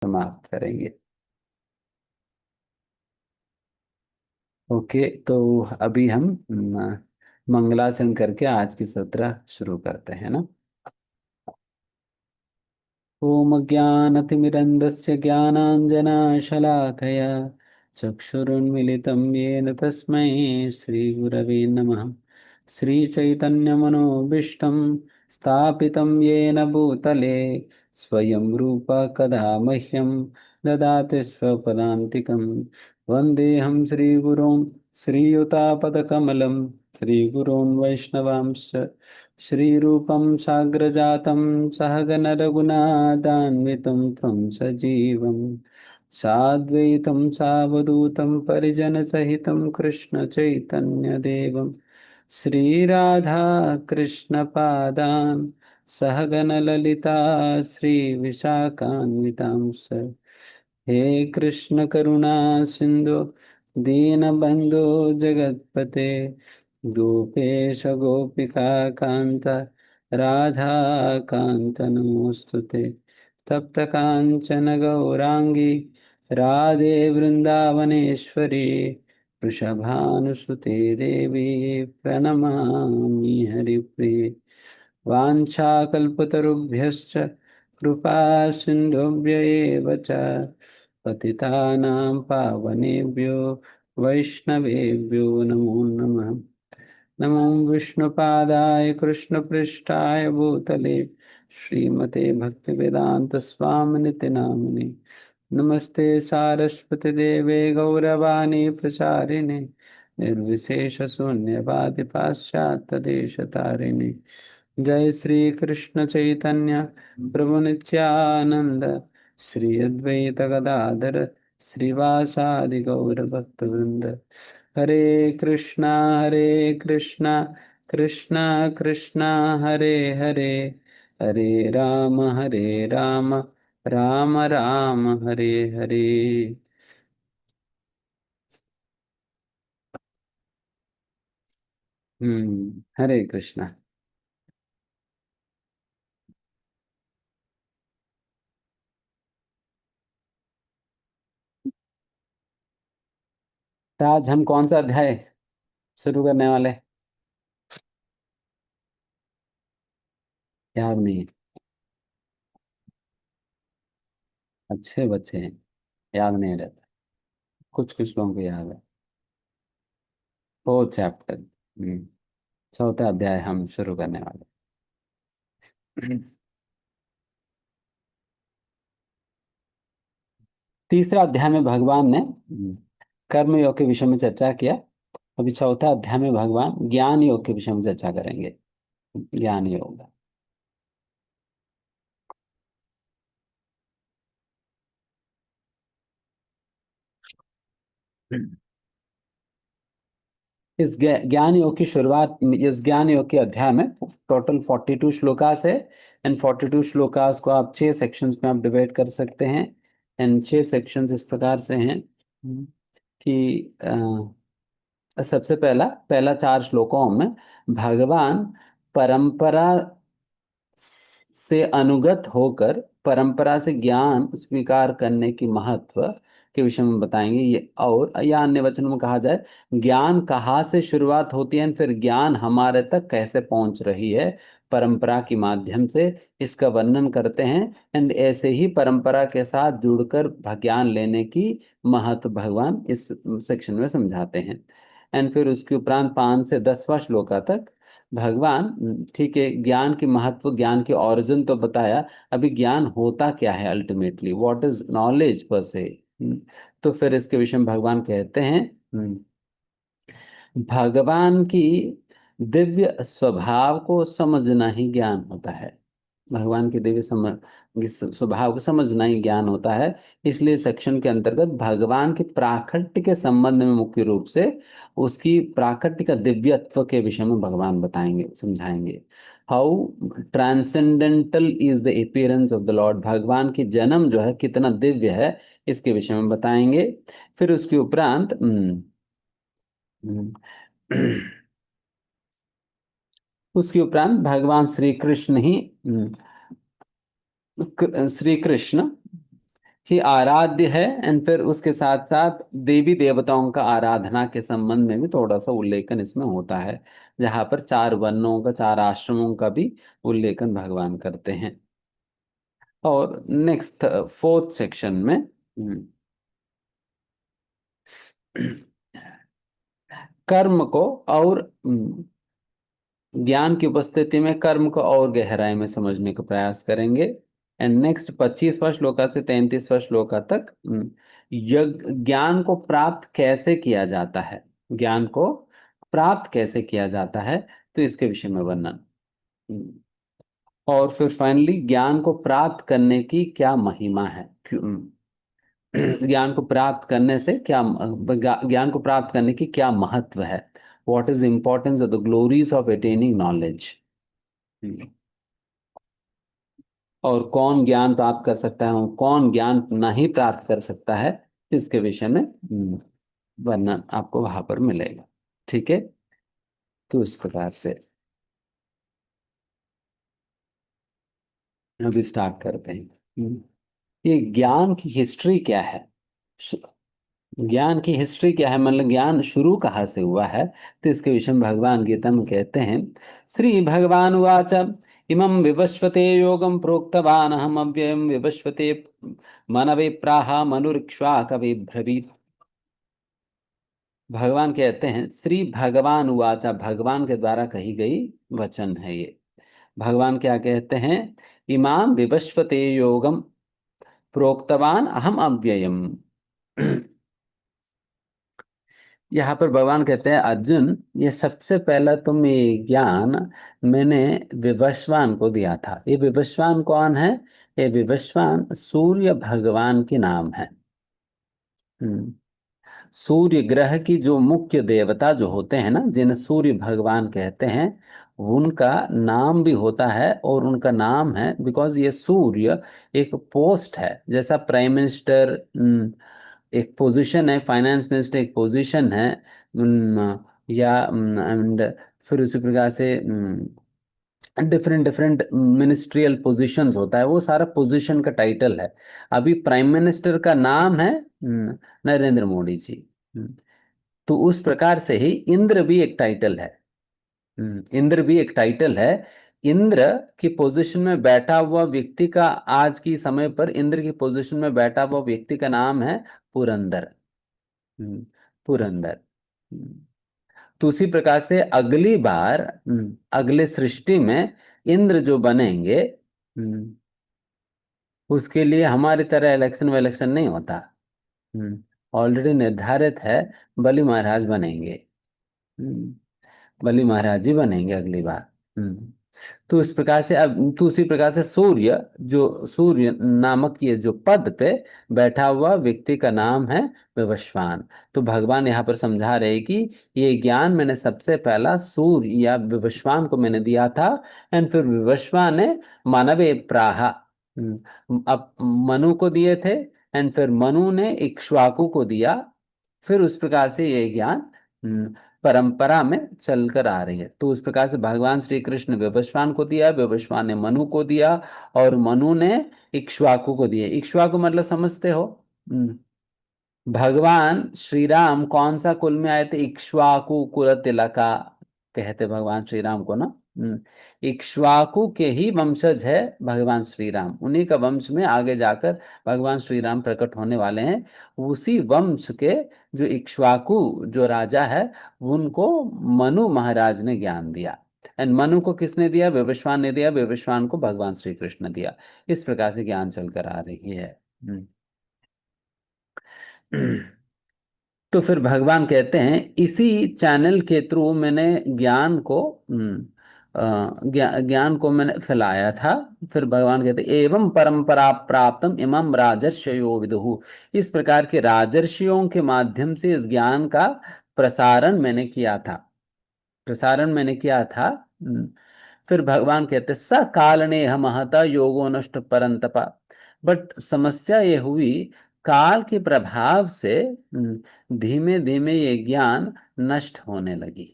समाप्त करेंगे। ओके, तो अभी हम मंगलाचरण करके आज की सत्र शुरू करते हैं ना। ओम अज्ञानतिमिरन्धस्य ज्ञानाञ्जनशलाकया चक्षुरुन्मिलितं येन तस्मै श्रीगुरवे नमः। श्रीचैतन्यमनोभीष्टं स्थापितं येन भूतले स्वयं रूप कदा मह्यं ददाति स्वपदान्तिकं। वन्देऽहं श्रीगुरुं श्रीयुतापदकमलं श्रीगुरून् वैष्णवांश्च श्रीरूपं साग्रजातं सहगण रघुनाथान्वितं तं सजीवं साद्वैतं सावधूतं परिजनसहितं कृष्णचैतन्यदेवं श्रीराधा कृष्णपादान् सहगण ललिता श्रीविशाखान्वितांश्च। हे कृष्ण करुणा सिंधु दीनबंधो जगतपते गोपेश गोपिका कांत राधा कांत नमोस्तुते। तप्त कांचन गौरांगी राधे वृंदावनेश्वरी वृषभानुसुते देवी प्रणमामि हरिप्रिये। वाञ्छाकल्पतरुभ्यश्च कृपा सिन्धुभ्य एव च पतितानां पावनेभ्यो वैष्णवेभ्यो नमो नमः। नमो विष्णुपादाय कृष्णपृष्ठाय भूतले श्रीमते भक्तिवेदांत स्वामिनिति नामिने। नमस्ते सारस्वती देवे गौरवाणी प्रचारिणे निर्विशेष शून्यवादि पाश्चात्य देश तारिणे। जय श्री कृष्ण चैतन्य प्रभु नित्यानंद श्री अद्वैत गदाधर श्रीवासादि गौर भक्तवृंद। हरे कृष्णा कृष्णा कृष्णा हरे हरे हरे राम राम राम हरे हरे। हरे कृष्णा। तो आज हम कौन सा अध्याय शुरू करने वाले? याद नहीं? अच्छे बच्चे हैं, याद नहीं रहता। कुछ कुछ लोगों को याद है। ओ चैप्टर। चौथा अध्याय हम शुरू करने वाले। तीसरा अध्याय में भगवान ने कर्म योग के विषय में चर्चा किया। अभी चौथा अध्याय में भगवान ज्ञान योग के विषय में चर्चा करेंगे। ज्ञान योग। इस ज्ञान योग की शुरुआत, इस ज्ञान योग के अध्याय में टोटल 42 श्लोकास है। एंड 42 श्लोकास को आप 6 सेक्शंस में आप डिवाइड कर सकते हैं। एंड 6 सेक्शंस इस प्रकार से हैं कि सबसे पहला पहला 4 श्लोकों में भगवान परंपरा से अनुगत होकर परंपरा से ज्ञान स्वीकार करने की महत्व के विषय में बताएंगे। ये और या अन्य वचनों में कहा जाए, ज्ञान कहाँ से शुरुआत होती है, फिर ज्ञान हमारे तक कैसे पहुंच रही है परंपरा के माध्यम से, इसका वर्णन करते हैं। एंड ऐसे ही परंपरा के साथ जुड़कर ज्ञान लेने की महत्व भगवान इस सेक्शन में समझाते हैं। एंड फिर उसके उपरांत 5 से 10वां श्लोका तक भगवान, ठीक है, ज्ञान की महत्व, ज्ञान की ऑरिजिन तो बताया, अभी ज्ञान होता क्या है अल्टीमेटली, व्हाट इज नॉलेज पर से। तो फिर इसके विषय में भगवान कहते हैं भगवान की दिव्य स्वभाव को समझना ही ज्ञान होता है। भगवान के दिव्य स्वभाव को समझना ही ज्ञान होता है। इसलिए सेक्शन के अंतर्गत भगवान के प्राकट्य के संबंध में मुख्य रूप से उसकी प्राकट्य का दिव्यत्व के विषय में भगवान बताएंगे, समझाएंगे। How transcendental is the appearance of the Lord, भगवान की जन्म जो है कितना दिव्य है, इसके विषय में बताएंगे। फिर उसके उपरांत हम्म, उसके उपरांत भगवान श्री कृष्ण ही श्री कृष्ण ही आराध्य है। एंड फिर उसके साथ साथ देवी देवताओं का आराधना के संबंध में भी थोड़ा सा उल्लेखन इसमें होता है, जहां पर चार वर्णों का, चार आश्रमों का भी उल्लेखन भगवान करते हैं। और नेक्स्ट फोर्थ सेक्शन में कर्म को और ज्ञान की उपस्थिति में कर्म को और गहराई में समझने का प्रयास करेंगे। एंड नेक्स्ट 25वां श्लोका से 33वां श्लोका तक यज्ञ, ज्ञान को प्राप्त कैसे किया जाता है, ज्ञान को प्राप्त कैसे किया जाता है, तो इसके विषय में वर्णन। हम्म, और फिर फाइनली ज्ञान को प्राप्त करने की क्या महिमा है, ज्ञान को प्राप्त करने से क्या, ज्ञान को प्राप्त करने की क्या महत्व है, what is importance of the glories of attaining knowledge, और कौन ज्ञान प्राप्त कर सकता है और कौन ज्ञान नहीं प्राप्त कर सकता है, इसके विषय में वर्णन आपको वहां पर मिलेगा। ठीक है, तो इस प्रकार से अभी स्टार्ट करते हैं। ये ज्ञान की हिस्ट्री क्या है, ज्ञान की हिस्ट्री क्या है, मतलब ज्ञान शुरू कहाँ से हुआ है, तो इसके विषय में भगवान गीता में कहते हैं। श्री भगवान उवाच इमं विवस्वते योगं प्रोक्तवान अहम अव्ययम विवस्वते मनवे प्राह मनुरिक्ष्वा कवि ब्रवीत। भगवान कहते हैं, श्री भगवान उवाचा, भगवान के द्वारा कही गई वचन है ये। भगवान क्या कहते हैं, इमाम विवस्वते योगम प्रोक्तवान अहम अव्ययम। यहाँ पर भगवान कहते हैं, अर्जुन ये सबसे पहला तुम ये ज्ञान मैंने विवस्वान को दिया था। ये विवस्वान कौन है, ये विवस्वान सूर्य भगवान के नाम है। हम्म, सूर्य ग्रह की जो मुख्य देवता जो होते हैं ना, जिन्हें सूर्य भगवान कहते हैं, उनका नाम भी होता है, और उनका नाम है बिकॉज ये सूर्य एक पोस्ट है, जैसा प्राइम मिनिस्टर एक पोजीशन है, फाइनेंस मिनिस्टर एक पोजीशन है, या एंड फिर उसी प्रकार से डिफरेंट डिफरेंट मिनिस्ट्रियल पोजीशंस होता है, वो सारा पोजीशन का टाइटल है। अभी प्राइम मिनिस्टर का नाम है नरेंद्र मोदी जी। तो उस प्रकार से ही इंद्र भी एक टाइटल है। इंद्र भी एक टाइटल है। इंद्र की पोजीशन में बैठा हुआ व्यक्ति का, आज की समय पर इंद्र की पोजीशन में बैठा हुआ व्यक्ति का नाम है पुरंदर। हम्म, पुरंदर। हम्म, तो उसी प्रकार से अगली बार अगले सृष्टि में इंद्र जो बनेंगे, उसके लिए हमारी तरह इलेक्शन विलेक्शन नहीं होता। ऑलरेडी निर्धारित है, बलि महाराज बनेंगे। हम्म, बलि महाराज जी बनेंगे अगली बार। हम्म, तो इस प्रकार से अब, तो उसी प्रकार से सूर्य, जो सूर्य नामक ये जो पद पे बैठा हुआ व्यक्ति का नाम है विवस्वान। तो भगवान यहाँ पर समझा रहे हैं कि ये ज्ञान मैंने सबसे पहला सूर्य या विवस्वान को मैंने दिया था। एंड फिर विवस्वान ने मानवे प्राह, अब मनु को दिए थे, एंड फिर मनु ने इक्ष्वाकु को दिया। फिर उस प्रकार से ये ज्ञान परंपरा में चलकर आ रही है। तो उस प्रकार से भगवान श्री कृष्ण विवस्वान को दिया, विवस्वान ने मनु को दिया, और मनु ने इक्ष्वाकु को दिया। इक्ष्वाकु मतलब समझते हो, हम्म, भगवान श्री राम कौन सा कुल में आए थे, इक्ष्वाकु कुल तिलका कहते भगवान श्री राम को ना। इक्ष्वाकु के ही वंशज है भगवान श्री राम, उन्हीं का वंश में आगे जाकर भगवान श्री राम प्रकट होने वाले हैं। उसी वंश के जो इक्ष्वाकु जो राजा है, उनको मनु महाराज ने ज्ञान दिया। एंड मनु को किसने दिया, विवस्वान ने दिया, विवस्वान को भगवान श्री कृष्ण दिया। इस प्रकार से ज्ञान चलकर आ रही है। तो फिर भगवान कहते हैं, इसी चैनल के थ्रू मैंने ज्ञान को ज्ञान को मैंने फैलाया था। फिर भगवान कहते हैं, एवं परंपरा प्राप्तम इमं राजर्षयो विदुहु। इस प्रकार के राजर्षियों के माध्यम से इस ज्ञान का प्रसारण मैंने किया था, प्रसारण मैंने किया था। फिर भगवान कहते, स कालने हम महता योगो नष्ट परंतपा। बट समस्या ये हुई, काल के प्रभाव से धीमे धीमे ये ज्ञान नष्ट होने लगी।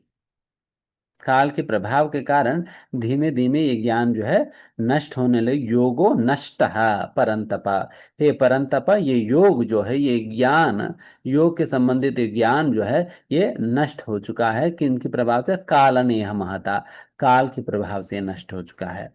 काल के प्रभाव के कारण धीमे धीमे ये ज्ञान जो है नष्ट होने लगे, योगो नष्टः परंतप। हे परंतप, ये योग जो है, ये ज्ञान, योग के संबंधित ये ज्ञान जो है, ये नष्ट हो चुका है। किनके प्रभाव से? कालनेह महता, काल के प्रभाव से ये नष्ट हो चुका है।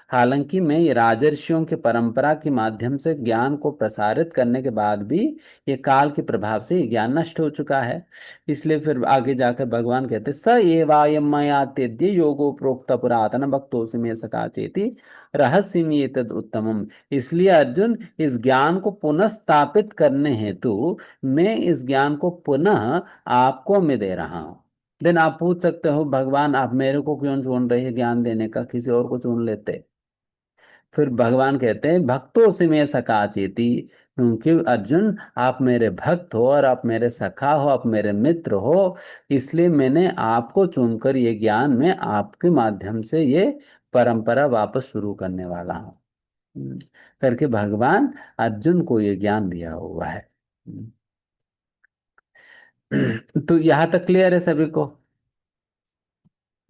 हालांकि मैं ये राजर्षियों की परंपरा के माध्यम से ज्ञान को प्रसारित करने के बाद भी ये काल के प्रभाव से ये ज्ञान नष्ट हो चुका है। इसलिए फिर आगे जाकर भगवान कहते, स एवायम मया तेद्य योगो प्रोक्त पुरातन भक्तोऽसि मे सखा चेति रहस्यम ये तद उत्तमम। इसलिए अर्जुन, इस ज्ञान को पुनः स्थापित करने हेतु मैं इस ज्ञान को पुनः आपको मैं दे रहा हूं। देन आप पूछ सकते हो, भगवान आप मेरे को क्यों चुन रहे हैं ज्ञान देने का, किसी और को चुन लेते। फिर भगवान कहते हैं, भक्तों से मैं सखा चेती, क्योंकि अर्जुन आप मेरे भक्त हो और आप मेरे सखा हो, आप मेरे मित्र हो, इसलिए मैंने आपको चुनकर ये ज्ञान मैं आपके माध्यम से ये परंपरा वापस शुरू करने वाला हूँ। हम्म, करके भगवान अर्जुन को ये ज्ञान दिया हुआ है। तो यहाँ तक क्लियर है सभी को?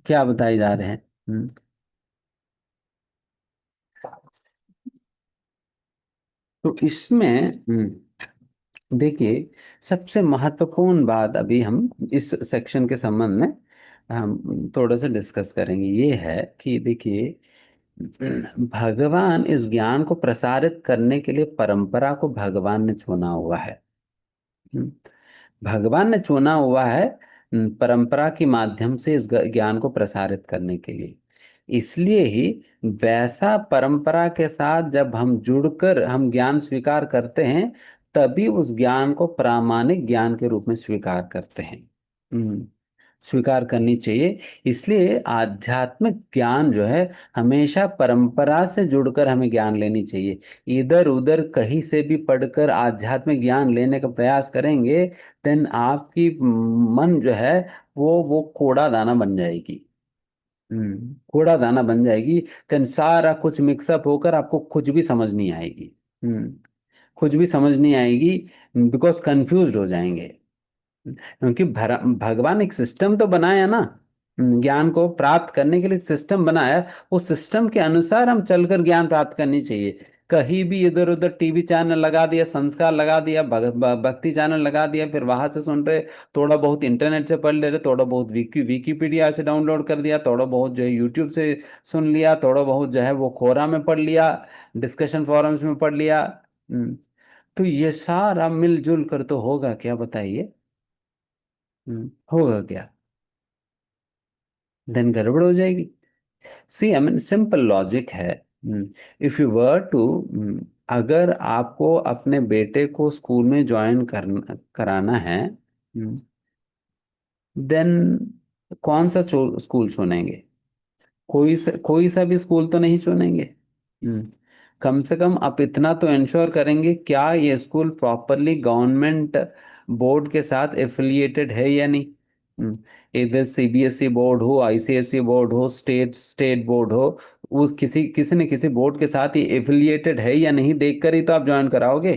क्या बताए जा रहे हैं? तो इसमें देखिए, सबसे महत्वपूर्ण बात अभी हम इस सेक्शन के संबंध में हम थोड़ा सा डिस्कस करेंगे, ये है कि देखिए, भगवान इस ज्ञान को प्रसारित करने के लिए परंपरा को भगवान ने चुना हुआ है। हम्म, भगवान ने चुना हुआ है परंपरा के माध्यम से इस ज्ञान को प्रसारित करने के लिए। इसलिए ही वैसा परंपरा के साथ जब हम जुड़कर हम ज्ञान स्वीकार करते हैं, तभी उस ज्ञान को प्रामाणिक ज्ञान के रूप में स्वीकार करते हैं। स्वीकार करनी चाहिए। इसलिए आध्यात्मिक ज्ञान जो है, हमेशा परंपरा से जुड़कर हमें ज्ञान लेनी चाहिए। इधर उधर कहीं से भी पढ़कर आध्यात्मिक ज्ञान लेने का प्रयास करेंगे, देन आपकी मन जो है वो कूड़ा दाना बन जाएगी। कूड़ा दाना बन जाएगी। देन सारा कुछ मिक्सअप होकर आपको कुछ भी समझ नहीं आएगी। हम्म कुछ भी समझ नहीं आएगी, बिकॉज कंफ्यूज हो जाएंगे। क्योंकि भगवान एक सिस्टम तो बनाया ना, ज्ञान को प्राप्त करने के लिए सिस्टम बनाया। उस सिस्टम के अनुसार हम चलकर ज्ञान प्राप्त करनी चाहिए। कहीं भी इधर उधर टीवी चैनल लगा दिया, संस्कार लगा दिया, भक्ति चैनल लगा दिया, फिर वहां से सुन रहे, थोड़ा बहुत इंटरनेट से पढ़ ले रहे, थोड़ा बहुत विकीपीडिया से डाउनलोड कर दिया, थोड़ा बहुत जो है यूट्यूब से सुन लिया, थोड़ा बहुत जो है वो कोरा में पढ़ लिया, डिस्कशन फोरम्स में पढ़ लिया। हम्म, तो ये सारा मिलजुल कर तो होगा क्या, बताइए? होगा क्या? देन गड़बड़ हो जाएगी। सी, आई मीन सिंपल लॉजिक है। इफ यू वर टू, अगर आपको अपने बेटे को स्कूल में ज्वाइन कराना है, देन कौन सा स्कूल चुनेंगे? कोई सा भी स्कूल तो नहीं चुनेंगे। हम्म, कम से कम आप इतना तो इंश्योर करेंगे, क्या ये स्कूल प्रॉपरली गवर्नमेंट बोर्ड के साथ एफिलिएटेड है या नहीं। इधर सीबीएसई बोर्ड हो, आईसीएसई बोर्ड हो, स्टेट स्टेट बोर्ड हो, उस किसी किसी न किसी बोर्ड के साथ ये एफिलिएटेड है या नहीं, देखकर ही तो आप ज्वाइन कराओगे।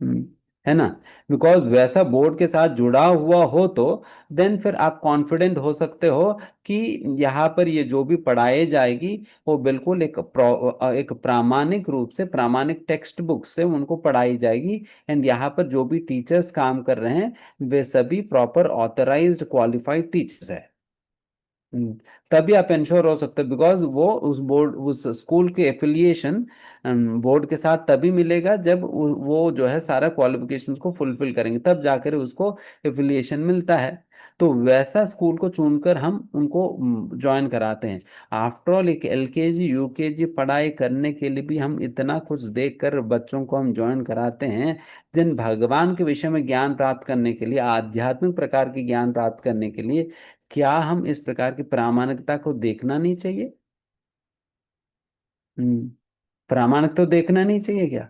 हम्म, है ना? बिकॉज वैसा बोर्ड के साथ जुड़ा हुआ हो तो देन फिर आप कॉन्फिडेंट हो सकते हो कि यहाँ पर ये जो भी पढ़ाई जाएगी वो बिल्कुल एक प्रामाणिक रूप से, प्रामाणिक टेक्स्ट बुक से उनको पढ़ाई जाएगी। एंड यहाँ पर जो भी टीचर्स काम कर रहे हैं, वे सभी प्रॉपर ऑथराइज्ड क्वालिफाइड टीचर्स है। हम्म, तभी आप इंश्योर हो सकते हो, बिकॉज वो उस बोर्ड, उस स्कूल के एफिलिएशन बोर्ड के साथ तभी मिलेगा जब वो जो है सारा क्वालिफिकेशंस को फुलफिल करेंगे, तब जाकर उसको एफिलिएशन मिलता है। तो वैसा स्कूल को चुनकर हम उनको ज्वाइन कराते हैं। आफ्टर ऑल एक एलकेजी यूकेजी पढ़ाई करने के लिए भी हम इतना कुछ देखकर बच्चों को हम ज्वाइन कराते हैं। जिन भगवान के विषय में ज्ञान प्राप्त करने के लिए, आध्यात्मिक प्रकार के ज्ञान प्राप्त करने के लिए, क्या हम इस प्रकार की प्रामाणिकता को देखना नहीं चाहिए? हम्म प्रामाणिक तो देखना नहीं चाहिए क्या?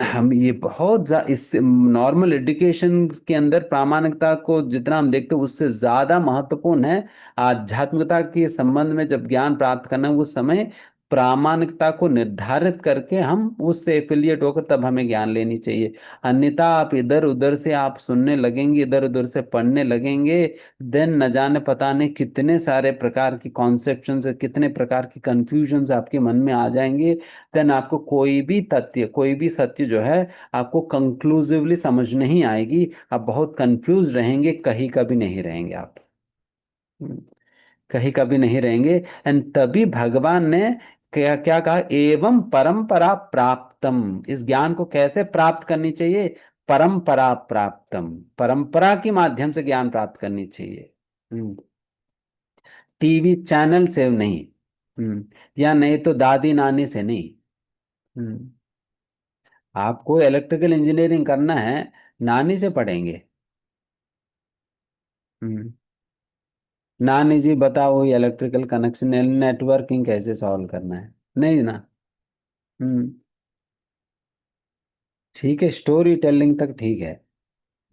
हम ये बहुत इससे नॉर्मल एजुकेशन के अंदर प्रामाणिकता को जितना हम देखते हैं, उससे ज्यादा महत्वपूर्ण है आध्यात्मिकता के संबंध में जब ज्ञान प्राप्त करना है, उस समय प्रामाणिकता को निर्धारित करके हम उससे एफिलिएट होकर तब हमें ज्ञान लेनी चाहिए। अन्यथा आप इधर उधर से आप सुनने लगेंगे, इधर उधर से पढ़ने लगेंगे, देन न जाने पता नहीं कितने सारे प्रकार की कॉन्सेप्शंस, कितने प्रकार की कंफ्यूजन्स आपके मन में आ जाएंगे। देन आपको कोई भी तथ्य, कोई भी सत्य जो है आपको कंक्लूसिवली समझ नहीं आएगी। आप बहुत कंफ्यूज रहेंगे, कहीं का भी नहीं रहेंगे आप। हम्म, कहीं कभी नहीं रहेंगे। एंड तभी भगवान ने क्या क्या कहा, एवं परंपरा प्राप्तम, इस ज्ञान को कैसे प्राप्त करनी चाहिए, परंपरा प्राप्तम, परंपरा के माध्यम से ज्ञान प्राप्त करनी चाहिए। टीवी चैनल से नहीं। या नहीं तो दादी नानी से नहीं। हम्म, आपको इलेक्ट्रिकल इंजीनियरिंग करना है, नानी से पढ़ेंगे। हम्म, नानी जी बताओ ये इलेक्ट्रिकल कनेक्शन नेटवर्किंग कैसे सॉल्व करना है, नहीं ना। हम्म, ठीक है, स्टोरी टेलिंग तक ठीक है।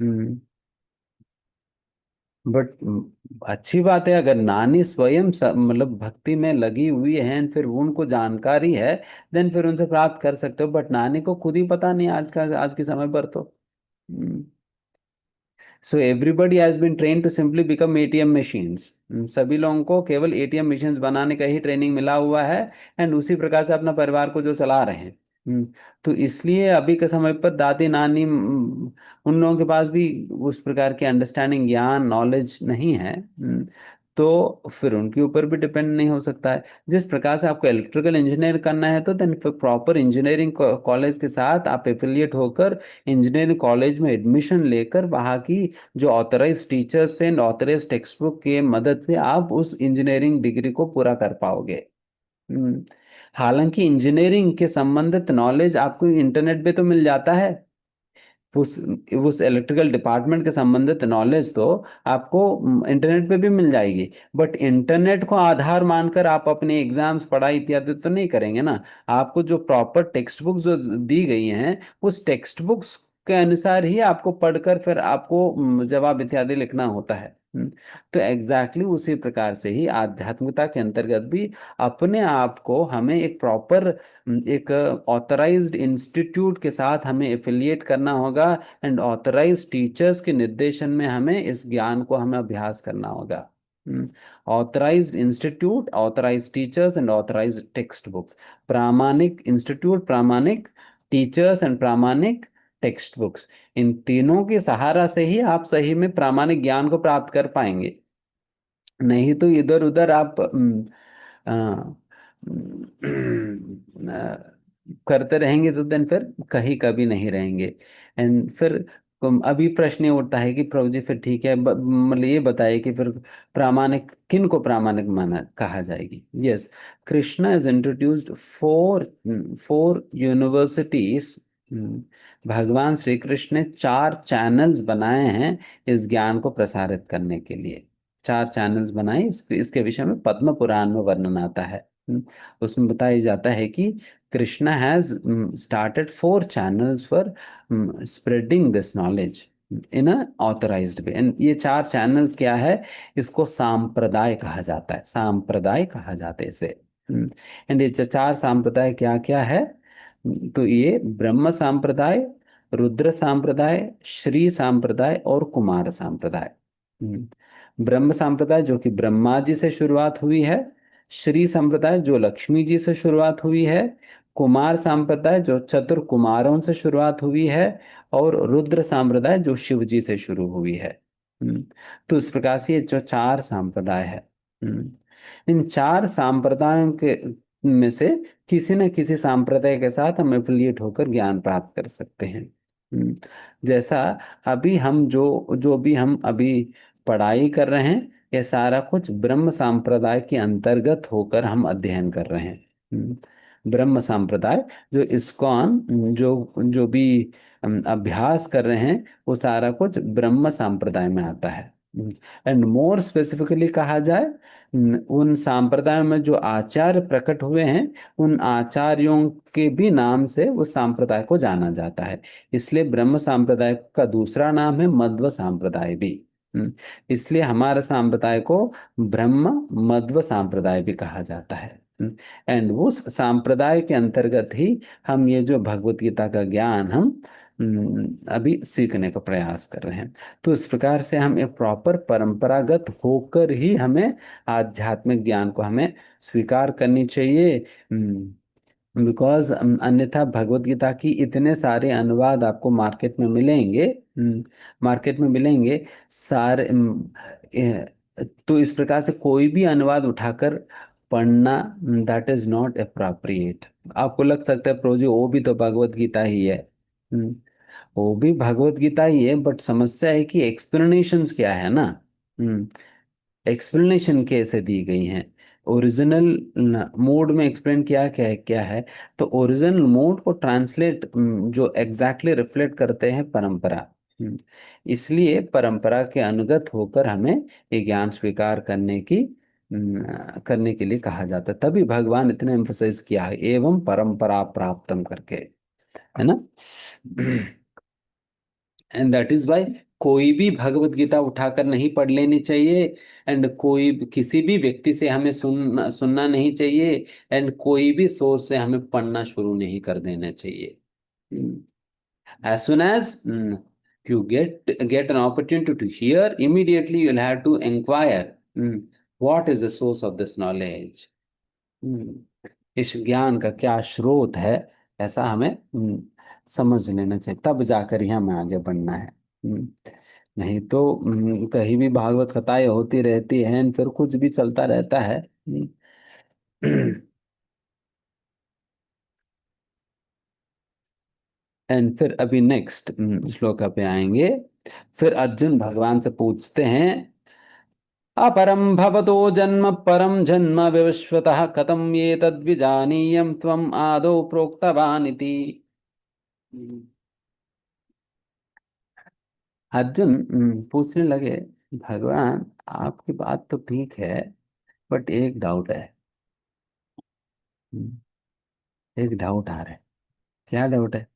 हम्म, बट अच्छी बात है अगर नानी स्वयं मतलब भक्ति में लगी हुई है फिर उनको जानकारी है, देन फिर उनसे प्राप्त कर सकते हो। बट नानी को खुद ही पता नहीं आज के समय पर तो। So everybody has been train to simply become ATM machines. सभी लोगों को केवल एटीएम मशीन्स बनाने का ही ट्रेनिंग मिला हुआ है, एंड उसी प्रकार से अपना परिवार को जो चला रहे हैं। हम्म, तो इसलिए अभी के समय पर दादी नानी, उन लोगों के पास भी उस प्रकार की अंडरस्टैंडिंग, ज्ञान, नॉलेज नहीं है। तो फिर उनके ऊपर भी डिपेंड नहीं हो सकता है। जिस प्रकार से आपको इलेक्ट्रिकल इंजीनियर करना है तो देन फिर प्रॉपर इंजीनियरिंग कॉलेज के साथ आप एफिलिएट होकर इंजीनियरिंग कॉलेज में एडमिशन लेकर वहाँ की जो authorise teachers and authorise text book के मदद से आप उस इंजीनियरिंग डिग्री को पूरा कर पाओगे। हम्म, हालांकि इंजीनियरिंग के संबंधित नॉलेज आपको इंटरनेट पे तो मिल जाता है। उस उस इलेक्ट्रिकल डिपार्टमेंट के संबंधित नॉलेज तो आपको इंटरनेट पे भी मिल जाएगी। बट इंटरनेट को आधार मानकर आप अपने एग्जाम्स, पढ़ाई इत्यादि तो नहीं करेंगे ना। आपको जो प्रॉपर टेक्स्ट बुक जो दी गई हैं उस टेक्स्ट बुक्स के अनुसार ही आपको पढ़कर फिर आपको जवाब इत्यादि लिखना होता है। तो एग्जैक्टली उसी प्रकार से ही आध्यात्मिकता के अंतर्गत भी अपने आप को हमें एक प्रॉपर, एक ऑथराइज्ड इंस्टीट्यूट के साथ हमें एफिलिएट करना होगा, एंड ऑथराइज्ड टीचर्स के निर्देशन में हमें इस ज्ञान को हमें अभ्यास करना होगा। Authorised institute, authorised teachers and authorised text books. प्रामाणिक इंस्टीट्यूट, प्रामाणिक टीचर्स एंड प्रामाणिक टेक्स्ट बुक्स, इन तीनों के सहारा से ही आप सही में प्रामाणिक ज्ञान को प्राप्त कर पाएंगे। नहीं तो इधर उधर आप अ, करते रहेंगे तो देन फिर कहीं कभी नहीं रहेंगे। एंड फिर अभी प्रश्न ये उठता है कि प्रभु जी फिर ठीक है, मतलब ये बताइए कि फिर प्रामाणिक किन को प्रामाणिक माना कहा जाएगी। Yes, Krishna is introduced four four universities. भगवान श्री कृष्ण ने 4 चैनल्स बनाए हैं इस ज्ञान को प्रसारित करने के लिए। 4 चैनल्स बनाए, इसके विषय में पद्म पुराण में वर्णन आता है। उसमें बताया जाता है कि Krishna has started 4 channels for spreading this knowledge in a authorised way. And ये 4 चैनल्स क्या है, इसको सांप्रदाय कहा जाता है, सांप्रदाय कहा जाता है इसे। एंड ये 4 सांप्रदाय क्या क्या है, तो ये ब्रह्म सांप्रदाय, रुद्र सांप्रदाय, श्री सांप्रदाय और कुमार सांप्रदाय। ब्रह्म संप्रदाय जो कि ब्रह्मा जी से शुरुआत हुई है, श्री संप्रदाय जो लक्ष्मी जी से शुरुआत हुई है, कुमार संप्रदाय जो चतुर कुमारों से शुरुआत हुई है, और रुद्र संप्रदाय जो शिव जी से शुरू हुई है। हम्म, तो इस प्रकार से ये जो 4 संप्रदाय है, इन 4 संप्रदायों के में से किसी न किसी संप्रदाय के साथ हम एफिलिएट होकर ज्ञान प्राप्त कर सकते हैं। जैसा अभी हम जो जो भी हम अभी पढ़ाई कर रहे हैं, ये सारा कुछ ब्रह्म संप्रदाय के अंतर्गत होकर हम अध्ययन कर रहे हैं। ब्रह्म संप्रदाय जो इस्कॉन, जो जो भी अभ्यास कर रहे हैं वो सारा कुछ ब्रह्म संप्रदाय में आता है। एंड मोर स्पेसिफिकली कहा जाए, उन संप्रदायों में जो आचार्य प्रकट हुए हैं उन आचार्यों के भी नाम से उस संप्रदाय को जाना जाता है। इसलिए ब्रह्म संप्रदाय का दूसरा नाम है मध्व संप्रदाय भी। हम्म, इसलिए हमारे संप्रदाय को ब्रह्म मध्व संप्रदाय भी कहा जाता है। एंड वो संप्रदाय के अंतर्गत ही हम ये जो भगवत गीता का ज्ञान हम अभी सीखने का प्रयास कर रहे हैं। तो इस प्रकार से हम एक प्रॉपर परंपरागत होकर ही हमें आध्यात्मिक ज्ञान को हमें स्वीकार करनी चाहिए। बिकॉज अन्यथा भगवत गीता की इतने सारे अनुवाद आपको मार्केट में मिलेंगे, मार्केट में मिलेंगे सारे, तो इस प्रकार से कोई भी अनुवाद उठाकर पढ़ना दैट इज नॉट अप्रोप्रिएट। आपको लग सकता है प्रोजी वो भी तो भगवत गीता ही है। हम्म, वो भी भगवत गीता ही है, बट समस्या है कि एक्सप्लेनेशंस क्या है ना। एक्सप्लेनेशन कैसे दी गई हैं, ओरिजिनल मोड में एक्सप्लेन किया क्या है। तो ओरिजिनल मोड को ट्रांसलेट जो एग्जैक्टली रिफ्लेक्ट करते हैं परंपरा। हम्म, इसलिए परंपरा के अनुगत होकर हमें ये ज्ञान स्वीकार करने के लिए कहा जाता है। तभी भगवान इतने एम्फसाइज किया है एवं परंपरा प्राप्तम करके, है ना। एंड दैट इज वाई कोई भी भगवत गीता उठाकर नहीं पढ़ लेनी चाहिए। एंड कोई किसी भी व्यक्ति से हमें सुनना नहीं चाहिए। एंड कोई भी सोर्स से हमें पढ़ना शुरू नहीं कर देना चाहिए। As soon as you get an opportunity to hear, immediately you'll have to inquire, what is the source of this knowledge? हम्म, इस ज्ञान का क्या स्रोत है, ऐसा हमें समझ लेना चाहिए, तब जाकर ही हमें आगे बढ़ना है। नहीं तो कहीं भी भागवत कथाएं होती रहती हैं फिर कुछ भी चलता रहता है। एंड फिर अभी नेक्स्ट श्लोक पे आएंगे। फिर अर्जुन भगवान से पूछते हैं, अपरं भवतो जन्म परं जन्म विवस्वतः कथम ये तद्विजानीयं त्वम् आदौ प्रोक्तवान् इति। अर्जुन पूछने लगे, भगवान आपकी बात तो ठीक है, बट एक डाउट है। हम्म, एक डाउट आ रहा है। क्या डाउट है?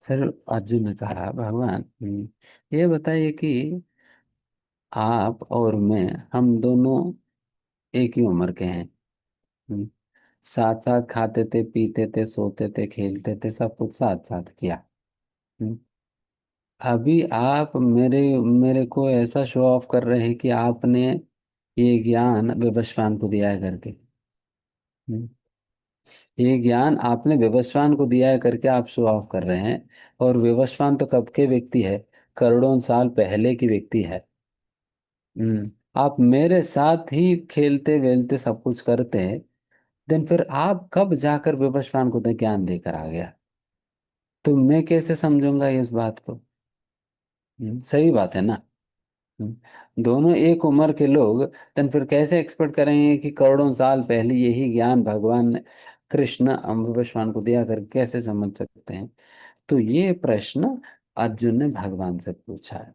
फिर अर्जुन ने कहा, भगवान ये बताइए कि आप और मैं, हम दोनों एक ही उम्र के हैं। हम्म, साथ साथ खाते थे, पीते थे, सोते थे, खेलते थे, सब कुछ साथ साथ किया। हम्म, अभी आप मेरे मेरे को ऐसा शो ऑफ कर रहे हैं कि आपने ये ज्ञान विवस्वान को दिया है करके। हम्म, ये ज्ञान आपने विवस्वान को दिया है करके आप शो ऑफ कर रहे हैं। और विवस्वान तो कब के व्यक्ति है? करोड़ों साल पहले की व्यक्ति है। आप मेरे साथ ही खेलते वेलते सब कुछ करते हैं, देन फिर आप कब जाकर विवस्वान को ज्ञान देकर आ गया? तो मैं कैसे समझूंगा इस बात को? सही बात है ना। दोनों एक उम्र के लोग, तन फिर कैसे एक्सपेक्ट करेंगे कि करोड़ों साल पहले यही ज्ञान भगवान कृष्ण अम्बुवस्वान को दिया कर, कैसे समझ सकते हैं? तो ये प्रश्न अर्जुन ने भगवान से पूछा है।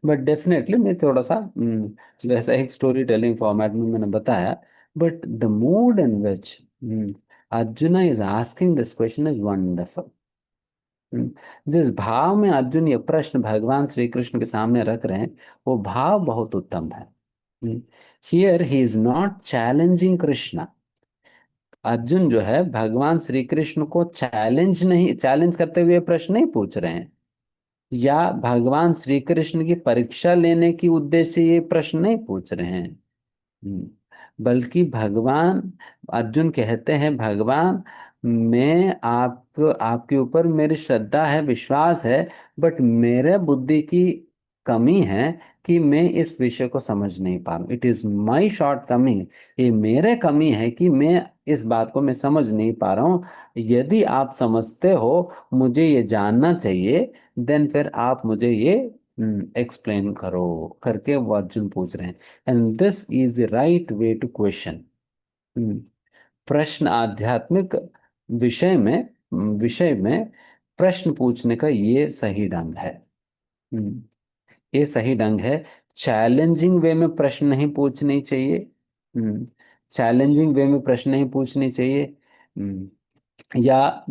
बट डेफिनेटली मैं थोड़ा सा वैसा एक स्टोरी टेलिंग फॉर्मेट में मैंने बताया। But the mood in which Arjun is asking this question is wonderful. जिस भाव में अर्जुन ये प्रश्न भगवान श्री कृष्ण के सामने रख रहे हैं, वो भाव बहुत उत्तम है। Here he is not challenging Krishna. Arjun जो है भगवान श्री कृष्ण को चैलेंज करते हुए प्रश्न नहीं पूछ रहे हैं, या भगवान श्री कृष्ण की परीक्षा लेने की उद्देश्य से ये प्रश्न नहीं पूछ रहे हैं। बल्कि भगवान, अर्जुन कहते हैं, भगवान मैं आपको, आपके ऊपर मेरी श्रद्धा है, विश्वास है, बट मेरे बुद्धि की कमी है कि मैं इस विषय को समझ नहीं पा रहा हूँ। It is my short coming. ये मेरे कमी है कि मैं इस बात को मैं समझ नहीं पा रहा हूँ। यदि आप समझते हो, मुझे ये जानना चाहिए, देन फिर आप मुझे ये एक्सप्लेन करो करके वो अर्जुन पूछ रहे हैं। And this is the right way to question. प्रश्न आध्यात्मिक विषय में विषय में प्रश्न पूछने का ये सही ढंग है। हम्म, ये सही ढंग है। चैलेंजिंग वे में प्रश्न नहीं पूछने चाहिए। चैलेंजिंग वे में प्रश्न नहीं पूछने चाहिए। या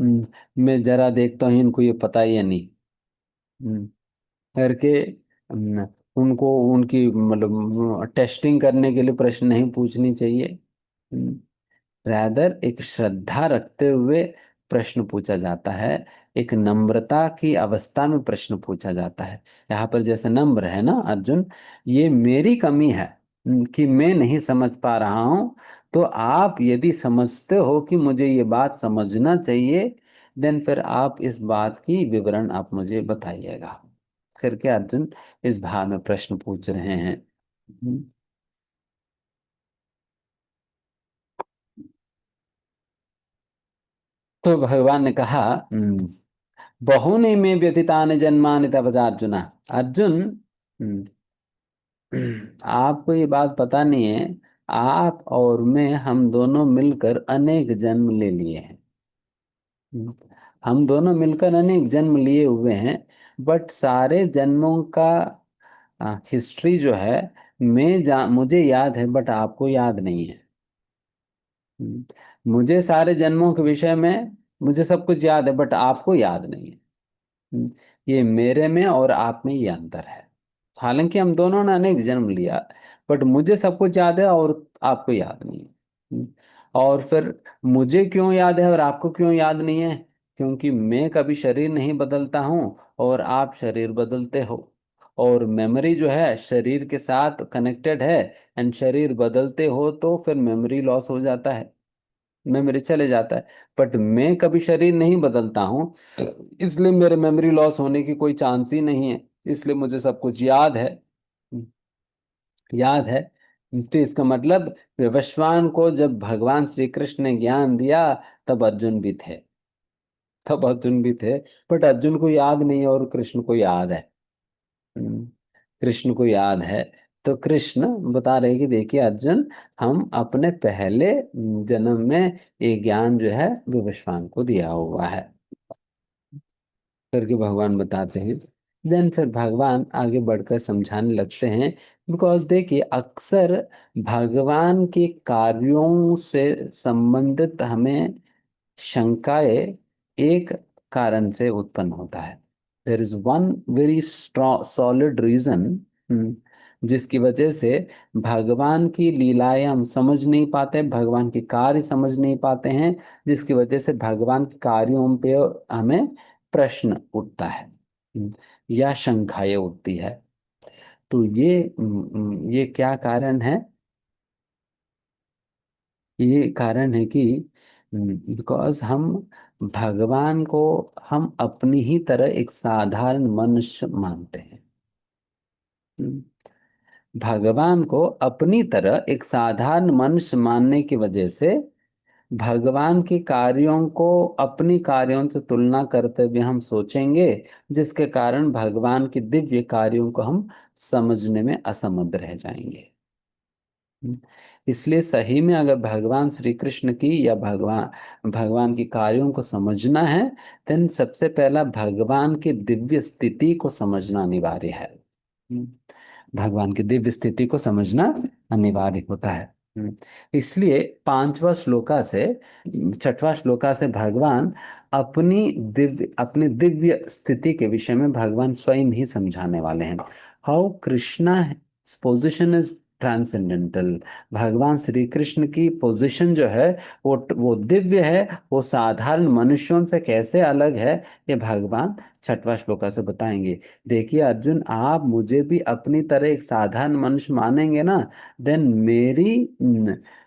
मैं जरा देखता हूँ इनको ये पता ही है नहीं करके उनको उनकी मतलब टेस्टिंग करने के लिए प्रश्न नहीं पूछनी चाहिए। रैदर एक श्रद्धा रखते हुए प्रश्न पूछा जाता है, एक नम्रता की अवस्था में प्रश्न पूछा जाता है। यहाँ पर जैसे नम्र है ना अर्जुन, ये मेरी कमी है कि मैं नहीं समझ पा रहा हूं, तो आप यदि समझते हो कि मुझे ये बात समझना चाहिए, देन फिर आप इस बात की विवरण आप मुझे बताइएगा करके अर्जुन इस भाव में प्रश्न पूछ रहे हैं। हम्म, तो भगवान ने कहा, बहूनि मे व्यतीतानि जन्मानि तव चार्जुन। अर्जुन, हम्म, आपको ये बात पता नहीं है, आप और मैं हम दोनों मिलकर अनेक जन्म ले लिए हैं। हम्म, हम दोनों मिलकर अनेक जन्म लिए हुए हैं, बट सारे जन्मों का हिस्ट्री जो है, मुझे याद है बट आपको याद नहीं है। मुझे सारे जन्मों के विषय में मुझे सब कुछ याद है बट आपको याद नहीं है। हम्म, ये मेरे में और आप में ये अंतर है। हालांकि हम दोनों ने अनेक जन्म लिया, बट मुझे सब कुछ याद है और आपको याद नहीं है। और फिर मुझे क्यों याद है और आपको क्यों याद नहीं है? क्योंकि मैं कभी शरीर नहीं बदलता हूं और आप शरीर बदलते हो, और मेमोरी जो है शरीर के साथ कनेक्टेड है, एंड शरीर बदलते हो तो फिर मेमोरी लॉस हो जाता है, मेमोरी चले जाता है। बट मैं कभी शरीर नहीं बदलता हूँ, इसलिए मेरे मेमोरी लॉस होने की कोई चांस ही नहीं है, इसलिए मुझे सब कुछ याद है। याद है। तो इसका मतलब विवस्वान को जब भगवान श्री कृष्ण ने ज्ञान दिया, तब अर्जुन भी थे, तब अर्जुन भी थे, बट अर्जुन को याद नहीं है और कृष्ण को याद है। हम्म, कृष्ण को याद है। तो कृष्ण बता रहे कि देखिए अर्जुन, हम अपने पहले जन्म में ये ज्ञान जो है विवस्वान को दिया हुआ है करके भगवान बताते हैं। देन फिर भगवान आगे बढ़कर समझाने लगते हैं। बिकॉज देखिए अक्सर भगवान के कार्यों से संबंधित हमें शंकाएं एक कारण से उत्पन्न होता है। There is one very strong solid reason जिसकी वजह से भगवान की लीलाएं हम समझ नहीं पाते, भगवान के कार्य समझ नहीं पाते हैं, जिसकी वजह से भगवान के कार्यों पे हमें प्रश्न उठता है, या शंकाएं उठती है। तो ये क्या कारण है? ये कारण है कि बिकॉज हम भगवान को हम अपनी ही तरह एक साधारण मनुष्य मानते हैं। हम्म, भगवान को अपनी तरह एक साधारण मनुष्य मानने की वजह से भगवान के कार्यों को अपनी कार्यों से तुलना करते हुए हम सोचेंगे, जिसके कारण भगवान के दिव्य कार्यों को हम समझने में असमर्थ रह जाएंगे। इसलिए सही में अगर भगवान श्री कृष्ण की या भगवान भगवान के कार्यों को समझना है, देन सबसे पहला भगवान की दिव्य स्थिति को समझना अनिवार्य है। हम्म, भगवान की दिव्य स्थिति को समझना अनिवार्य होता है। इसलिए पांचवा श्लोका से छठवा श्लोका से भगवान अपनी दिव्य स्थिति के विषय में भगवान स्वयं ही समझाने वाले हैं। How Krishna position is transcendental. भगवान श्री कृष्ण की पोजीशन जो है वो दिव्य है, वो साधारण मनुष्यों से कैसे अलग है, ये भगवान छठवा श्लोका से बताएंगे। देखिए अर्जुन, आप मुझे भी अपनी तरह एक साधारण मनुष्य मानेंगे ना, देन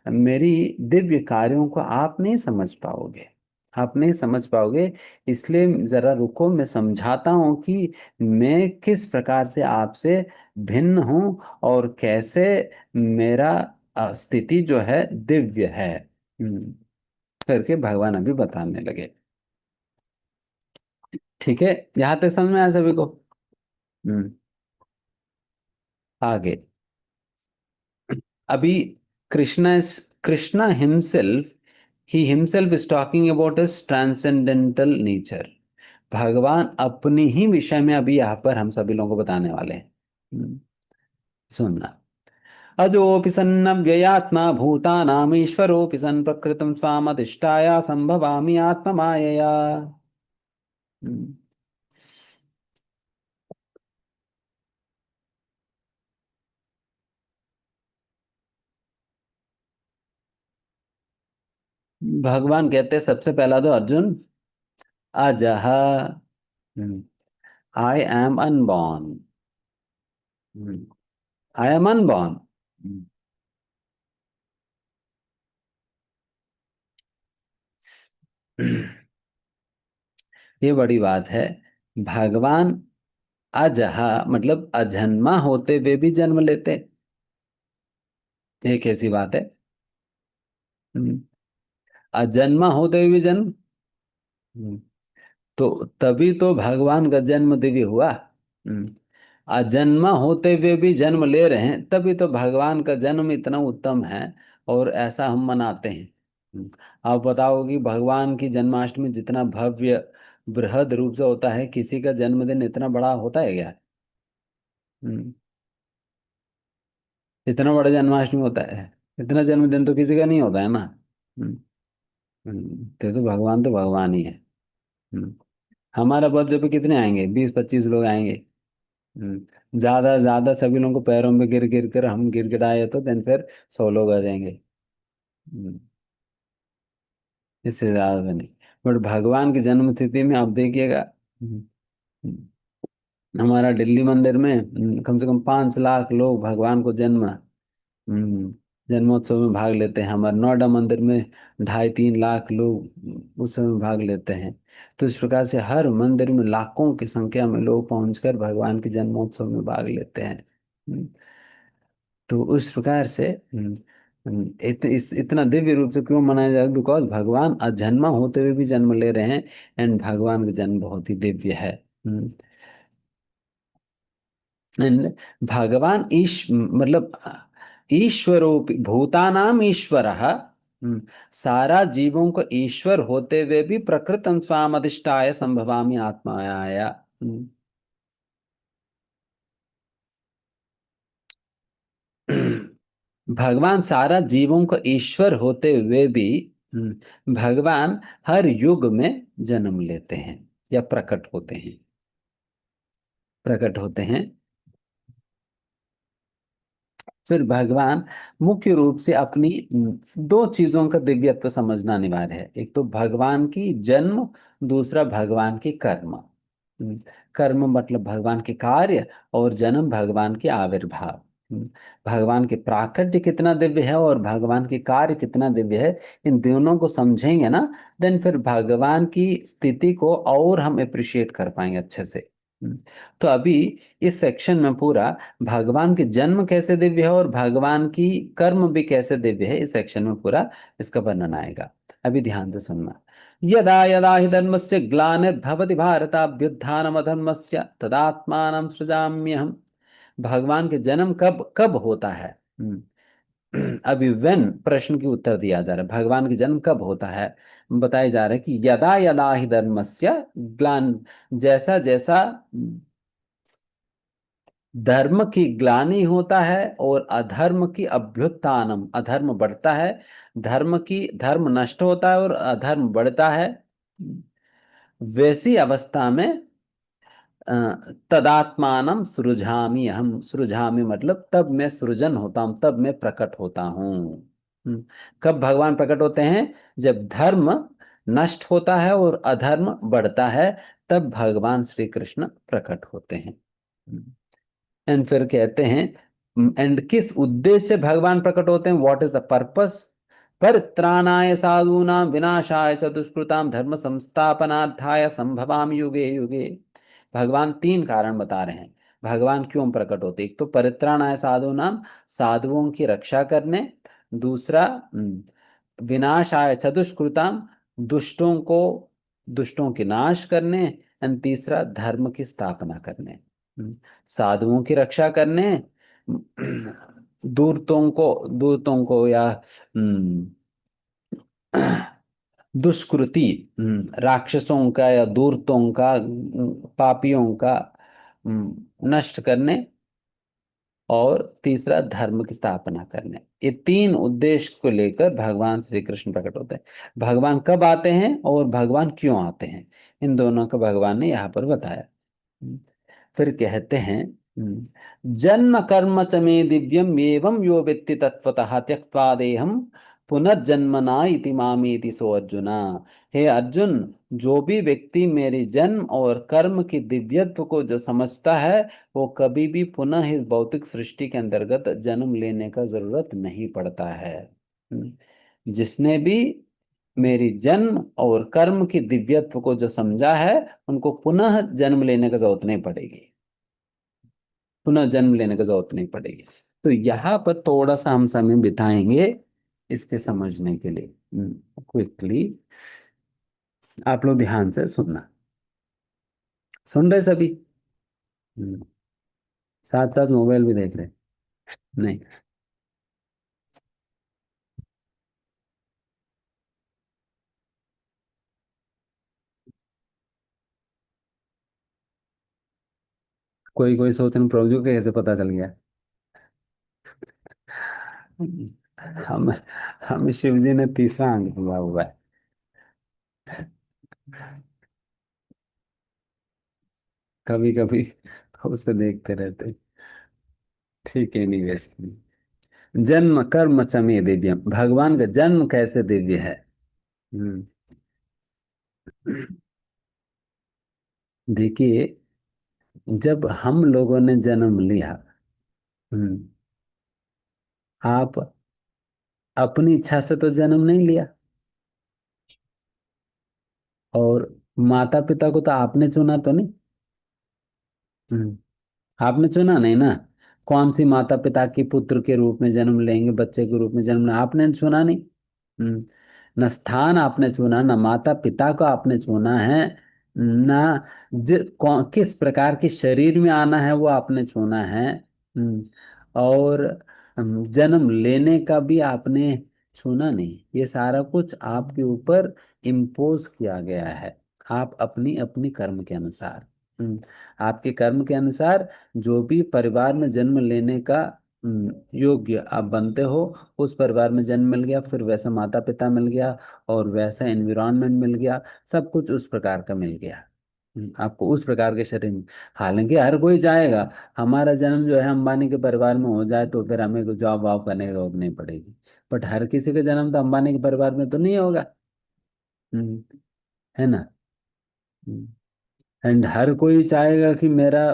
मेरी दिव्य कार्यों को आप नहीं समझ पाओगे, आप नहीं समझ पाओगे। इसलिए जरा रुको, मैं समझाता हूं कि मैं किस प्रकार से आपसे भिन्न हूं और कैसे मेरा स्थिति जो है दिव्य है। करके भगवान अभी बताने लगे। ठीक है, यहां तक समझ में आया सभी को? हम्म आगे अभी Krishna himself, he himself is talking about his transcendental nature. भगवान अपनी ही विषय में अभी यहाँ पर हम सभी लोगों को बताने वाले हैं। सुनना। अजोऽपि सन्नव्ययात्मा भूतानाम् ईश्वरोऽपि सन् प्रकृतं स्वामधिष्ठाय सम्भवामि आत्ममायया। हम्म, भगवान कहते हैं सबसे पहला तो अर्जुन, अजह, I am unborn, I am unborn. ये बड़ी बात है। भगवान अजहा मतलब अजन्मा होते हुए भी जन्म लेते, ये कैसी बात है? हम्म, अजन्मा होते हुए भी जन्म। हम्म, तो तभी तो भगवान का जन्म दिव्य हुआ। हम्म, अजन्मा होते हुए भी जन्म ले रहे हैं, तभी तो भगवान का जन्म इतना उत्तम है और ऐसा हम मनाते हैं। हम्म, आप बताओ कि भगवान की जन्माष्टमी जितना भव्य बृहद रूप से होता है, किसी का जन्मदिन इतना बड़ा होता है क्या? हम्म, इतना बड़ा जन्माष्टमी होता है, इतना जन्मदिन तो किसी का नहीं होता है ना। हम्म, तो भगवान ही है। हम्म, हमारा बर्थडे पे कितने आएंगे? 20-25 लोग आएंगे। ज्यादा ज्यादा सभी लोगों को पैरों में गिर गिर कर हम गिड़गिड़ाए तो देन फिर 100 लोग आ जाएंगे। हम्म, इससे ज्यादा तो नहीं। बट भगवान की जन्म तिथि में आप देखिएगा, हम्म, हमारा दिल्ली मंदिर में कम से कम 5 लाख लोग भगवान को जन्मोत्सव में भाग लेते हैं। हमारे नोएडा मंदिर में 2.5-3 लाख लोग उत्सव में भाग लेते हैं। तो इस प्रकार से हर मंदिर में लाखों की संख्या में लोग पहुंचकर भगवान के जन्मोत्सव में भाग लेते हैं। हम्म, तो उस प्रकार से इतना दिव्य रूप से क्यों मनाया जाए? बिकॉज भगवान अजन्मा होते हुए भी जन्म ले रहे हैं, एंड भगवान का जन्म बहुत ही दिव्य है। एंड भगवान मतलब ईश्वरोपि भूतानाम ईश्वरः, सारा जीवों को ईश्वर होते हुए भी प्रकृतं स्वामधिष्ठाय संभवामि आत्माया। भगवान सारा जीवों को ईश्वर होते हुए भी भगवान हर युग में जन्म लेते हैं या प्रकट होते हैं। फिर भगवान मुख्य रूप से अपनी दो चीजों का दिव्यत्व समझना अनिवार्य है। एक तो भगवान की जन्म, दूसरा भगवान की कर्म। कर्म मतलब भगवान के कार्य, और जन्म भगवान के आविर्भाव। भगवान के प्राकट्य कितना दिव्य है और भगवान के कार्य कितना दिव्य है, इन दोनों को समझेंगे ना, देन फिर भगवान की स्थिति को और हम अप्रिशिएट कर पाएंगे अच्छे से। तो अभी इस सेक्शन में पूरा भगवान के जन्म कैसे दिव्य है और भगवान की कर्म भी कैसे दिव्य है, इस सेक्शन में पूरा इसका वर्णन आएगा। अभी ध्यान से सुनना। यदा यदा हि धर्मस्य ग्लानिर्भवति भारत अभ्युत्थानम अधर्मस्य तदात्मानं सृजाम्यहम्। भगवान के जन्म कब कब होता है? अभी वेन प्रश्न की उत्तर दिया जा रहा है, भगवान के जन्म कब होता है। बताया जा रहा है कि यदा यदा हि धर्मस्य ग्लान, जैसा जैसा धर्म की ग्लानि होता है और अधर्म की अभ्युत्थानम, अधर्म बढ़ता है, धर्म नष्ट होता है और अधर्म बढ़ता है, वैसी अवस्था में अ, तदात्मानम सृजामि, हम सृजामि मतलब तब मैं सृजन होता हूं, तब मैं प्रकट होता हूं। हम्म, कब भगवान प्रकट होते हैं? जब धर्म नष्ट होता है और अधर्म बढ़ता है, तब भगवान श्री कृष्ण प्रकट होते हैं। एंड फिर कहते हैं, एंड किस उद्देश्य से भगवान प्रकट होते हैं? What is the purpose? परित्राणाय साधूनां विनाशाय च दुष्कृतां धर्म संस्थापनार्थाय संभवामि युगे युगे। भगवान 3 कारण बता रहे हैं भगवान क्यों प्रकट होते। एक तो परित्राणाय साधूनां, साधुओं की रक्षा करने। दूसरा विनाशाय च दुष्कृतां, दुष्टों को दुष्टों की नाश करने। एंड तीसरा धर्म की स्थापना करने। साधुओं की रक्षा करने, दूरतों को या दुष्कृति, राक्षसों का या दूरतों का, पापियों का नष्ट करने। और तीसरा धर्म की स्थापना करने। ये 3 उद्देश्य को लेकर भगवान श्री कृष्ण प्रकट होते हैं। भगवान कब आते हैं और भगवान क्यों आते हैं, इन दोनों का भगवान ने यहाँ पर बताया। हम्म, फिर कहते हैं, जन्म कर्म च मे दिव्यम एवं यो वेत्ति तत्वतः त्यक्त्वा देहम पुनर्जन्मना इति मामेति सो अर्जुना। हे अर्जुन, जो भी व्यक्ति मेरे जन्म और कर्म की दिव्यत्व को जो समझता है, वो कभी भी पुनः इस भौतिक सृष्टि के अंतर्गत जन्म लेने का जरूरत नहीं पड़ता है। जिसने भी मेरी जन्म और कर्म की दिव्यत्व को जो समझा है, उनको पुनः जन्म लेने की जरूरत नहीं पड़ेगी। पुनः जन्म लेने की जरूरत नहीं पड़ेगी। तो यहाँ पर थोड़ा सा हम समय बिताएंगे इसके समझने के लिए। क्विकली आप लोग ध्यान से सुनना। सुन रहे सभी? हम्म, साथ साथ मोबाइल भी देख रहे? नहीं? कोई कोई सोच रहे प्रभु जी को कैसे पता चल गया? हम हम शिव जी ने तीसरा अंक दिया हुआ है। कभी कभी उसे देखते रहते। ठीक है, नहीं वैसे। जन्म कर्म चमे दिव्यम, भगवान का जन्म कैसे दिव्य है। हम्म, देखिए, जब हम लोगों ने जन्म लिया, हम्म, आप अपनी इच्छा से तो जन्म नहीं लिया, और माता पिता को तो आपने चुना तो नहीं। हम्म, आपने चुना नहीं ना। कौन सी माता पिता की पुत्र के रूप में जन्म लेंगे, बच्चे के रूप में जन्म लेंगे, आपने चुना नहीं। हम्म, न स्थान आपने चुना, न माता पिता को आपने चुना है, ना किस प्रकार के शरीर में आना है वो आपने चुना है। और जन्म लेने का भी आपने चुना नहीं। ये सारा कुछ आपके ऊपर इम्पोज किया गया है, आप अपनी अपनी कर्म के अनुसार। आपके कर्म के अनुसार जो भी परिवार में जन्म लेने का योग्य आप बनते हो, उस परिवार में जन्म मिल गया, फिर वैसा माता पिता मिल गया, और वैसा एनवायरनमेंट मिल गया, सब कुछ उस प्रकार का मिल गया। आपको उस प्रकार के शरीर में। हालांकि हर कोई चाहेगा हमारा जन्म जो है अंबानी के परिवार में हो जाए, तो फिर हमें जॉब वॉब करने की जरूरत नहीं पड़ेगी। बट हर किसी का जन्म तो अंबानी के परिवार में तो नहीं होगा। हम्म, है ना? एंड हर कोई चाहेगा कि मेरा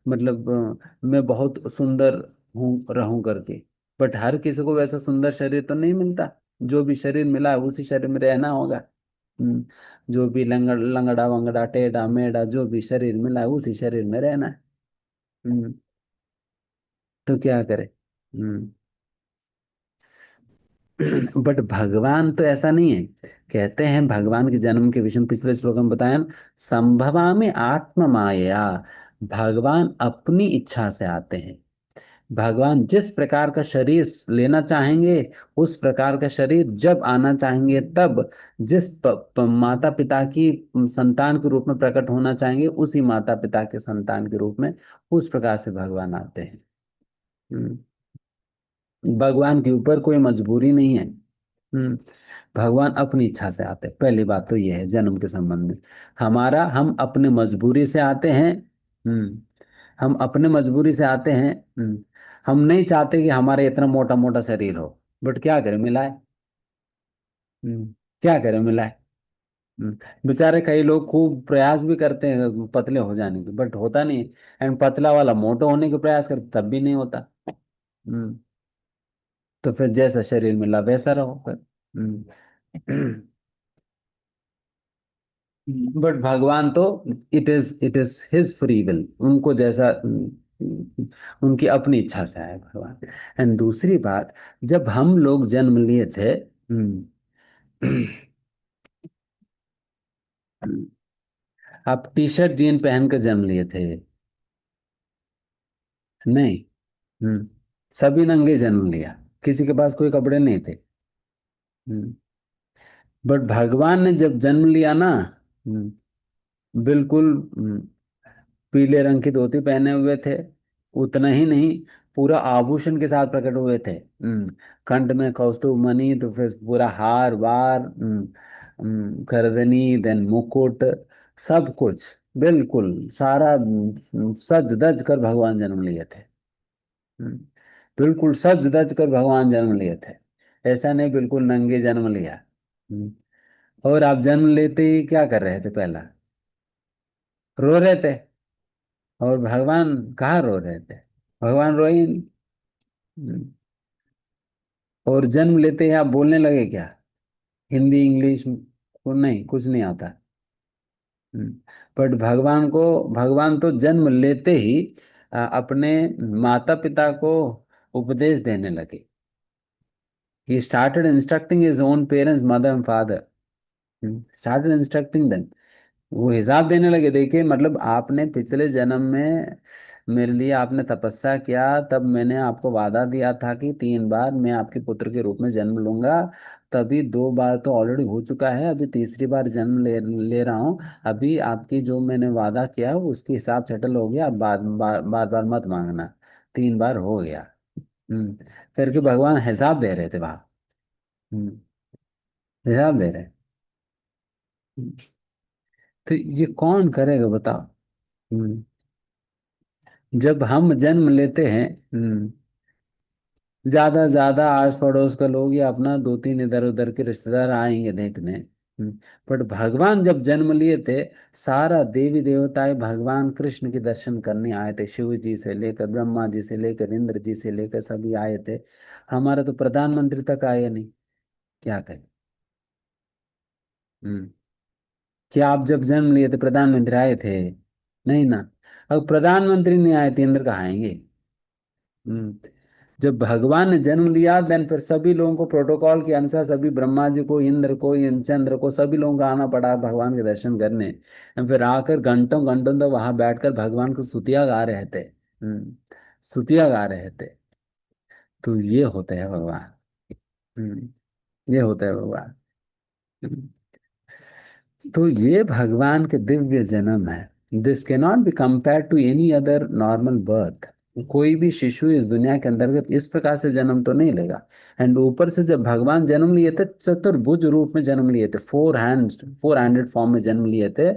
मतलब मैं बहुत सुंदर हूँ रहूं करके। बट हर किसी को वैसा सुंदर शरीर तो नहीं मिलता। जो भी शरीर मिला है उसी शरीर में रहना होगा। जो भी लंगड़ा वंगड़ा टेढ़ा मेढ़ा जो भी शरीर मिला है उसी शरीर में रहना है। हम्म, तो क्या करे। हम्म, बट भगवान तो ऐसा नहीं है। कहते हैं भगवान के जन्म के विषय में पिछले श्लोक में बताया ना, संभवा में आत्म माया। भगवान अपनी इच्छा से आते हैं। भगवान जिस प्रकार का शरीर लेना चाहेंगे, उस प्रकार का शरीर जब आना चाहेंगे तब, जिस माता पिता की संतान के रूप में प्रकट होना चाहेंगे, उसी माता पिता के संतान के रूप में उस प्रकार से भगवान आते हैं। हम्म, भगवान के ऊपर कोई मजबूरी नहीं है। भगवान अपनी इच्छा से आते हैं। पहली बात तो ये है जन्म के संबंध में। हम अपने मजबूरी से आते हैं। हम्म हम अपने मजबूरी से आते हैं। हम नहीं चाहते कि हमारे इतना मोटा मोटा शरीर हो, बट क्या करें, मिला है। क्या करें, मिला है। बेचारे कई लोग खूब प्रयास भी करते हैं पतले हो जाने की, बट होता नहीं। एंड पतला वाला मोटा होने के प्रयास करते तब भी नहीं होता। हम्म, तो फिर जैसा शरीर मिला वैसा रहो फिर। हम्म बट भगवान तो it is his free will, उनको जैसा उनकी अपनी इच्छा से आए भगवान। एंड दूसरी बात, जब हम लोग जन्म लिए थे, आप टी शर्ट जीन पहन कर जन्म लिए थे? नहीं। हम्म सभी नंगे जन्म लिया, किसी के पास कोई कपड़े नहीं थे। बट भगवान ने जब जन्म लिया ना, बिल्कुल पीले रंग की धोती पहने हुए थे। उतना ही नहीं, पूरा आभूषण के साथ प्रकट हुए थे। कंठ में कौस्तुभ मणि, तो फिर पूरा हार वार, करदनी, देन मुकुट, सब कुछ बिल्कुल सारा सज धज कर भगवान जन्म लिए थे। हम्म, बिल्कुल सज धज कर भगवान जन्म लिए थे। ऐसा नहीं बिल्कुल नंगे जन्म लिया। हम्म। और आप जन्म लेते ही क्या कर रहे थे पहला? रो रहे थे। और भगवान कहाँ रो रहे थे? भगवान रोए ही नहीं। हम्म। और जन्म लेते ही आप बोलने लगे क्या? हिंदी इंग्लिश को नहीं, कुछ नहीं आता। हम्म। बट भगवान तो जन्म लेते ही अपने माता पिता को उपदेश देने लगे। He started instructing his own parents, mother and father. Started instructing them. वो हिसाब देने लगे, देखिए मतलब आपने पिछले जन्म में मेरे लिए आपने तपस्या किया, तब मैंने आपको वादा दिया था कि 3 बार मैं आपके पुत्र के रूप में जन्म लूंगा। तभी 2 बार तो ऑलरेडी हो चुका है, अभी तीसरी बार जन्म ले ले रहा हूँ। अभी आपकी जो मैंने वादा किया है उसके हिसाब सेटल हो गया, अब बार बार मत मांगना। 3 बार हो गया। हम्म। करके भगवान हिसाब दे रहे थे वहां। हम्म। हिसाब दे रहे। तो ये कौन करेगा बताओ? हम्म। जब हम जन्म लेते हैं, ज्यादा ज्यादा आस पड़ोस का लोग या अपना 2-3 इधर उधर के रिश्तेदार आएंगे देखने। बट भगवान जब जन्म लिए थे, सारा देवी देवताएं भगवान कृष्ण के दर्शन करने आए थे, शिव जी से लेकर ब्रह्मा जी से लेकर इंद्र जी से लेकर सभी आए थे। हमारा तो प्रधानमंत्री तक आए नहीं। क्या कहें? हम्म। क्या आप जब जन्म लिए थे प्रधानमंत्री आए थे? नहीं ना। अब प्रधानमंत्री नहीं आए थे, इंद्र कहाँ आएंगे? हम्म। जब भगवान ने जन्म लिया देन फिर सभी लोगों को प्रोटोकॉल के अनुसार, सभी ब्रह्मा जी को, इंद्र को, चंद्र को, सभी लोगों को आना पड़ा भगवान के दर्शन करने। और फिर आकर घंटों घंटों तक वहां बैठकर भगवान को स्तुतियां गा रहे थे। स्तुतियां गा रहे थे। तो ये होते हैं भगवान। ये होता है भगवान। हम्म। तो ये भगवान के दिव्य जन्म है। This can not be compare to any other normal birth. कोई भी शिशु इस दुनिया के अंतर्गत इस प्रकार से जन्म तो नहीं लेगा। एंड ऊपर से जब भगवान जन्म लिए थे, चतुर्भुज रूप में जन्म लिए थे, 4 हैंडेड फॉर्म में जन्म लिए थे।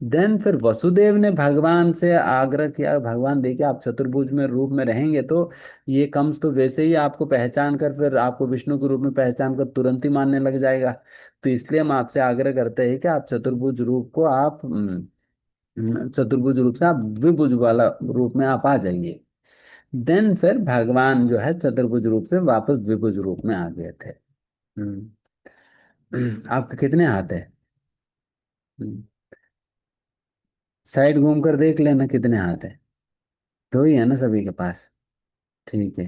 देन फिर वसुदेव ने भगवान से आग्रह किया, भगवान देखिए आप चतुर्भुज में रूप में रहेंगे तो ये कंस तो वैसे ही आपको पहचान कर, फिर आपको विष्णु के रूप में पहचान कर तुरंत ही मानने लग जाएगा। तो इसलिए हम आपसे आग्रह करते हैं कि आप चतुर्भुज रूप को आप चतुर्भुज रूप से आप द्विभुज वाला रूप में आप आ जाइए। देन फिर भगवान जो है चतुर्भुज रूप से वापस द्विभुज रूप में आ गए थे। हम्म। आपके कितने हाथ है? हम्म। साइड घूम कर देख लेना कितने हाथ है। दो ही है ना सभी के पास? ठीक है।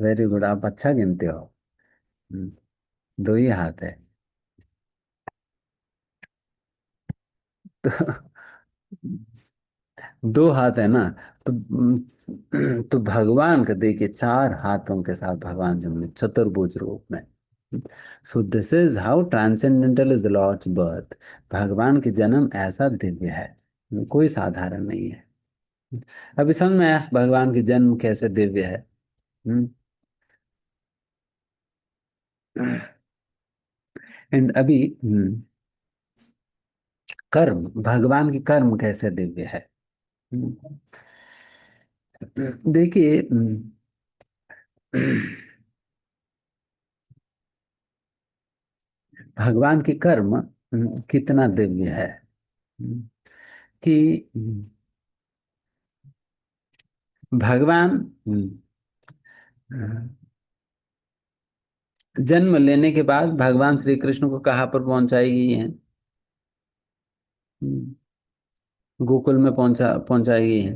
वेरी गुड, आप अच्छा गिनते हो। हम्म। दो ही हाथ है। दो हाथ है ना? तो तो भगवान का देखिए 4 हाथों के साथ भगवान जन्मे चतुर्भुज रूप में। So this is how transcendental is the lord's birth. भगवान के जन्म ऐसा दिव्य है, कोई साधारण नहीं है। अभी समझ में आया भगवान के जन्म कैसे दिव्य है? एंड अभी कर्म, भगवान की कर्म कैसे दिव्य है? हम्म। देखिए भगवान की कर्म कितना दिव्य है। हम्म, कि भगवान जन्म लेने के बाद भगवान श्री कृष्ण को कहाँ पर पहुंचाई गई है? हम्म, गोकुल में पहुंचाई गई है।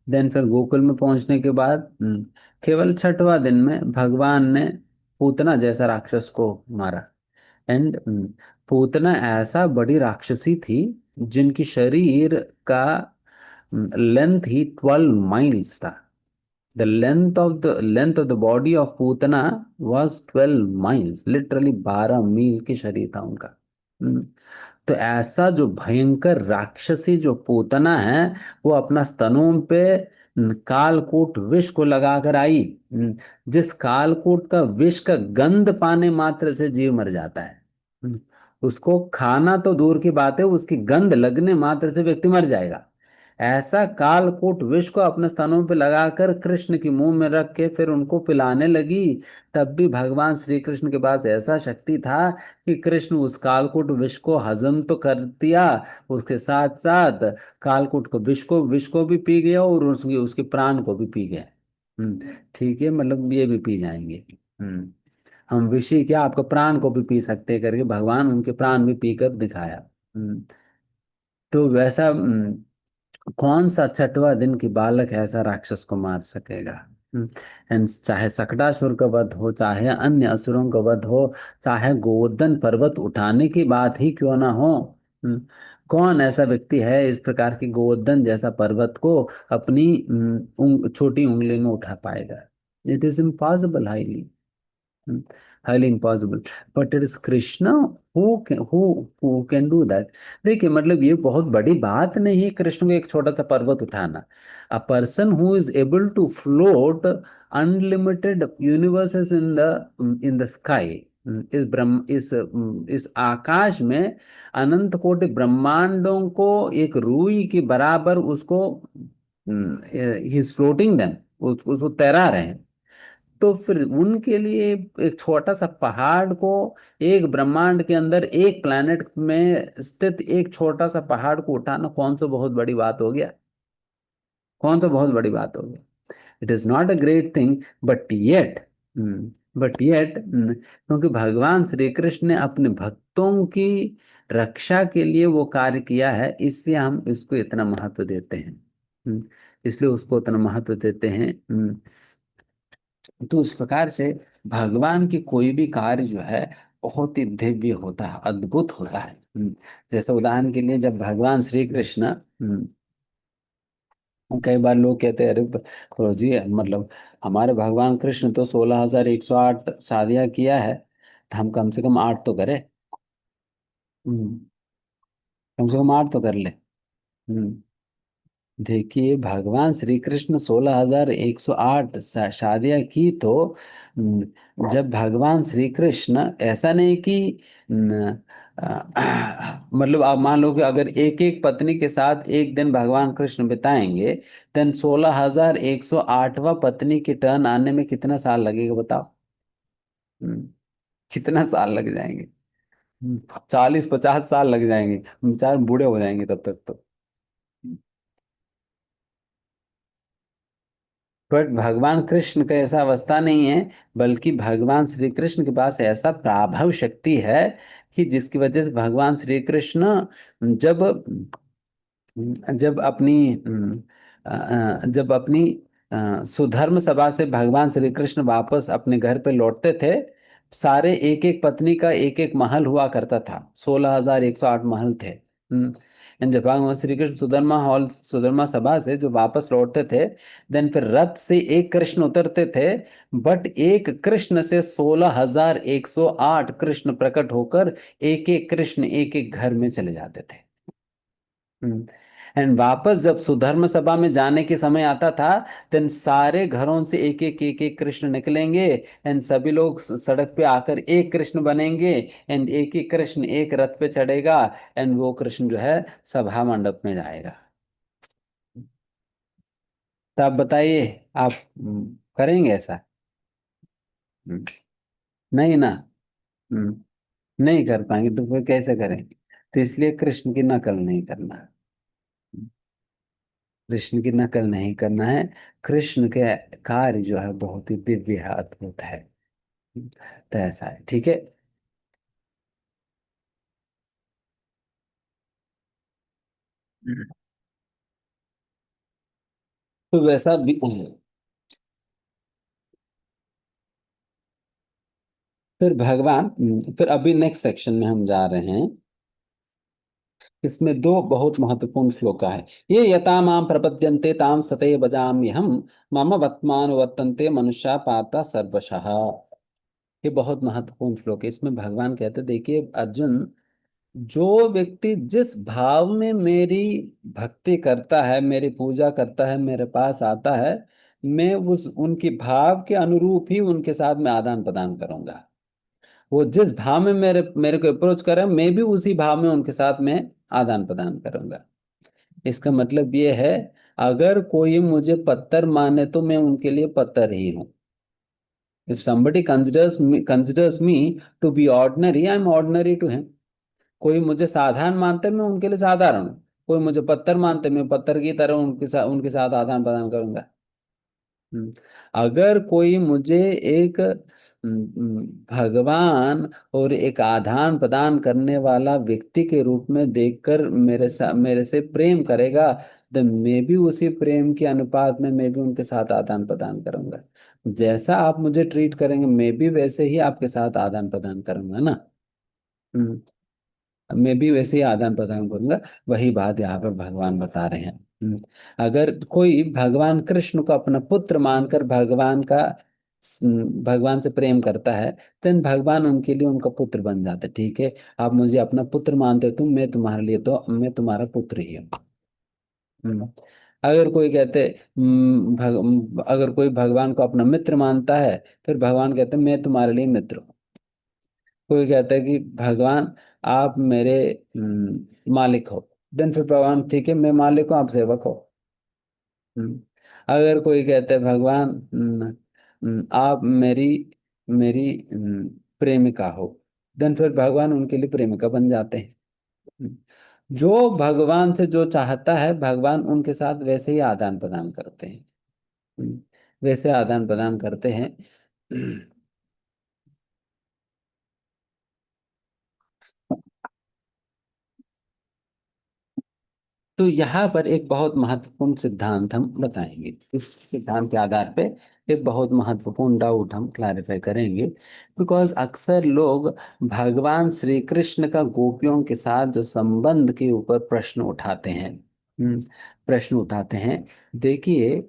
देन फिर गोकुल में पहुंचने के बाद केवल 6वां दिन में भगवान ने पूतना जैसा राक्षस को मारा। एंड पूतना ऐसा बड़ी राक्षसी थी जिनकी शरीर का लेंथ ही 12 माइल्स था। The length of the body of Putana was 12 miles, literally 12 मील की शरीर था उनका। हम्म। तो ऐसा जो भयंकर राक्षसी जो पूतना है, वो अपना स्तनों पे कालकूट विष को लगाकर आई। जिस कालकूट का विष का गंध पाने मात्र से जीव मर जाता है। उसको खाना तो दूर की बात है, उसकी गंध लगने मात्र से व्यक्ति मर जाएगा। ऐसा कालकूट विष को अपने स्तनों पे लगाकर कृष्ण के मुंह में रख के फिर उनको पिलाने लगी। तब भी भगवान श्री कृष्ण के पास ऐसा शक्ति था कि कृष्ण उस कालकूट विष को हजम तो कर दिया, उसके साथ साथ कालकूट को विष को भी पी गया और उसके उसके प्राण को भी पी गया। ठीक है, मतलब ये भी पी जाएंगे। हम्म हम विष ही क्या, आपका प्राण को भी पी सकते हैं करके भगवान उनके प्राण भी पीकर दिखाया। तो वैसा कौन सा छठवा दिन की बालक ऐसा राक्षस को मार सकेगा। एंड चाहे सकटासुर का वध हो, चाहे अन्य असुरों का वध हो, चाहे गोवर्धन पर्वत उठाने की बात ही क्यों ना हो। हम्म, कौन ऐसा व्यक्ति है इस प्रकार की गोवर्धन जैसा पर्वत को अपनी छोटी उंगली में उठा पाएगा। It is impossible, highly impossible. But it is Krishna who can do that. देखिए, मतलब ये बहुत बड़ी बात नहीं है कृष्ण को एक छोटा सा पर्वत उठाना। A person who is able to float unlimited universes in the sky, इस आकाश में अनंत कोटि ब्रह्मांडों को एक रूई के बराबर उसको ही इज फ्लोटिंग देम, उसको तैरा रहे हैं। तो फिर उनके लिए एक छोटा सा पहाड़ को, एक ब्रह्मांड के अंदर एक प्लैनेट में स्थित एक छोटा सा पहाड़ को उठाना कौन सा बहुत बड़ी बात हो गया, कौन सा बहुत बड़ी बात हो गया। It is not a great thing, but yet क्योंकि भगवान श्री कृष्ण ने अपने भक्तों की रक्षा के लिए वो कार्य किया है, इसलिए हम इसको इतना महत्व देते हैं। इसलिए उसको इतना महत्व देते हैं। तो उस प्रकार से भगवान की कोई भी कार्य जो है बहुत ही दिव्य होता है, अद्भुत होता है। जैसे उदाहरण के लिए जब भगवान श्री कृष्ण, कई बार लोग कहते हैं अरे प्रभु जी, मतलब हमारे भगवान कृष्ण तो 16,108 शादियां किया है, तो हम कम से कम 8 तो करें। हम्म, कम से कम 8 तो कर ले। हम्म देखिए, भगवान श्री कृष्ण 16,108 शादियां की तो जब भगवान श्री कृष्ण, ऐसा नहीं कि मतलब आप मान लो कि अगर एक एक पत्नी के साथ एक दिन भगवान कृष्ण बिताएंगे, देन 16,108वां पत्नी की टर्न आने में कितना साल लगेगा बताओ। हम्म, कितना साल लग जाएंगे। 40-50 साल लग जाएंगे, बेचारे बूढ़े हो जाएंगे तब तक तो। बट भगवान कृष्ण का ऐसा अवस्था नहीं है, बल्कि भगवान श्री कृष्ण के पास ऐसा प्रभाव शक्ति है कि जिसकी वजह से भगवान श्री कृष्ण जब जब अपनी सुधर्म सभा से भगवान श्री कृष्ण वापस अपने घर पे लौटते थे, सारे एक एक पत्नी का एक एक महल हुआ करता था, 16,108 महल थे। एंड जब भगवान श्री कृष्ण सुधर्मा सभा से जो वापस लौटते थे, देन फिर रथ से एक कृष्ण उतरते थे, बट एक कृष्ण से 16,108 कृष्ण प्रकट होकर एक एक कृष्ण एक एक घर में चले जाते थे। एंड वापस जब सुधर्म सभा में जाने के समय आता था, देन सारे घरों से एक एक कृष्ण निकलेंगे, एंड सभी लोग सड़क पे आकर एक कृष्ण बनेंगे, एंड एक एक कृष्ण एक रथ पे चढ़ेगा, एंड वो कृष्ण जो है सभा मंडप में जाएगा। तो आप बताइए, आप करेंगे ऐसा? हम्म, नहीं ना। हम्म, नहीं कर पाएंगे तो फिर कैसे करेंगे। तो इसलिए कृष्ण की नकल नहीं करना, कृष्ण की नकल नहीं करना है। कृष्ण के कार्य जो है बहुत ही दिव्य है, अद्भुत है। तो ऐसा है, ठीक है। तो वैसा भी फिर भगवान, फिर अभी नेक्स्ट सेक्शन में हम जा रहे हैं। इसमें दो बहुत महत्वपूर्ण श्लोक है। ये यता माम प्रपद्यन्ते ताम सतये बजाम्य हम, मम वर्तमान वर्तन्ते मनुष्या पाता सर्वशः। ये बहुत महत्वपूर्ण श्लोक है। इसमें भगवान कहते हैं, देखिए अर्जुन, जो व्यक्ति जिस भाव में मेरी भक्ति करता है, मेरी पूजा करता है, मेरे पास आता है, मैं उस उनकी भाव के अनुरूप ही उनके साथ में आदान प्रदान करूंगा। वो जिस भाव में मेरे मेरे को अप्रोच करे, मैं भी उसी भाव में उनके साथ में आदान प्रदान करूंगा। इसका मतलब ये है, अगर कोई मुझे पत्थर माने तो मैं उनके लिए पत्थर ही हूं। If somebody considers me to be ordinary, I am ordinary to him. कोई मुझे साधारण मानते मैं उनके लिए साधारण हूँ। कोई मुझे पत्थर मानते मैं पत्थर की तरह उनके साथ आदान प्रदान करूंगा। हम्म, अगर कोई मुझे एक भगवान और एक आदान प्रदान करने वाला व्यक्ति के रूप में देखकर मेरे से प्रेम करेगा, तो मैं भी उसी प्रेम के अनुपात में मैं भी उनके साथ आदान प्रदान करूंगा। जैसा आप मुझे ट्रीट करेंगे मैं भी वैसे ही आपके साथ आदान प्रदान करूंगा ना। हम्म, मैं भी वैसे ही आदान प्रदान करूंगा। वही बात यहाँ पर भगवान बता रहे हैं। अगर कोई भगवान कृष्ण को अपना पुत्र मानकर भगवान से प्रेम करता है, तो भगवान उनके लिए उनका पुत्र बन जाता है। ठीक है, आप मुझे अपना पुत्र मानते हो, तुम मैं तुम्हारे लिए तो मैं तुम्हारा पुत्र ही हूँ। हम्म, अगर कोई कहते अगर कोई भगवान को अपना मित्र मानता है, फिर भगवान कहते हैं मैं तुम्हारे लिए मित्र हूँ। कोई कहता है कि भगवान आप मेरे मालिक हो, देन फिर भगवान ठीक है मैं मालिक हूँ आप सेवक हो। हम्म, अगर कोई कहता है भगवान आप मेरी मेरी प्रेमिका हो, देन फिर भगवान उनके लिए प्रेमिका बन जाते हैं। हम्म, जो भगवान से जो चाहता है भगवान उनके साथ वैसे ही आदान प्रदान करते हैं। हम्म, वैसे आदान प्रदान करते हैं। तो यहाँ पर एक बहुत महत्वपूर्ण सिद्धांत हम बताएंगे। इस सिद्धांत के आधार पे एक बहुत महत्वपूर्ण डाउट हम क्लैरिफाई करेंगे। बिकॉज अक्सर लोग भगवान श्री कृष्ण का गोपियों के साथ जो संबंध के ऊपर प्रश्न उठाते हैं। प्रश्न उठाते हैं। देखिए,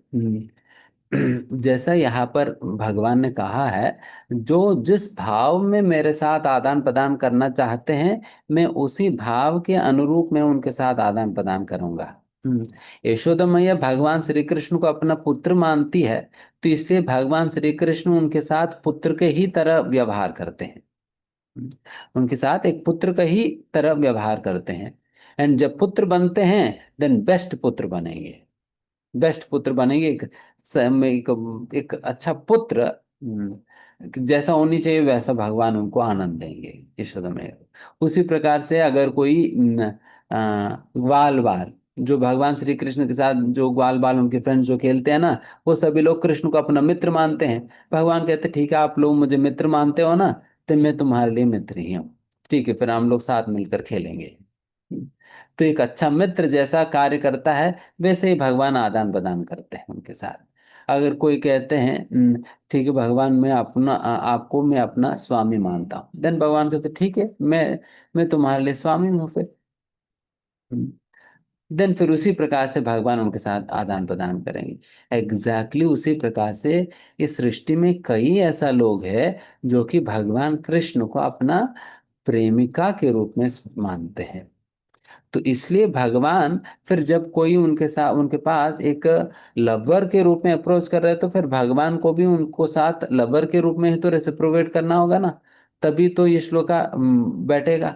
जैसा यहाँ पर भगवान ने कहा है, जो जिस भाव में मेरे साथ आदान प्रदान करना चाहते हैं, मैं उसी भाव के अनुरूप मैं उनके साथ आदान प्रदान करूंगा। हम्म, यशोदा मैया भगवान श्री कृष्ण को अपना पुत्र मानती है, तो इसलिए भगवान श्री कृष्ण उनके साथ पुत्र के ही तरह व्यवहार करते हैं। हम्म, उनके साथ एक पुत्र का ही तरह व्यवहार करते हैं। एंड जब पुत्र बनते हैं, देन बेस्ट पुत्र बनेंगे। बेस्ट पुत्र बनेंगे। एक अच्छा पुत्र जैसा होनी चाहिए वैसा भगवान उनको आनंद देंगे, यशोदा में। उसी प्रकार से अगर कोई ग्वाल बाल, जो भगवान श्री कृष्ण के साथ जो ग्वाल बाल उनके फ्रेंड्स जो खेलते हैं ना, वो सभी लोग कृष्ण को अपना मित्र मानते हैं। भगवान कहते हैं ठीक है, आप लोग मुझे मित्र मानते हो ना, तो मैं तुम्हारे लिए मित्र ही हूँ। ठीक है, फिर हम लोग साथ मिलकर खेलेंगे। तो एक अच्छा मित्र जैसा कार्य करता है, वैसे ही भगवान आदान प्रदान करते हैं उनके साथ। अगर कोई कहते हैं ठीक है भगवान मैं आपको मैं अपना स्वामी मानता हूँ, देन भगवान कहते ठीक है मैं तुम्हारे लिए स्वामी हूँ फिर। देन फिर उसी प्रकार से भगवान उनके साथ आदान प्रदान करेंगे। उसी प्रकार से इस सृष्टि में कई ऐसा लोग हैं जो कि भगवान कृष्ण को अपना प्रेमिका के रूप में मानते हैं। तो इसलिए भगवान फिर जब कोई उनके साथ उनके पास एक लवर के रूप में अप्रोच कर रहे हैं, तो फिर भगवान को भी उनको साथ लवर के रूप में ही तो रेसिप्रोकेट करना होगा ना। तभी तो ये श्लोक बैठेगा।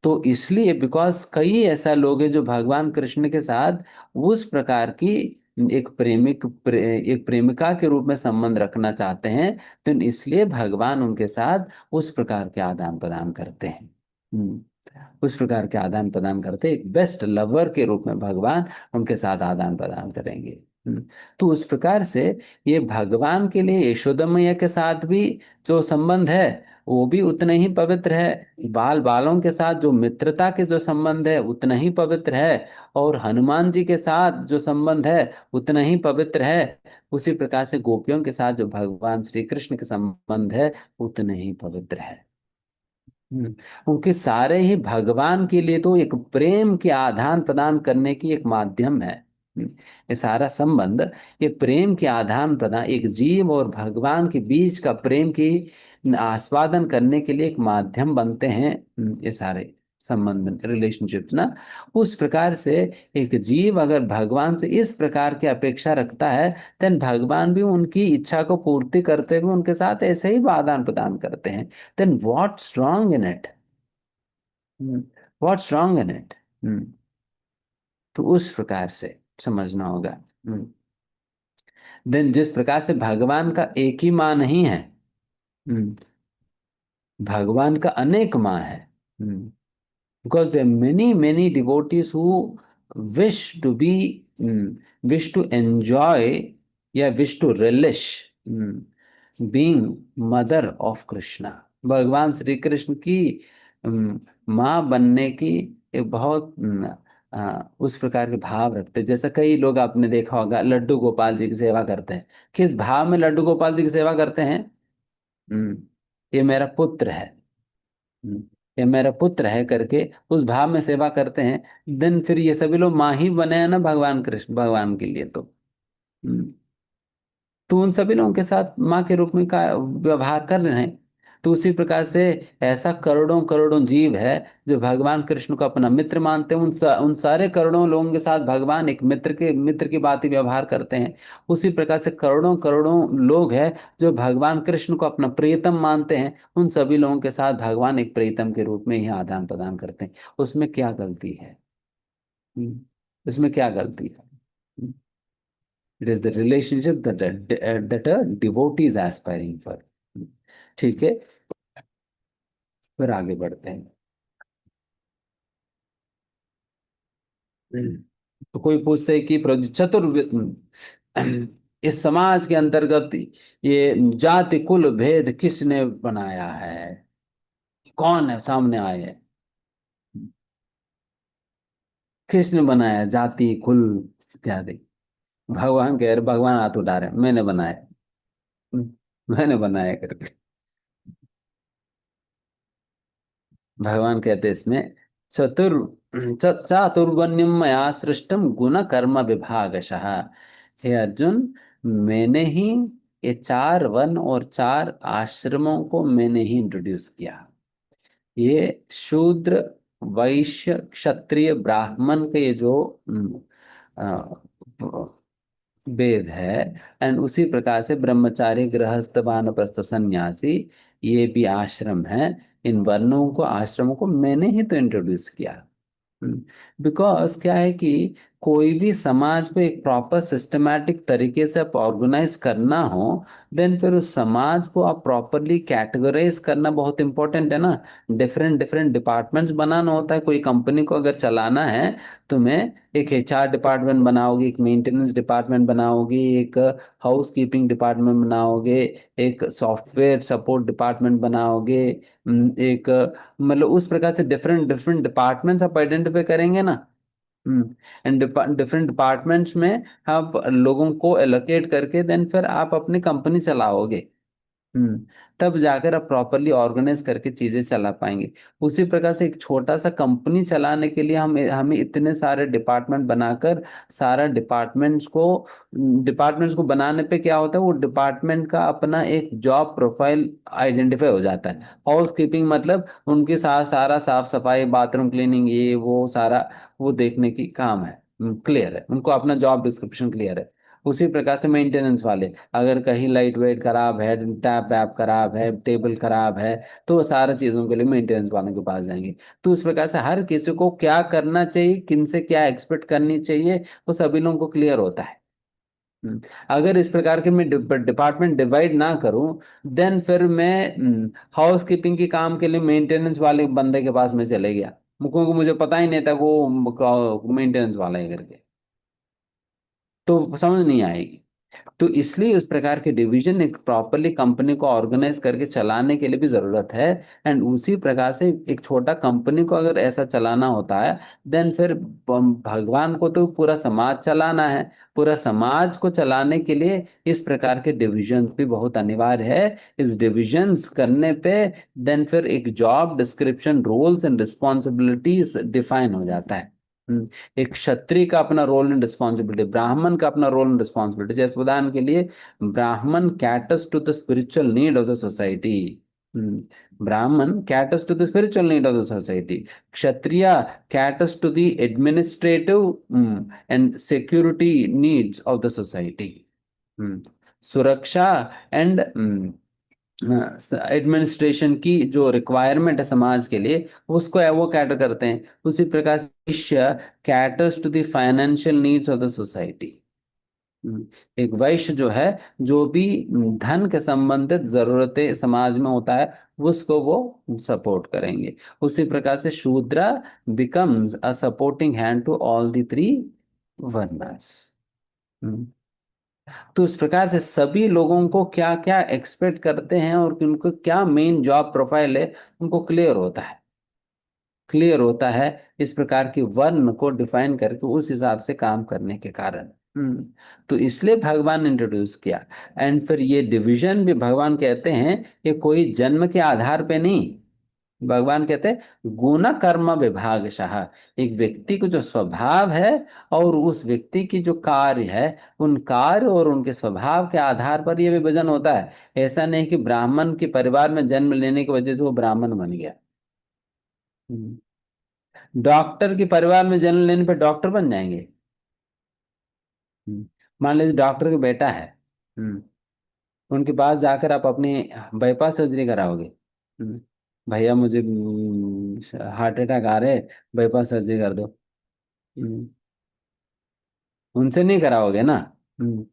तो इसलिए बिकॉज कई ऐसा लोग हैं जो भगवान कृष्ण के साथ उस प्रकार की एक प्रेमिका के रूप में संबंध रखना चाहते हैं, तो इसलिए भगवान उनके साथ उस प्रकार के आदान प्रदान करते हैं। उस प्रकार के आदान प्रदान करते एक बेस्ट लवर के रूप में भगवान उनके साथ आदान प्रदान करेंगे। तो उस प्रकार से ये भगवान के लिए यशोदा मैया के साथ भी जो संबंध है वो भी उतने ही पवित्र है। बाल बालों के साथ जो मित्रता के जो संबंध है उतना ही पवित्र है। और हनुमान जी के साथ जो संबंध है उतना ही पवित्र है। उसी प्रकार से गोपियों के साथ जो भगवान श्री कृष्ण के संबंध है उतने ही पवित्र है। हम्म, उनके सारे ही भगवान के लिए तो एक प्रेम के आदान प्रदान करने की एक माध्यम है। ये सारा संबंध, ये प्रेम के आदान प्रदान, एक जीव और भगवान के बीच का प्रेम की आस्वादन करने के लिए एक माध्यम बनते हैं। ये सारे संबंध रिलेशनशिप्स ना। उस प्रकार से एक जीव अगर भगवान से इस प्रकार की अपेक्षा रखता है, देन भगवान भी उनकी इच्छा को पूर्ति करते हुए उनके साथ ऐसे ही आदान प्रदान करते हैं। then what's wrong in it? Hmm. What's wrong in it? Hmm. तो उस प्रकार से समझना होगा। देन जिस प्रकार से भगवान का एक ही माँ नहीं है, हम्म, भगवान का अनेक माँ है। Because there are many devotees who wish to be, wish to enjoy, या wish to relish being mother of Krishna। भगवान श्री कृष्ण की माँ बनने की एक बहुत उस प्रकार के भाव रखते हैं। जैसा कई लोग आपने देखा होगा लड्डू गोपाल जी की सेवा करते हैं। किस भाव में लड्डू गोपाल जी की सेवा करते हैं? हम्म, ये मेरा पुत्र है, हम्म, ये मेरा पुत्र है करके उस भाव में सेवा करते हैं। देन फिर ये सभी लोग माँ ही बने हैं ना भगवान कृष्ण, भगवान के लिए। तो तो उन सभी लोगों के साथ माँ के रूप में का व्यवहार कर रहे हैं। तो उसी प्रकार से ऐसा करोड़ों करोड़ों जीव है जो भगवान कृष्ण को अपना मित्र मानते हैं। उन सारे करोड़ों लोगों के साथ भगवान एक मित्र की बात ही व्यवहार करते हैं। उसी प्रकार से करोड़ों करोड़ों लोग हैं जो भगवान कृष्ण को अपना प्रियतम मानते हैं। उन सभी लोगों के साथ भगवान एक प्रियतम के रूप में ही आदान प्रदान करते हैं। उसमें क्या गलती है? हम्म, उसमें क्या गलती है? It is the relationship that a devotee is aspiring for। ठीक है, फिर आगे बढ़ते हैं। तो कोई पूछते है कि इस समाज के अंतर्गत ये जाति कुल भेद किसने बनाया है? कौन है सामने आए हैं? किसने बनाया जाति कुल इत्यादि? भगवान कह रहे, भगवान हाथ उठा रहे हैं, मैंने बनाया। मैंने बनाया करके भगवान कहते हैं इसमें, चतुर चातुर्वर्ण्यम मया सृष्टम गुण कर्म विभागशः। हे अर्जुन, मैंने ही ये चार वर्ण और चार आश्रमों को मैंने ही इंट्रोड्यूस किया। ये शूद्र वैश्य क्षत्रिय ब्राह्मण के ये जो वेद है, एंड उसी प्रकार से ब्रह्मचारी गृहस्थ वानप्रस्थ सन्यासी ये भी आश्रम है। इन वर्णों को आश्रमों को मैंने ही तो इंट्रोड्यूस किया। बिकॉज क्या है कि कोई भी समाज को एक प्रॉपर सिस्टमैटिक तरीके से आप ऑर्गेनाइज करना हो, देन फिर उस समाज को आप प्रॉपरली कैटेगराइज करना बहुत इंपॉर्टेंट है ना। डिफरेंट डिफरेंट डिपार्टमेंट्स बनाना होता है। कोई कंपनी को अगर चलाना है, तुम्हें एक एचआर डिपार्टमेंट बनाओगे, एक मेंटेनेंस डिपार्टमेंट बनाओगे, एक हाउस कीपिंग डिपार्टमेंट बनाओगे, एक सॉफ्टवेयर सपोर्ट डिपार्टमेंट बनाओगे, एक मतलब उस प्रकार से डिफरेंट डिफरेंट डिपार्टमेंट्स आप आइडेंटिफाई करेंगे ना। एंड डिफरेंट डिपार्टमेंट्स में आप लोगों को एलोकेट करके देन फिर आप अपनी कंपनी चलाओगे। हम्म तब जाकर आप प्रॉपरली ऑर्गेनाइज करके चीजें चला पाएंगे। उसी प्रकार से एक छोटा सा कंपनी चलाने के लिए हम हमें इतने सारे डिपार्टमेंट बनाकर सारा डिपार्टमेंट्स को बनाने पे क्या होता है, वो डिपार्टमेंट का अपना एक जॉब प्रोफाइल आइडेंटिफाई हो जाता है। हाउस कीपिंग मतलब उनके साथ सारा साफ सफाई बाथरूम क्लीनिंग ये वो सारा वो देखने की काम है। क्लियर है, उनको अपना जॉब डिस्क्रिप्शन क्लियर है। उसी प्रकार से मेंटेनेंस वाले, अगर कहीं लाइट वेट खराब है, टैप वैप खराब है, टेबल खराब है, तो वो सारा चीजों के लिए मेंटेनेंस वालों के पास जाएंगे। तो उस प्रकार से हर किसी को क्या करना चाहिए, किन से क्या एक्सपेक्ट करनी चाहिए, वो सभी लोगों को क्लियर होता है। हम्म, अगर इस प्रकार के मैं डिपार्टमेंट डिवाइड ना करूं, देन फिर मैं हाउस कीपिंग के काम के लिए मेंटेनेंस वाले बंदे के पास में चले गया, क्योंकि मुझे पता ही नहीं था वो मेंटेनेंस वाला है करके, तो समझ नहीं आएगी। तो इसलिए उस प्रकार के डिवीजन एक प्रॉपरली कंपनी को ऑर्गेनाइज करके चलाने के लिए भी जरूरत है। एंड उसी प्रकार से एक छोटा कंपनी को अगर ऐसा चलाना होता है, देन फिर भगवान को तो पूरा समाज चलाना है। पूरा समाज को चलाने के लिए इस प्रकार के डिविजन भी बहुत अनिवार्य है। इस डिविजन्स करने पे देन फिर एक job description, roles and responsibilities define हो जाता है। एक क्षत्रिय का अपना रोल एंड रिस्पॉन्सिबिलिटी, ब्राह्मण का अपना रोल एंड रिस्पॉन्सिबिलिटी। जैसे उदाहरण के लिए, Brahmin caters to the spiritual need of the society. Brahmin caters to the spiritual need of the society. Kshatriya caters to the administrative and security needs of the society. सुरक्षा and administration की जो requirement है समाज के लिए, उसको वो कैटर करते हैं। उसी प्रकार से वैश्य caters to the financial needs of the society. एक वैश्य जो है, जो भी धन के संबंधित जरूरतें समाज में होता है, उसको वो सपोर्ट करेंगे। उसी प्रकार से शूद्र becomes a supporting hand to all the three varnas. तो इस प्रकार से सभी लोगों को क्या क्या एक्सपेक्ट करते हैं और उनको क्या मेन जॉब प्रोफाइल है, उनको क्लियर होता है। क्लियर होता है इस प्रकार की वर्ण को डिफाइन करके उस हिसाब से काम करने के कारण। तो इसलिए भगवान ने इंट्रोड्यूस किया। एंड फिर ये डिवीजन भी भगवान कहते हैं, ये कोई जन्म के आधार पे नहीं। भगवान कहते हैं गुण कर्म विभागशः। एक व्यक्ति को जो स्वभाव है और उस व्यक्ति की जो कार्य है, उन कार्य और उनके स्वभाव के आधार पर यह विभाजन होता है। ऐसा नहीं कि ब्राह्मण के परिवार में जन्म लेने की वजह से वो ब्राह्मण बन गया। डॉक्टर के परिवार में जन्म लेने पे डॉक्टर बन जाएंगे। हम्म, मान लीजिए डॉक्टर का बेटा है। हम्म, उनके पास जाकर आप अपनी बाईपास सर्जरी कराओगे। हम्म, भैया मुझे हार्ट अटैक आ रहे, बाईपास सर्जरी कर दो। हम्म, उनसे नहीं कराओगे ना। हम्म,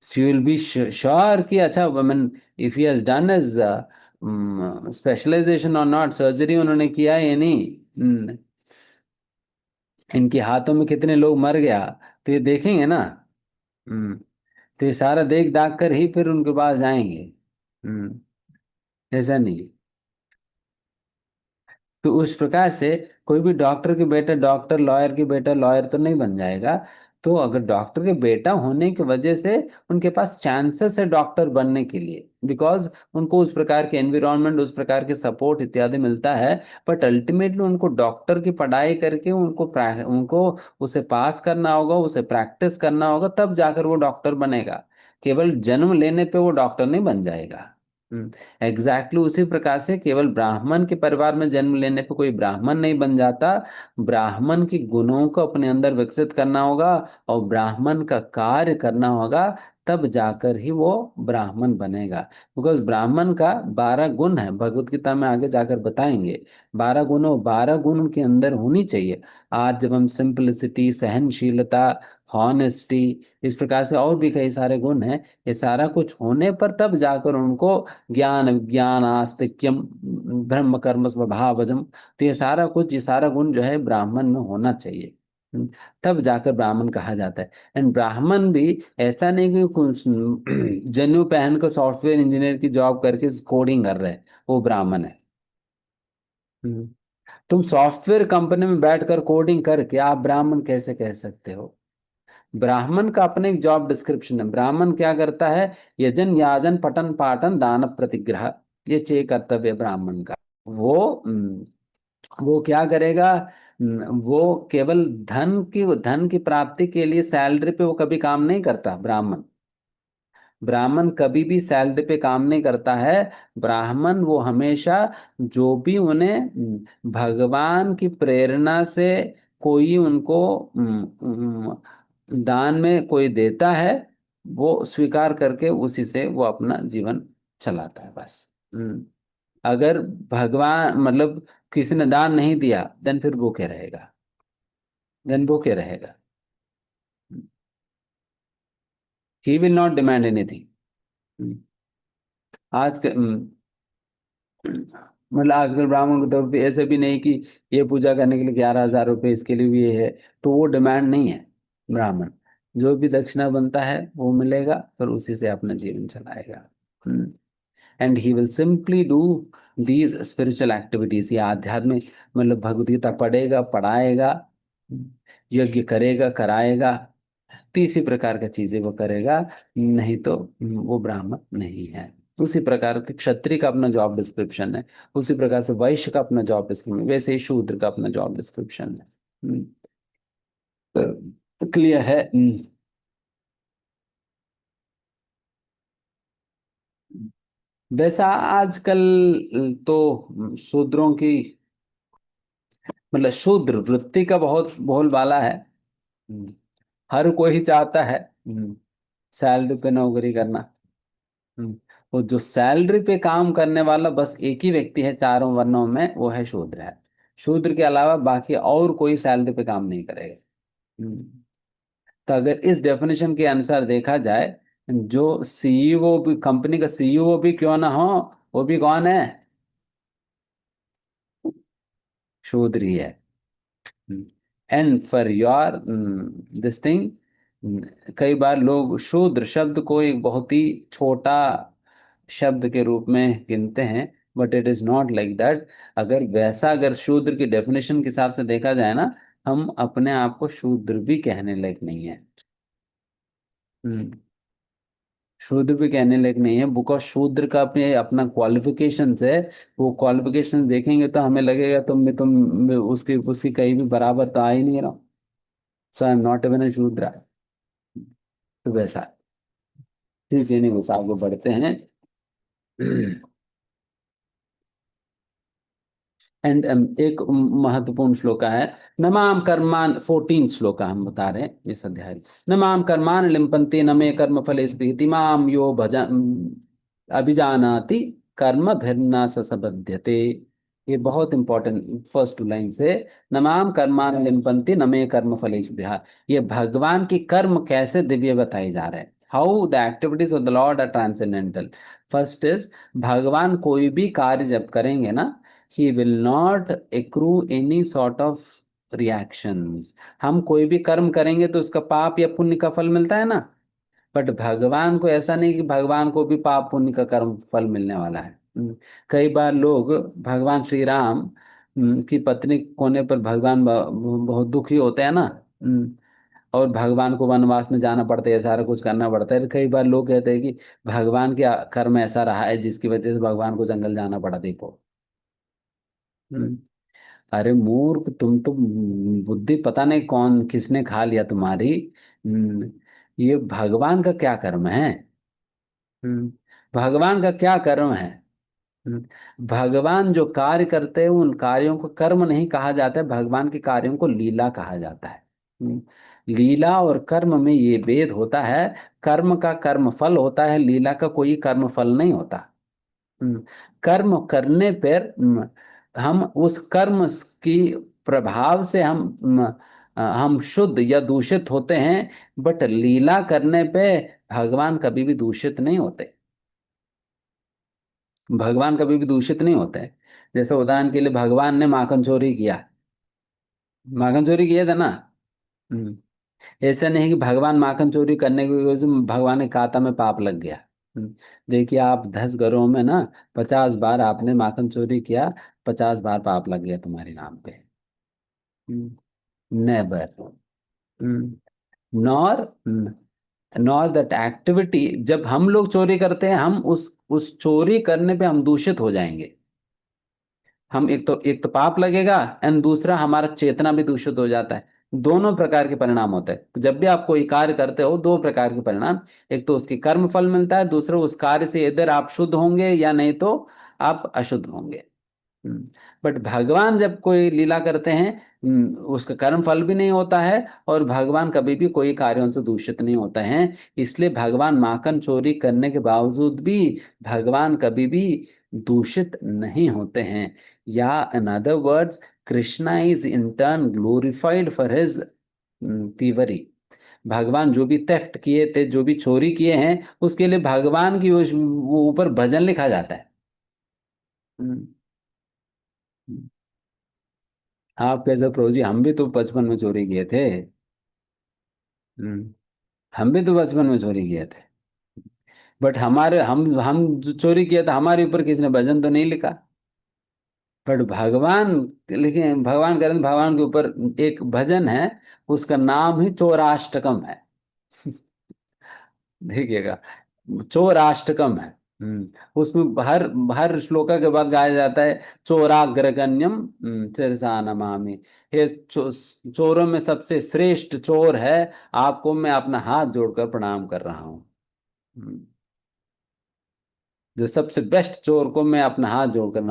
so you will be sure कि अच्छा, I mean, if he has done his specialisation और नॉट, सर्जरी उन्होंने किया है या नहीं। इनके हाथों में कितने लोग मर गया, तो ये देखेंगे ना। हम्म, तो ये सारा देख दाख कर ही फिर उनके पास जाएंगे। हम्म, ऐसा नहीं। तो उस प्रकार से कोई भी डॉक्टर के बेटा डॉक्टर, लॉयर के बेटा लॉयर तो नहीं बन जाएगा। तो अगर डॉक्टर के बेटा होने की वजह से उनके पास चांसेस है डॉक्टर बनने के लिए, बिकॉज उनको उस प्रकार के एनवायरनमेंट, उस प्रकार के सपोर्ट इत्यादि मिलता है। बट अल्टीमेटली उनको डॉक्टर की पढ़ाई करके उनको उसे पास करना होगा, उसे प्रैक्टिस करना होगा, तब जाकर वो डॉक्टर बनेगा। केवल जन्म लेने पे वो डॉक्टर नहीं बन जाएगा। एग्जैक्टली उसी प्रकार से केवल ब्राह्मण के परिवार में जन्म लेने पे कोई ब्राह्मण नहीं बन जाता। ब्राह्मण के गुणों को अपने अंदर विकसित करना होगा और ब्राह्मण का कार्य करना होगा, तब जाकर ही वो ब्राह्मण बनेगा। बिकॉज ब्राह्मण का 12 गुण है, भगवत गीता में आगे जाकर बताएंगे। 12 गुण, 12 गुण उनके अंदर होनी चाहिए। आर्जवम, सिंपलिसिटी, सहनशीलता, हॉनेस्टी, इस प्रकार से और भी कई सारे गुण हैं। ये सारा कुछ होने पर तब जाकर उनको ज्ञान विज्ञान आस्तिक्यम ब्रह्म कर्म स्वभावजम, तो ये सारा कुछ, ये सारा गुण जो है ब्राह्मण में होना चाहिए। तब जाकर ब्राह्मण कहा जाता है। एंड ब्राह्मण भी ऐसा नहीं कि जनेऊ पहन कर सॉफ्टवेयर इंजीनियर की जॉब करके कोडिंग कर रहे हैं, वो ब्राह्मण है। हम्म, तुम सॉफ्टवेयर कंपनी में बैठकर कोडिंग करके आप ब्राह्मण कैसे कह सकते हो? ब्राह्मण का अपने एक जॉब डिस्क्रिप्शन है। ब्राह्मण क्या करता है? यजन याजन पठन पाठन दान प्रतिग्रह, ये 6 कर्तव्य है ब्राह्मण का। वो वो क्या करेगा? वो केवल धन की प्राप्ति के लिए सैलरी पे वो कभी काम नहीं करता। ब्राह्मण ब्राह्मण कभी भी सैलरी पे काम नहीं करता है। ब्राह्मण वो हमेशा जो भी उन्हें भगवान की प्रेरणा से कोई उनको दान में कोई देता है, वो स्वीकार करके उसी से वो अपना जीवन चलाता है बस। अगर भगवान मतलब किसी ने दान नहीं दिया, देन फिर भूखे रहेगा। देन भूखे रहेगा। He will not demand anything. आज के मतलब आजकल ब्राह्मण की तरफ भी ऐसे भी नहीं कि ये पूजा करने के लिए 11,000 रुपये, इसके लिए भी ये है, तो वो डिमांड नहीं है। ब्राह्मण जो भी दक्षिणा बनता है वो मिलेगा, फिर उसी से अपना जीवन चलाएगा। And he will simply do these spiritual activities. ये आध्यात्मिक मतलब भगवत गीता पढ़ेगा, पढ़ाएगा, यज्ञ करेगा, कराएगा, तो इसी प्रकार का चीजें वो करेगा। नहीं तो वो ब्राह्मण नहीं है। उसी प्रकार के क्षत्रिय का अपना जॉब डिस्क्रिप्शन है, उसी प्रकार से वैश्य का अपना जॉब डिस्क्रिप्शन, वैसे ही शूद्र का अपना जॉब डिस्क्रिप्शन है। क्लियर है? वैसा आजकल तो शूद्रों की मतलब शूद्र वृत्ति का बहुत बोलबाला है। हम्म, हर कोई चाहता है सैलरी पे नौकरी करना। हम्म, वो जो सैलरी पे काम करने वाला बस एक ही व्यक्ति है चारों वर्णों में, वो है शूद्र है। शूद्र के अलावा बाकी और कोई सैलरी पे काम नहीं करेगा। हम्म, तो अगर इस डेफिनेशन के अनुसार देखा जाए, जो सीईओ भी, कंपनी का सीईओ भी क्यों ना हो, वो भी कौन है? शूद्र ही है। And for your this thing, कई बार लोग शूद्र शब्द को एक बहुत ही छोटा शब्द के रूप में गिनते हैं, but it is not like that. अगर वैसा, अगर शूद्र की डेफिनेशन के हिसाब से देखा जाए ना, हम अपने आप को शूद्र भी कहने लायक नहीं है। हम्म, शूद्र भी कहने लायक नहीं है, बिकॉज शूद्र का अपने अपना क्वालिफिकेशन है। वो क्वालिफिकेशन देखेंगे तो हमें लगेगा तुम उसकी उसकी कहीं भी बराबर तो आ ही नहीं रहा। So I am not even a Shudra. तो वैसा है। ठीक है, नहीं बस आगे बढ़ते हैं। एंड एक महत्वपूर्ण श्लोक है, नमाम कर्मान, 14 श्लोक हम बता रहे हैं इस अध्याय में। नमाम कर्मान लिम्पन्ति न मे कर्म फले स्पृहति माम यो अभिजानाति कर्म भिन्ना ससबध्यते। ये बहुत इंपॉर्टेंट फर्स्ट टू लाइन से, नमाम कर्मान लिम्पन्ति न मे कर्म फले स्पृहा। ये भगवान की कर्म कैसे दिव्य बताए जा रहे हैं, how the activities of the lord are transcendental. First is, भगवान कोई भी कार्य जब करेंगे ना, he will not accrue any sort of reactions। हम कोई भी कर्म करेंगे तो उसका पाप या पुण्य का फल मिलता है ना। बट भगवान को ऐसा नहीं कि भगवान को भी पाप पुण्य का कर्म फल मिलने वाला है। कई बार लोग, भगवान श्री राम की पत्नी होने पर भगवान बहुत दुखी होते हैं ना। और भगवान को वनवास में जाना पड़ता है, सारा कुछ करना पड़ता है। कई बार लोग कहते हैं कि भगवान का कर्म ऐसा रहा है जिसकी वजह से भगवान को जंगल जाना पड़ा, देखो। हम्म, अरे मूर्ख, तुम तो बुद्धि पता नहीं कौन किसने खा लिया तुम्हारी। ये भगवान का क्या कर्म है? हम्म, भगवान का क्या कर्म है? भगवान जो कार्य करते हैं उन कार्यों को कर्म नहीं कहा जाता है, भगवान के कार्यों को लीला कहा जाता है। हम्म, लीला और कर्म में ये भेद होता है। कर्म का कर्म फल होता है, लीला का कोई कर्म फल नहीं होता। हम्म, कर्म करने पर हम उस कर्म की प्रभाव से हम शुद्ध या दूषित होते हैं। बट लीला करने पे भगवान कभी भी दूषित नहीं होते। भगवान कभी भी दूषित नहीं होते हैं। जैसे उदाहरण के लिए, भगवान ने माखन चोरी किया, माखन चोरी किया था ना। हम्म, ऐसा नहीं कि भगवान माखन चोरी करने की वजह से भगवान के खाता में पाप लग गया। देखिए, आप 10 घरों में ना 50 बार आपने माखन चोरी किया, 50 बार पाप लग गया तुम्हारे नाम पे। Neighbour. Nor nor that activity, जब हम लोग चोरी करते हैं, हम उस चोरी करने पे हम दूषित हो जाएंगे। हम एक तो पाप लगेगा, एंड दूसरा हमारा चेतना भी दूषित हो जाता है। दोनों प्रकार के परिणाम होते हैं। तो जब भी आप कोई कार्य करते हो, दो प्रकार के परिणाम, एक तो उसकी कर्म फल मिलता है, दूसरा उस कार्य से इधर आप शुद्ध होंगे या नहीं तो आप अशुद्ध होंगे। बट भगवान जब कोई लीला करते हैं, उसका कर्म फल भी नहीं होता है, और भगवान कभी भी कोई कार्यों से दूषित नहीं होता है। इसलिए भगवान माखन चोरी करने के बावजूद भी भगवान कभी भी दूषित नहीं होते हैं। या in other words, Krishna is in turn glorified for his तीवरी। भगवान जो भी थेफ्ट किए थे, जो भी चोरी किए हैं, उसके लिए भगवान की वो ऊपर भजन लिखा जाता है। हम्म, आप कैसे प्रभु जी, हम भी तो बचपन में चोरी किए थे। हम्म, हम भी तो बचपन में चोरी किए थे। बट हमारे हम जो चोरी किया था, हमारे ऊपर किसी ने भजन तो नहीं लिखा। बट भगवान, लेकिन भगवान करें, भगवान के ऊपर एक भजन है, उसका नाम ही चौराष्टकम है। देखिएगा, चौराष्टकम है। उसमें हर हर श्लोका के बाद गाया जाता है, चोराग्रगण्यम शिरसा नमामि। हे चोरों में सबसे श्रेष्ठ चोर है, आपको मैं अपना हाथ जोड़कर प्रणाम कर रहा हूँ। हम्म, जो सबसे बेस्ट चोर को मैं अपना हाथ जोड़कर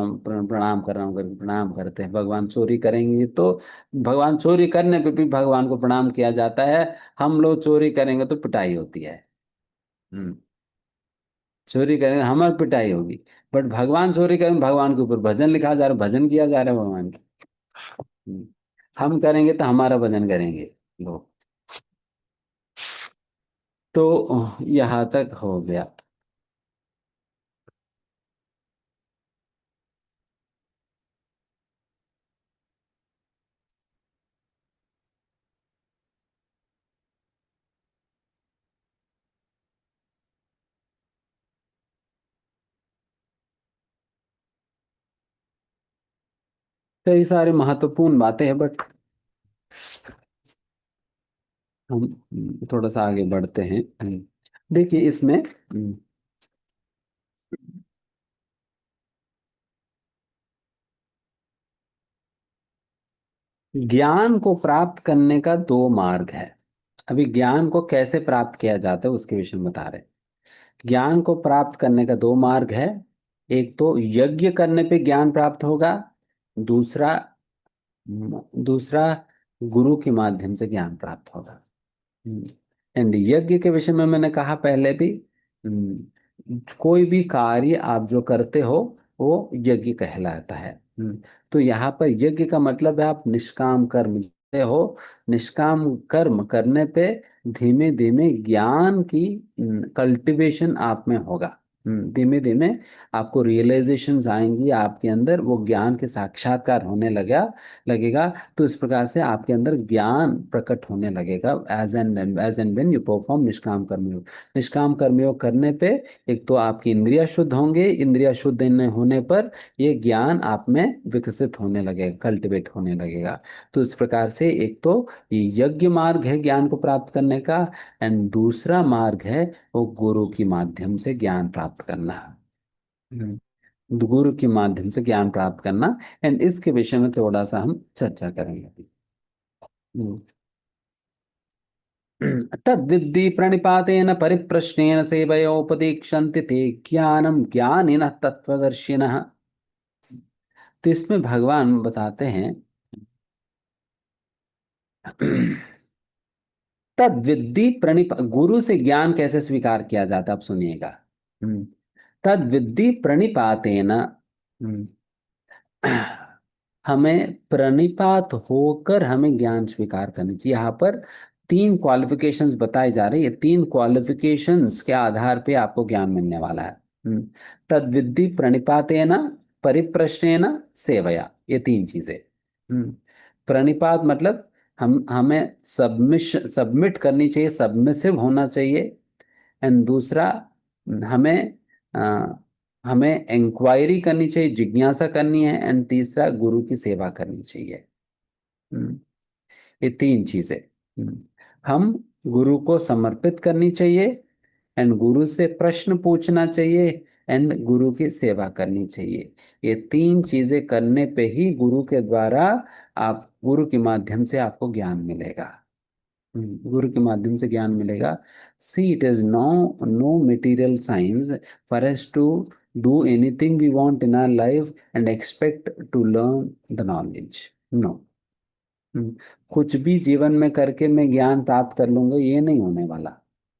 प्रणाम कर रहा हूँ, करके प्रणाम करते हैं। भगवान चोरी करेंगे तो, भगवान चोरी करने पे भी भगवान को प्रणाम किया जाता है। हम लोग चोरी करेंगे तो पिटाई होती है। हम्म, चोरी करेंगे हमारी पिटाई होगी। बट भगवान चोरी करें, भगवान के ऊपर भजन लिखा जा रहा है, भजन किया जा रहा है भगवान का। हम्म। हम करेंगे तो हमारा भजन करेंगे लोग। तो यहाँ तक हो गया। कई सारी महत्वपूर्ण बातें हैं, बट हम थोड़ा सा आगे बढ़ते हैं। देखिए इसमें ज्ञान को प्राप्त करने का दो मार्ग है। अभी ज्ञान को कैसे प्राप्त किया जाता है उसके विषय में बता रहे हैं। ज्ञान को प्राप्त करने का दो मार्ग है। एक तो यज्ञ करने पे ज्ञान प्राप्त होगा। दूसरा दूसरा गुरु के माध्यम से ज्ञान प्राप्त होगा। एंड यज्ञ के विषय में मैंने कहा पहले भी, कोई भी कार्य आप जो करते हो वो यज्ञ कहलाता है। तो यहाँ पर यज्ञ का मतलब है आप निष्काम कर्म करते हो। निष्काम कर्म करने पे धीमे धीमे ज्ञान की कल्टीवेशन आप में होगा। धीमे धीमे आपको रियलाइजेशंस आएंगी आपके अंदर, वो ज्ञान के साक्षात्कार होने लगेगा। तो इस प्रकार से आपके अंदर ज्ञान प्रकट होने लगेगा as and when you perform निष्काम कर्मयोग। निष्काम कर्मयोग करने पे एक तो आपकी इंद्रिया शुद्ध होंगे, इंद्रिया शुद्ध होने पर ये ज्ञान आप में विकसित होने लगेगा, कल्टिवेट होने लगेगा। तो इस प्रकार से एक तो ये यज्ञ मार्ग है ज्ञान को प्राप्त करने का, एंड दूसरा मार्ग है वो गुरु के माध्यम से ज्ञान प्राप्त करना। गुरु के माध्यम से ज्ञान प्राप्त करना। एंड इसके विषय में थोड़ा सा हम चर्चा करेंगे अभी। हम्म। तद्विद्धि प्रणिपातेन परिप्रश्नेन सेवयोपदीक्षन्ति ते ज्ञानम ज्ञानिनः तत्त्वदर्शिनः। तो इसमें भगवान बताते हैं तद्विद्धि प्रणिप गुरु से ज्ञान कैसे स्वीकार किया जाता है आप सुनिएगा। हम्म, तद्विद्धि प्रणिपातेन। हम्म, हमें प्रणिपात होकर हमें ज्ञान स्वीकार करनी चाहिए। यहाँ पर तीन क्वालिफिकेशंस बताई जा रही है, तीन क्वालिफिकेशंस के आधार पे आपको ज्ञान मिलने वाला है। तद्विद्धि प्रणिपातेन परिप्रश्नेन सेवया, ये तीन चीजें। प्रणिपात मतलब हमें सबमिट करनी चाहिए, सबमिसिव होना चाहिए। एंड दूसरा हमें अ, हमें इंक्वायरी करनी चाहिए, जिज्ञासा करनी है। एंड तीसरा गुरु की सेवा करनी चाहिए। हम्म, ये तीन चीजें। हम्म, हम गुरु को समर्पित करनी चाहिए, एंड गुरु से प्रश्न पूछना चाहिए, एंड गुरु की सेवा करनी चाहिए। ये तीन चीजें करने पे ही गुरु के द्वारा आप गुरु के माध्यम से आपको ज्ञान मिलेगा। गुरु के माध्यम से ज्ञान मिलेगा। See it is no no material science for us to do anything we want in our life and expect to learn the knowledge. No. कुछ भी जीवन में करके मैं ज्ञान प्राप्त कर लूंगा ये नहीं होने वाला।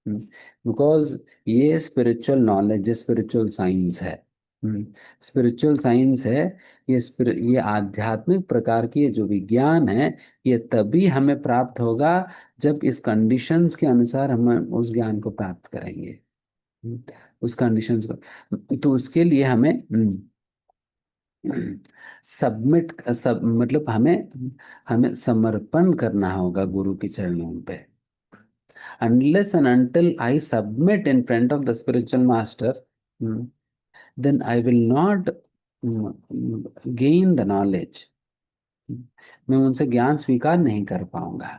बिकॉज ये स्पिरिचुअल नॉलेज, स्पिरिचुअल साइंस है। स्पिरिचुअल साइंस है। ये आध्यात्मिक प्रकार की ये जो विज्ञान है, ये तभी हमें प्राप्त होगा जब इस कंडीशंस के अनुसार हम उस ज्ञान को प्राप्त करेंगे। हम्म, उस कंडीशंस को, तो उसके लिए हमें सब मतलब हमें हमें समर्पण करना होगा गुरु के चरणों पे। Unless and until I submit in front of the spiritual master, then I will not gain the knowledge. मैं उनसे ज्ञान स्वीकार नहीं कर पाऊंगा,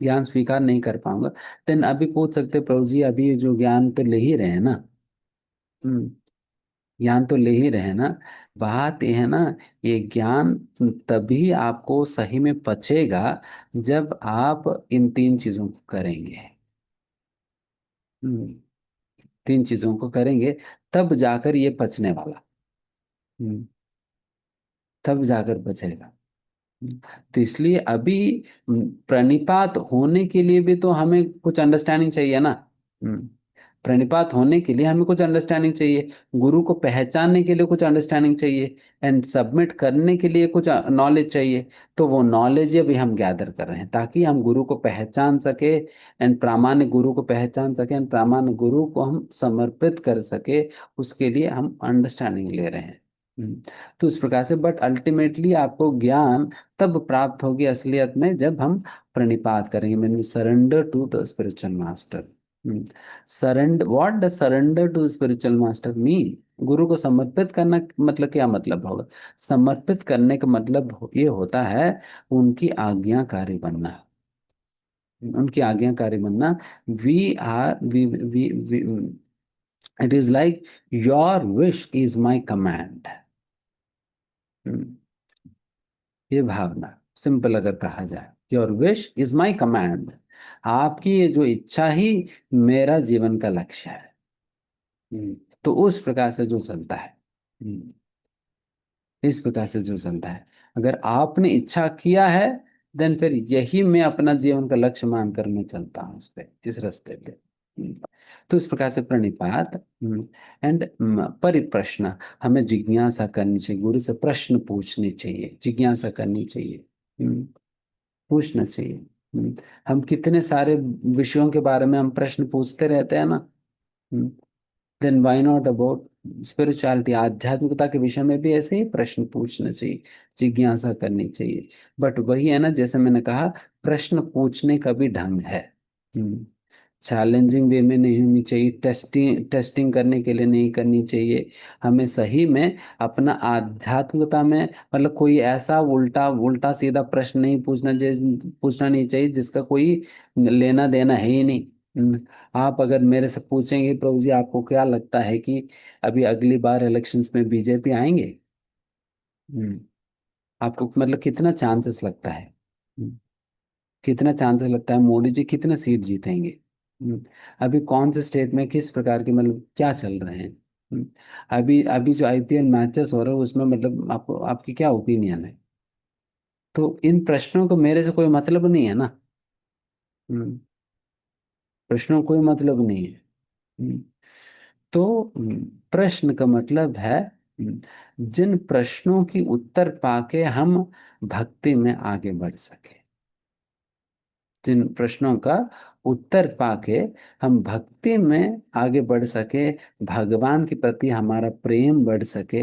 ज्ञान स्वीकार नहीं कर पाऊंगा। देन अभी पूछ सकते प्रभु जी, अभी ये जो ज्ञान तो ले ही रहे हैं ना। हम्म, ज्ञान तो ले ही रहे हैं ना। बात ये है ना, ये ज्ञान तभी आपको सही में पचेगा जब आप इन तीन चीजों को करेंगे। हम्म, तीन चीजों को करेंगे तब जाकर ये पचने वाला। हम्म, तब जाकर बचेगा। तो इसलिए अभी प्रणिपात होने के लिए भी तो हमें कुछ अंडरस्टैंडिंग चाहिए ना। हम्म, प्रणिपात होने के लिए हमें कुछ अंडरस्टैंडिंग चाहिए, गुरु को पहचानने के लिए कुछ अंडरस्टैंडिंग चाहिए, एंड सबमिट करने के लिए कुछ नॉलेज चाहिए। तो वो नॉलेज अभी हम गैदर कर रहे हैं ताकि हम गुरु को पहचान सके, एंड प्रामाणिक गुरु को पहचान सके, एंड प्रामाणिक गुरु को हम समर्पित कर सके, उसके लिए हम अंडरस्टैंडिंग ले रहे हैं। तो इस प्रकार से, बट अल्टीमेटली आपको ज्ञान तब प्राप्त होगी असलियत में जब हम प्रणिपात करेंगे, mean surrender to the spiritual master. Surrender, what does surrender to spiritual master mean? गुरु को समर्पित करना मतलब क्या मतलब होगा? समर्पित करने का मतलब ये होता है उनकी आज्ञाकारी बनना, उनकी आज्ञाकारी बनना। We are we it is like your wish is my command. ये भावना सिंपल अगर कहा जाए, your wish is my command, आपकी ये जो इच्छा ही मेरा जीवन का लक्ष्य है। तो उस प्रकार से जो चलता है, हम्म, इस प्रकार से जो चलता है, अगर आपने इच्छा किया है, देन फिर यही मैं अपना जीवन का लक्ष्य मानकर मैं चलता हूँ इस पे, इस रास्ते पे। हम्म, तो इस प्रकार से प्रणिपात एंड परिप्रश्न, हमें जिज्ञासा करनी चाहिए, गुरु से प्रश्न पूछने चाहिए, जिज्ञासा करनी चाहिए, पूछना चाहिए। हम कितने सारे विषयों के बारे में हम प्रश्न पूछते रहते हैं ना। Then why not about spirituality, आध्यात्मिकता के विषय में भी ऐसे ही प्रश्न पूछना चाहिए, जिज्ञासा करनी चाहिए। बट वही है ना, जैसे मैंने कहा, प्रश्न पूछने का भी ढंग है। चैलेंजिंग वे में नहीं होनी चाहिए, टेस्टिंग टेस्टिंग करने के लिए नहीं करनी चाहिए। हमें सही में अपना आध्यात्मिकता में, मतलब कोई ऐसा उल्टा उल्टा सीधा प्रश्न नहीं पूछना, पूछना नहीं चाहिए जिसका कोई लेना देना है ही नहीं। आप अगर मेरे से पूछेंगे, प्रभु जी आपको क्या लगता है कि अभी अगली बार इलेक्शंस में बीजेपी आएंगे? हम्म, आपको मतलब कितना चांसेस लगता है? हम्म, कितना चांसेस लगता है मोदी जी कितने सीट जीतेंगे? हम्म, अभी कौन से स्टेट में किस प्रकार के मतलब क्या चल रहे हैं? अभी अभी जो आईपीएल मैचेस हो रहे हैं उसमें मतलब आपको, आपकी क्या ओपिनियन है? तो इन प्रश्नों को मेरे से कोई मतलब नहीं है ना। हम्म, प्रश्नों को कोई मतलब नहीं है। हम्म, तो प्रश्न का मतलब है जिन प्रश्नों की उत्तर पाके हम भक्ति में आगे बढ़ सके, जिन प्रश्नों का उत्तर पाके हम भक्ति में आगे बढ़ सके, भगवान के प्रति हमारा प्रेम बढ़ सके,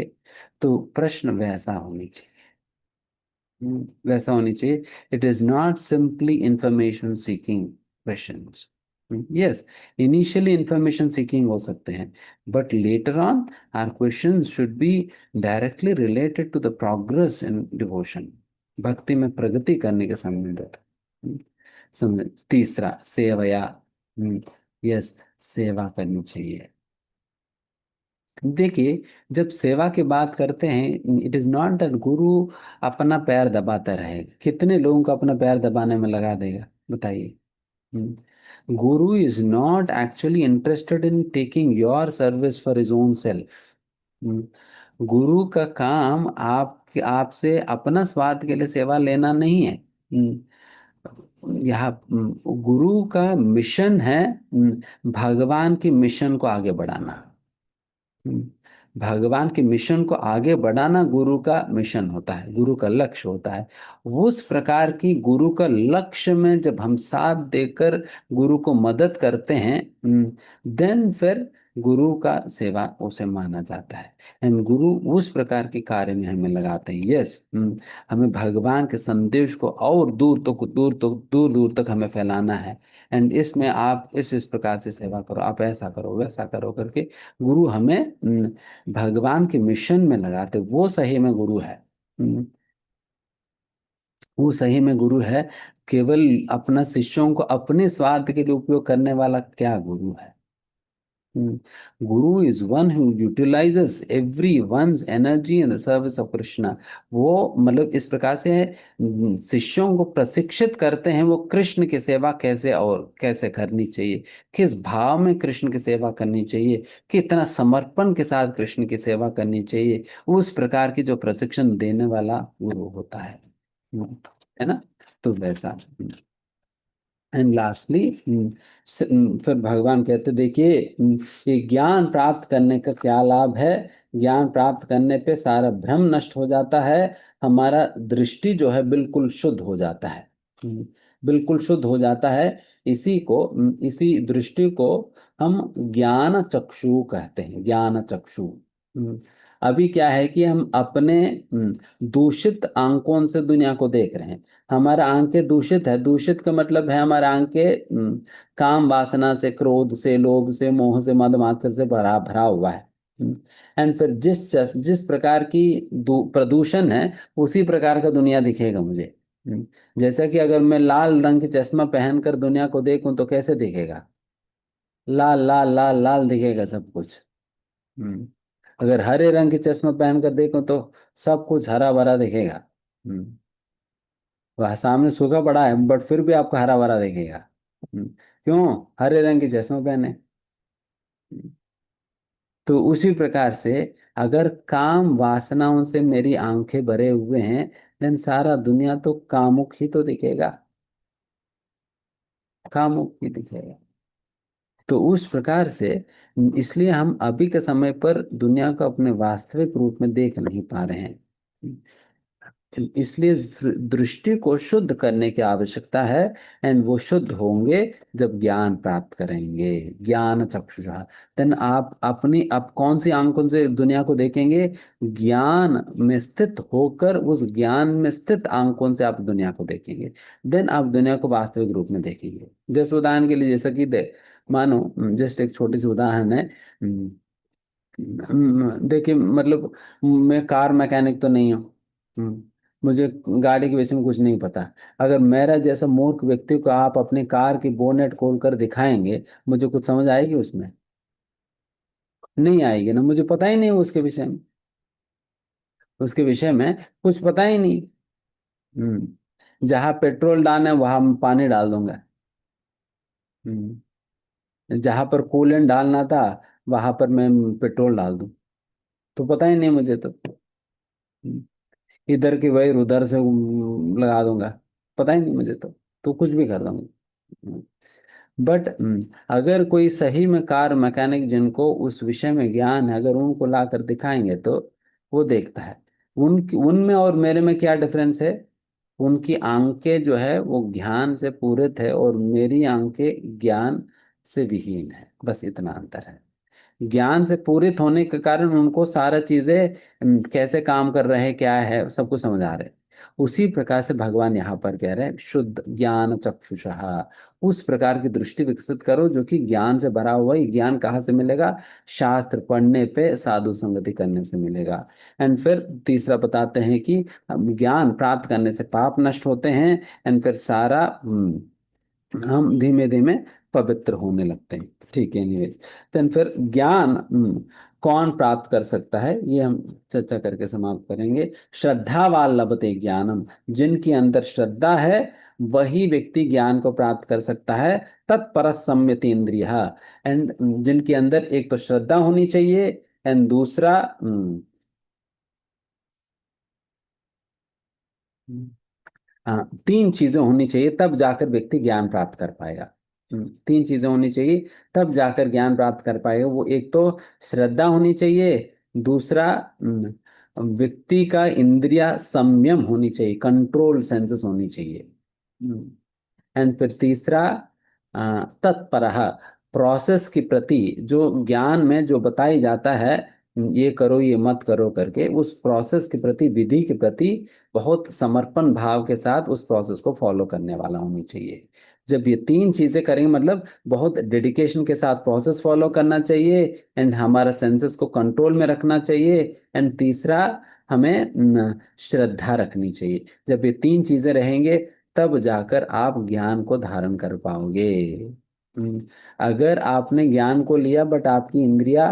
तो प्रश्न वैसा होनी चाहिए। वैसा होनी चाहिए। It is not simply information seeking questions. Yes, initially information seeking हो सकते हैं, but later on our questions should be directly related to the progress in devotion, भक्ति में प्रगति करने के संबंधित। समझ? तीसरा, सेवया। यस, सेवा करनी चाहिए। देखिए, जब सेवा की बात करते हैं, इट इज नॉट दैट गुरु अपना पैर दबाता रहेगा। कितने लोगों को अपना पैर दबाने में लगा देगा बताइए? गुरु is not actually interested in taking your service for his own self. गुरु का काम आप आपसे अपना स्वार्थ के लिए सेवा लेना नहीं है। यहाँ गुरु का मिशन है भगवान की मिशन को आगे बढ़ाना। हम्म, भगवान के मिशन को आगे बढ़ाना गुरु का मिशन होता है, गुरु का लक्ष्य होता है। उस प्रकार की गुरु का लक्ष्य में जब हम साथ देकर गुरु को मदद करते हैं, देन फिर गुरु का सेवा उसे माना जाता है। एंड गुरु उस प्रकार के कार्य में हमें लगाते हैं। यस, हमें भगवान के संदेश को और दूर दूर तक हमें फैलाना है। एंड इसमें आप इस प्रकार से सेवा करो, आप ऐसा करो वैसा करो करके गुरु हमें भगवान के मिशन में लगाते, वो सही में गुरु है। हम्म, वो सही में गुरु है। केवल अपना शिष्यों को अपने स्वार्थ के लिए उपयोग करने वाला क्या गुरु है? Guru is one who utilises every one's energy in the service of Krishna. वो मतलब इस प्रकार से शिष्यों को प्रशिक्षित करते हैं, वो कृष्ण की सेवा कैसे और कैसे करनी चाहिए, किस भाव में कृष्ण की सेवा करनी चाहिए, कितना समर्पण के साथ कृष्ण की सेवा करनी चाहिए, उस प्रकार की जो प्रशिक्षण देने वाला गुरु होता है। है ना? तो वैसा। एंड लास्टली फिर भगवान कहते देखिए, ये ज्ञान प्राप्त करने का क्या लाभ है। ज्ञान प्राप्त करने पे सारा भ्रम नष्ट हो जाता है, हमारा दृष्टि जो है बिल्कुल शुद्ध हो जाता है। बिल्कुल शुद्ध हो जाता है। इसी दृष्टि को हम ज्ञान चक्षु कहते हैं, ज्ञान चक्षु। हम्म, अभी क्या है कि हम अपने दूषित आंकों से दुनिया को देख रहे हैं। हमारा आंखें दूषित है, दूषित का मतलब है हमारा आंखें काम वासना से, क्रोध से, लोभ से, मोह से, मद मात्सर्य से भरा भरा हुआ है। एंड फिर जिस प्रकार की प्रदूषण है, उसी प्रकार का दुनिया दिखेगा मुझे। जैसा कि अगर मैं लाल रंग की चश्मा पहनकर दुनिया को देखूं तो कैसे दिखेगा? लाल लाल लाल लाल दिखेगा सब कुछ। हम्म अगर हरे रंग की चश्मा पहनकर देखूं तो सब कुछ हरा भरा दिखेगा। हम्म वह सामने सूखा पड़ा है बट फिर भी आपको हरा भरा दिखेगा। क्यों? हरे रंग की चश्मा पहने। हम्म, तो उसी प्रकार से अगर काम वासनाओं से मेरी आंखें भरे हुए हैं, देन सारा दुनिया तो कामुक ही तो दिखेगा, कामुक ही दिखेगा। तो उस प्रकार से इसलिए हम अभी के समय पर दुनिया को अपने वास्तविक रूप में देख नहीं पा रहे हैं। इसलिए दृष्टि को शुद्ध करने की आवश्यकता है। एंड वो शुद्ध होंगे जब ज्ञान प्राप्त करेंगे, ज्ञान चक्षुषा। देन आप अपनी आप कौन सी आंखों से दुनिया को देखेंगे? ज्ञान में स्थित होकर, उस ज्ञान में स्थित आंखों से आप दुनिया को देखेंगे। देन आप दुनिया को वास्तविक रूप में देखेंगे। जैसे उदाहरण के लिए, जैसा कि मानो जस्ट एक छोटी सी उदाहरण है। देखिए मतलब मैं कार मैकेनिक तो नहीं हूँ। मुझे गाड़ी के विषय में कुछ नहीं पता। अगर मेरा जैसा मूर्ख व्यक्ति को आप अपनी कार की बोनेट खोल कर दिखाएंगे, मुझे कुछ समझ आएगी उसमें? नहीं आएगी ना, मुझे पता ही नहीं उसके विषय में। उसके विषय में कुछ पता ही नहीं। जहाँ पेट्रोल डालना है वहां मैं पानी डाल दूंगा। हम्म जहां पर कूलेंट डालना था वहां पर मैं पेट्रोल डाल दूं, तो पता ही नहीं मुझे तो। इधर की वायर उधर से लगा दूंगा, पता ही नहीं मुझे तो कुछ भी कर दूंगा। बट अगर कोई सही में कार मैकेनिक जिनको उस विषय में ज्ञान है, अगर उनको ला कर दिखाएंगे तो वो देखता है। उनकी उनमें और मेरे में क्या डिफरेंस है? उनकी आंखें जो है वो ज्ञान से पूरित है और मेरी आंखें ज्ञान से विहीन है, बस इतना अंतर है। ज्ञान से पूरित होने के कारण उनको सारा चीजें कैसे काम कर रहे हैं, क्या है, सब कुछ समझ आ रहे हैं। उसी प्रकार से भगवान यहाँ पर कह रहे हैं शुद्ध ज्ञान चक्षुषा। उस प्रकार की दृष्टि विकसित करो जो कि ज्ञान से भरा हुआ। ही ज्ञान कहाँ से मिलेगा? शास्त्र पढ़ने पे, साधु संगति करने से मिलेगा। एंड फिर तीसरा बताते हैं कि ज्ञान प्राप्त करने से पाप नष्ट होते हैं। एंड फिर सारा हम धीमे धीमे पवित्र होने लगते हैं। ठीक है, एनीवेज। देन फिर ज्ञान कौन प्राप्त कर सकता है, ये हम चर्चा करके समाप्त करेंगे। श्रद्धावान लभते ज्ञानम, जिनके अंदर श्रद्धा है वही व्यक्ति ज्ञान को प्राप्त कर सकता है। तत्पर सम्यति इंद्रिय। एंड जिनके अंदर एक तो श्रद्धा होनी चाहिए, एंड दूसरा हाँ, तीन चीजें होनी चाहिए तब जाकर व्यक्ति ज्ञान प्राप्त कर पाएगा। तीन चीजें होनी चाहिए तब जाकर ज्ञान प्राप्त कर पाएगा। वो एक तो श्रद्धा होनी चाहिए, दूसरा व्यक्ति का इंद्रिया संयम होनी चाहिए, कंट्रोल सेंसेस होनी चाहिए। एंड फिर तीसरा तत्परः, प्रोसेस के प्रति, जो ज्ञान में जो बताई जाता है ये करो ये मत करो करके, उस प्रोसेस के प्रति, विधि के प्रति बहुत समर्पण भाव के साथ उस प्रोसेस को फॉलो करने वाला होनी चाहिए। जब ये तीन चीजें करेंगे, मतलब बहुत डेडिकेशन के साथ प्रोसेस फॉलो करना चाहिए, एंड हमारा सेंसेस को कंट्रोल में रखना चाहिए, एंड तीसरा हमें श्रद्धा रखनी चाहिए। जब ये तीन चीजें रहेंगे तब जाकर आप ज्ञान को धारण कर पाओगे। हम्म, अगर आपने ज्ञान को लिया बट आपकी इंद्रिया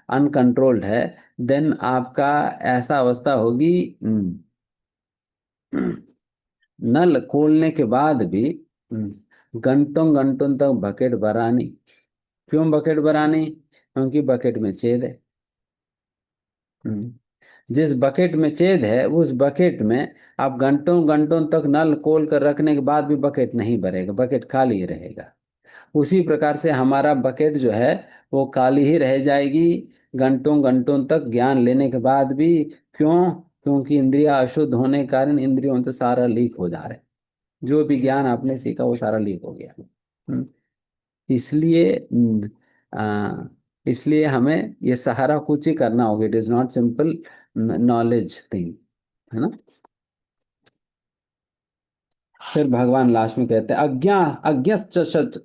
अनकंट्रोल्ड है, देन आपका ऐसा अवस्था होगी, नल खोलने के बाद भी घंटों घंटों तक बकेट भरा नहीं। क्यों बकेट भरा नहीं? क्योंकि बकेट में छेद है। हम्म, जिस बकेट में छेद है उस बकेट में आप घंटों घंटों तक नल खोल कर रखने के बाद भी बकेट नहीं भरेगा, बकेट खाली ही रहेगा। उसी प्रकार से हमारा बकेट जो है वो खाली ही रह जाएगी घंटों घंटों तक ज्ञान लेने के बाद भी। क्यों? क्योंकि इंद्रियां अशुद्ध होने के कारण इंद्रियों से सारा लीक हो जा रहा है, जो भी ज्ञान आपने सीखा वो सारा लीक हो गया। इसलिए इसलिए हमें ये सारा कुछ ही करना होगा। It is not simple knowledge thing, है ना। फिर भगवान लास्ट में कहते हैं अज्ञश्च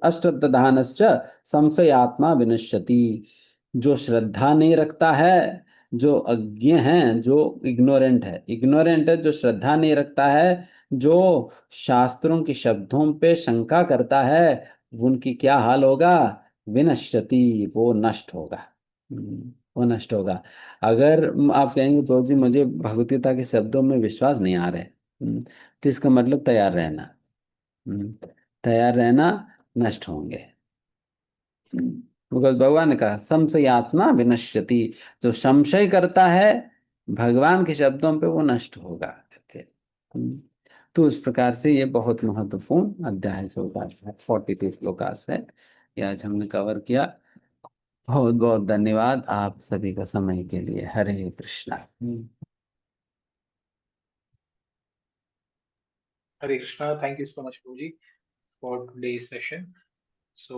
अश्रद्धानश्च संशयात्मा विनश्यति। जो श्रद्धा नहीं रखता है, जो अज्ञ है, जो इग्नोरेंट है, जो श्रद्धा नहीं रखता है, जो शास्त्रों के शब्दों पे शंका करता है, उनकी क्या हाल होगा? विनश्यति, वो नष्ट होगा। वो नष्ट होगा। अगर आप कहेंगे तो जी मुझे भगवतीता के शब्दों में विश्वास नहीं आ रहा है, तो इसका मतलब तैयार रहना। हम्म, तैयार रहना, नष्ट होंगे। बिकॉज भगवान ने कहा संशयात्मा विनश्यति, जो संशय करता है भगवान के शब्दों पे वो नष्ट होगा करके। तो उस प्रकार से ये बहुत महत्वपूर्ण अध्याय से होता है। 42 श्लोका से ये आज हमने कवर किया। बहुत बहुत धन्यवाद आप सभी का समय के लिए। Hare Krishna. Hare Krishna, thank you so much prabhu ji for today's session. So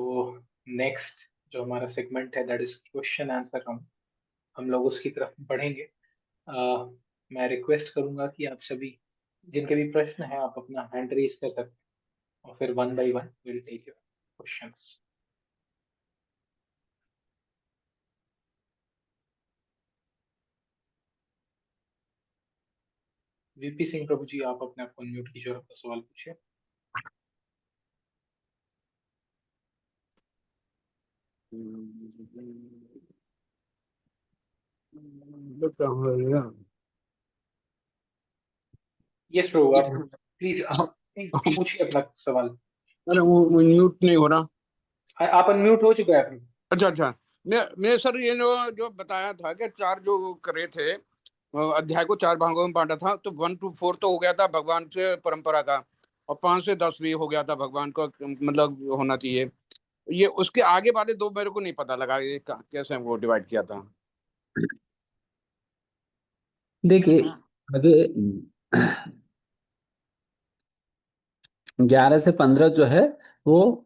next जो हमारा सेगमेंट है that is question answer round, हम लोग उसकी तरफ बढ़ेंगे। मैं रिक्वेस्ट करूंगा कि आप सभी जिनके भी प्रश्न है आप अपना हैंड रेज कर सकते हैं और फिर one by one will take your questions. VP Singh prabhu ji, आप अपने आप को अनम्यूट कीजिए और अपना सवाल पूछिए। यस प्रभु, आप प्लीज पूछिए अपना सवाल। अरे वो म्यूट नहीं हो रहा। आप अनम्यूट हो चुका है प्रभु। अच्छा अच्छा, मैं सर ये जो बताया था कि चार जो करे थे, अध्याय को चार भागों में बांटा था, तो 1 to 4 तो हो गया था भगवान से परंपरा का, और 5 से 10 भी हो गया था भगवान को मतलब होना चाहिए। ये उसके आगे वाले दो मेरे को नहीं पता लगा ये कैसे वो डिवाइड किया था। देखिए आगे 11 से 15 जो है वो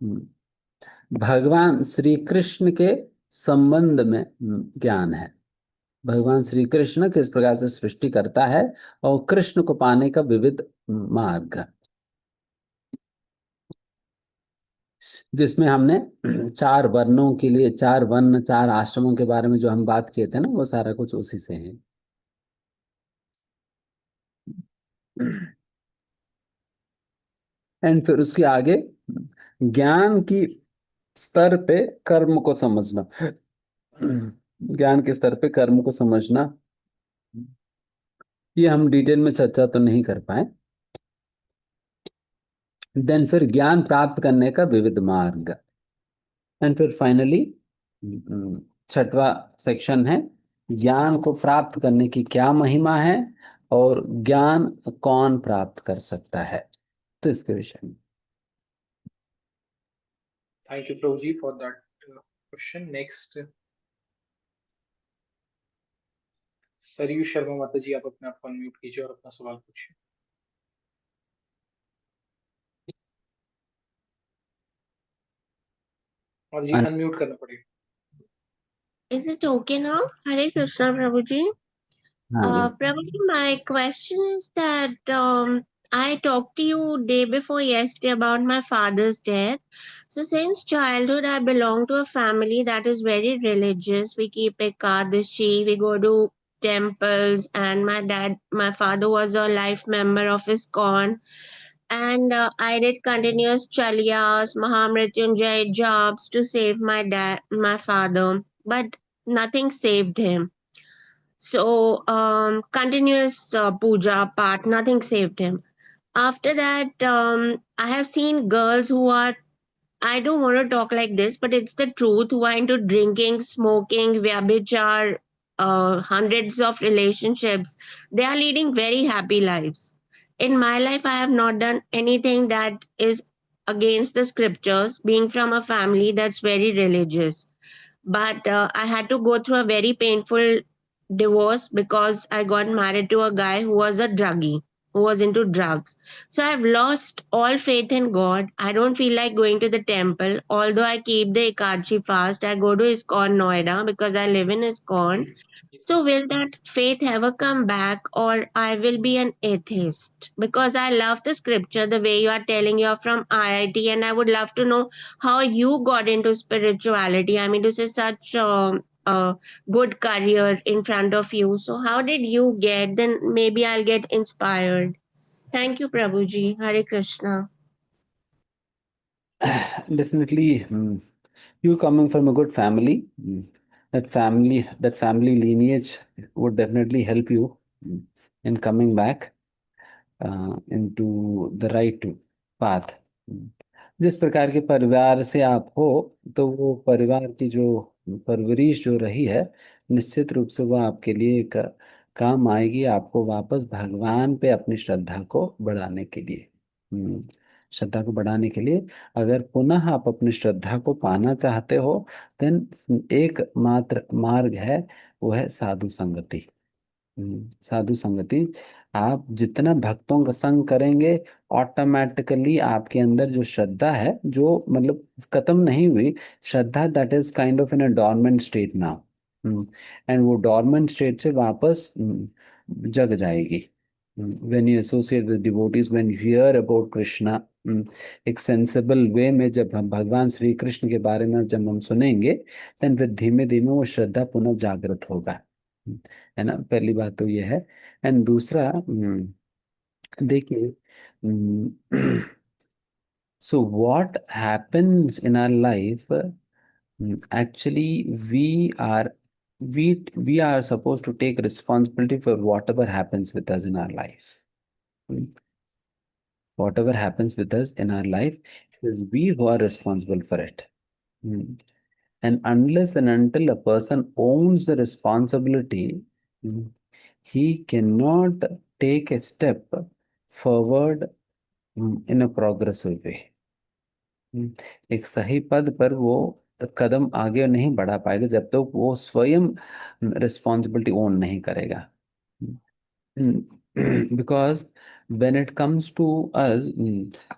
भगवान श्री कृष्ण के संबंध में ज्ञान है। भगवान श्री कृष्ण किस प्रकार से सृष्टि करता है और कृष्ण को पाने का विविध मार्ग, जिसमें हमने चार वर्णों के लिए, चार वर्ण, चार आश्रमों के बारे में जो हम बात किए थे ना, वो सारा कुछ उसी से है। एंड फिर उसके आगे ज्ञान की स्तर पे कर्म को समझना, ज्ञान के स्तर पे कर्म को समझना, ये हम डिटेल में चर्चा तो नहीं कर पाए। देन फिर ज्ञान प्राप्त करने का विविध मार्ग, एंड फिर फाइनली छठवा सेक्शन है ज्ञान को प्राप्त करने की क्या महिमा है और ज्ञान कौन प्राप्त कर सकता है, तो इसके विषय में। Thank you Prabhu ji for that question. Next Sarayu Sharma माता जी, आप अपने आप को अनम्यूट कीजिए और अपना सवाल पूछिए। और जी अनम्यूट करना पड़ेगा। Is it okay now? Hare Krishna, Prabhuji. हाँ Prabhuji, my question is that I talked to you day before yesterday about my father's death. So since childhood, I belong to a family that is very religious. We keep Ekadashi, we go to temples, and my father was a life member of ISKCON. And I did continuous chalyas, Mahamrityunjay jobs to save my father. But nothing saved him. So, continuous puja part, nothing saved him. After that, I have seen girls who are, I don't want to talk like this, but it's the truth, who are into drinking, smoking, vyabhichar, hundreds of relationships. They are leading very happy lives. In my life, I have not done anything that is against the scriptures, being from a family that's very religious. But I had to go through a very painful divorce because I got married to a guy who was a druggie, who was into drugs. So I've lost all faith in God. I don't feel like going to the temple. Although I keep the Ekadashi fast, I go to ISKCON Noida because I live in ISKCON. Yes, So will that faith ever come back, or I will be an atheist? Because I love the scripture, the way you are telling you're from IIT, and I would love to know how you got into spirituality. I mean, to say such a good career in front of you. So how did you get? Then maybe I'll get inspired. Thank you, Prabhuji. Hare Krishna. Definitely, you coming from a good family, that family lineage would definitely help you in coming back into the right path. जिस प्रकार के परिवार से आप हो, तो वो परिवार की जो परवरिश जो रही है, निश्चित रूप से वो आपके लिए काम आएगी, आपको वापस भगवान पे अपनी श्रद्धा को बढ़ाने के लिए। श्रद्धा को बढ़ाने के लिए अगर पुनः आप अपनी श्रद्धा को पाना चाहते हो, देन एक मात्र मार्ग है, वो है साधु संगति। साधु संगति, आप जितना भक्तों का संग करेंगे, ऑटोमेटिकली आपके अंदर जो श्रद्धा है, जो मतलब खत्म नहीं हुई श्रद्धा, that is kind of in a dormant state now, and वो डॉर्मेंट स्टेट से वापस जग जाएगी। when you associate with devotees, when you hear about Krishna, एक सेंसेबल वे में जब हम भगवान श्री कृष्ण के बारे में जब हम सुनेंगे, then फिर धीमे धीमे वो श्रद्धा पुनः जागृत होगा, है ना। पहली बात तो ये है। एंड दूसरा, देखिए, so what happens in our life, actually we are supposed to take responsibility for whatever happens with us in our life. Whatever happens with us in our life, it is we who are responsible for it. And unless and until a person owns the responsibility, he cannot take a step forward in a progressive way. एक सही पद पर वो कदम आगे नहीं बढ़ा पाएगा जब तक तो वो स्वयं रिस्पॉन्सिबिलिटी ओन नहीं करेगा। Because when it comes to us,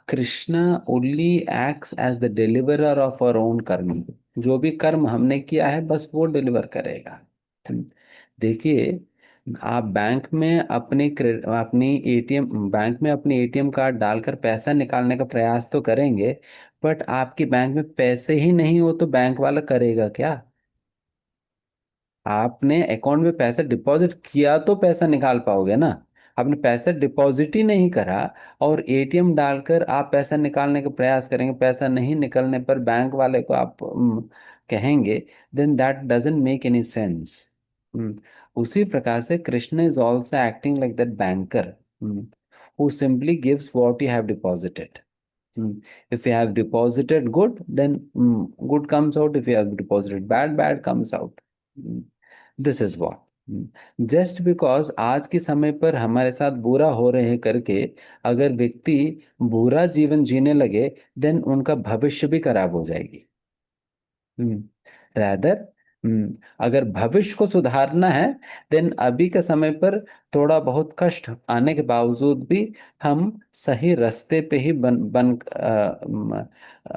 Krishna only acts as the deliverer of our own karma. जो भी कर्म हमने किया है, बस वो डिलीवर करेगा। देखिए, आप बैंक में बैंक में अपनी एटीएम कार्ड डालकर पैसा निकालने का प्रयास तो करेंगे, बट आपके बैंक में पैसे ही नहीं हो तो बैंक वाला करेगा क्या? आपने अकाउंट में पैसा डिपॉजिट किया तो पैसा निकाल पाओगे ना। आपने पैसा डिपॉजिट ही नहीं करा और एटीएम डालकर आप पैसा निकालने का प्रयास करेंगे, पैसा नहीं निकलने पर बैंक वाले को आप कहेंगे, then that doesn't make any sense. उसी प्रकार से Krishna is also acting like that banker who simply gives what you have deposited. If you have deposited good, then good comes out. If you have deposited bad, bad comes out. This is what. Just because आज के समय पर हमारे साथ बुरा हो रहे हैं करके अगर व्यक्ति बुरा जीवन जीने लगे, देन उनका भविष्य भी खराब हो जाएगी। रादर अगर भविष्य को सुधारना है, देन अभी के समय पर थोड़ा बहुत कष्ट आने के बावजूद भी हम सही रास्ते पे ही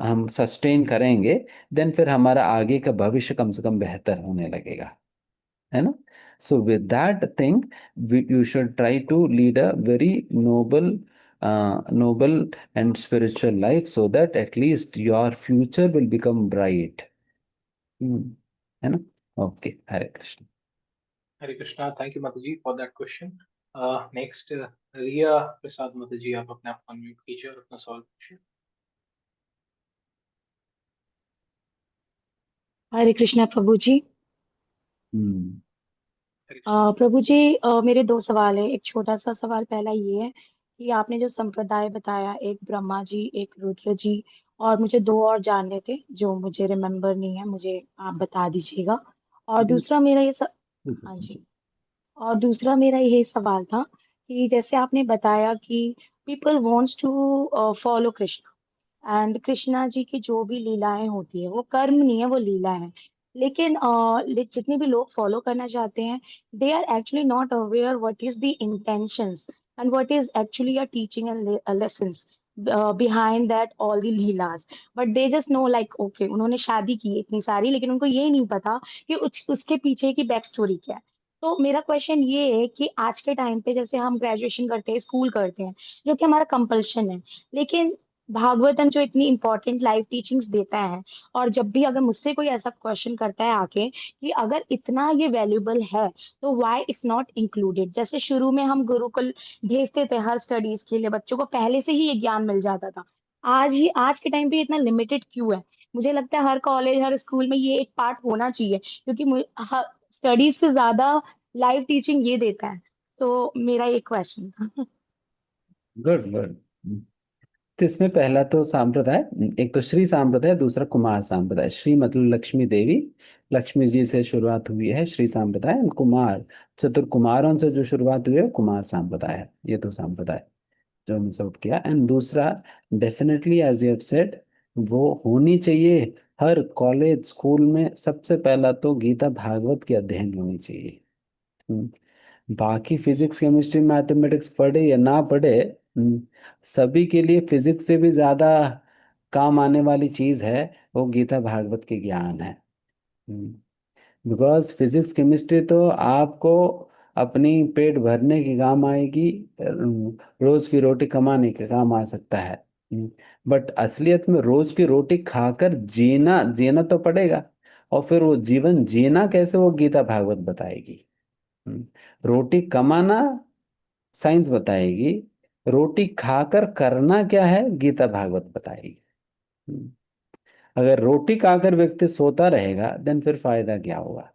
हम सस्टेन करेंगे, देन फिर हमारा आगे का भविष्य कम से कम बेहतर होने लगेगा, है ना। So with that thing you should try to lead a very noble and spiritual life so that at least your future will become bright. है ना। Okay, Hare Krishna. Hare Krishna. Thank you, Mataji, for that question. Next, Riya Prasad Mataji, आप अपने आप को unmute कीजिए और अपना सवाल पूछिए। हरे कृष्णा प्रभु जी। हरे कृष्णा। प्रभु जी, मेरे दो सवाल है। एक छोटा सा सवाल पहला ये है कि आपने जो संप्रदाय बताया, एक ब्रह्मा जी, एक रुद्र जी, और मुझे दो और जानने थे जो मुझे रिमेम्बर नहीं है, मुझे आप बता दीजिएगा। और दूसरा मेरा ये हाँ जी। और दूसरा मेरा यही सवाल था कि जैसे आपने बताया कि people wants to follow Krishna and Krishna ji की जो भी लीलाएं होती है वो कर्म नहीं है, वो लीला है। लेकिन जितने भी लोग फॉलो करना चाहते हैं, they are actually not aware what is the intentions and what is actually a teaching and lessons behind that all the leelas. But they just know like okay उन्होंने शादी की इतनी सारी, लेकिन उनको ये नहीं पता कि उसके पीछे की बैक स्टोरी क्या है। तो मेरा क्वेश्चन ये है कि आज के टाइम पे जैसे हम ग्रेजुएशन करते हैं, स्कूल करते हैं, जो कि हमारा कंपल्शन है, लेकिन भागवतम जो इतनी इंपॉर्टेंट लाइफ टीचिंग्स देता है, और जब भी अगर मुझसे कोई ऐसा क्वेश्चन करता है आके कि अगर इतना ये वैल्यूबल है तो व्हाई इट्स नॉट इंक्लूडेड। जैसे शुरू में हम गुरुकुल भेजते थे हर स्टडीज के लिए, बच्चों को पहले से ही ये ज्ञान मिल जाता था। आज के टाइम पे इतना लिमिटेड क्यों है? मुझे लगता है हर कॉलेज हर स्कूल में ये एक पार्ट होना चाहिए, क्योंकि स्टडीज से ज्यादा लाइव टीचिंग ये देता है। सो मेरा ये क्वेश्चन था। Good good. तो इसमें पहला तो संप्रदाय, एक तो श्री संप्रदाय, दूसरा कुमार संप्रदाय। श्री मतलब लक्ष्मी देवी, लक्ष्मी जी से शुरुआत हुई है श्री संप्रदाय, और कुमार चतुर कुमारों से जो शुरुआत हुई है वो कुमार संप्रदाय है। ये तो संप्रदाय जो मिस आउट किया। एंड दूसरा, definitely as you have said, वो होनी चाहिए हर कॉलेज स्कूल में। सबसे पहला तो गीता भागवत की अध्ययन होनी चाहिए। बाकी फिजिक्स केमिस्ट्री मैथमेटिक्स पढ़े या ना पढ़े, सभी के लिए फिजिक्स से भी ज्यादा काम आने वाली चीज है वो गीता भागवत के ज्ञान है। बिकॉज फिजिक्स केमिस्ट्री तो आपको अपनी पेट भरने के काम आएगी, रोज की रोटी कमाने के काम आ सकता है, बट असलियत में रोज की रोटी खाकर जीना जीना तो पड़ेगा। और फिर वो जीवन जीना कैसे, वो गीता भागवत बताएगी। हम्म, रोटी कमाना साइंस बताएगी, रोटी खाकर करना क्या है गीता भागवत बताएगी। हम्म, अगर रोटी खाकर व्यक्ति सोता रहेगा देन फिर फायदा क्या होगा?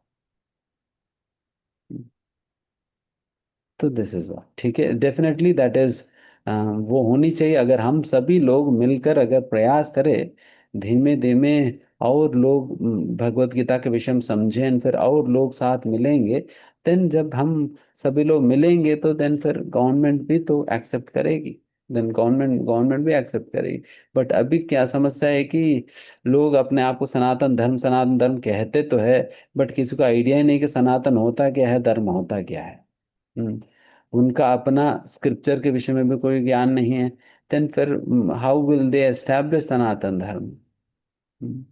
तो दिस इज व्हाट, ठीक है, डेफिनेटली दैट इज, वो होनी चाहिए। अगर हम सभी लोग मिलकर अगर प्रयास करें धीमे धीमे, और लोग भगवत गीता के विषय में समझें and फिर और लोग साथ मिलेंगे, देन जब हम सभी लोग मिलेंगे तो देन फिर गवर्नमेंट भी तो एक्सेप्ट करेगी, देन गवर्नमेंट भी एक्सेप्ट करेगी। बट अभी क्या समस्या है कि लोग अपने आप को सनातन धर्म कहते तो है, बट किसी को आइडिया ही नहीं कि सनातन होता क्या है, धर्म होता क्या है। हम्म, उनका अपना स्क्रिप्चर के विषय में भी कोई ज्ञान नहीं है, देन फिर हाउ विल दे एस्टैब्लिश सनातन धर्म? हम्म,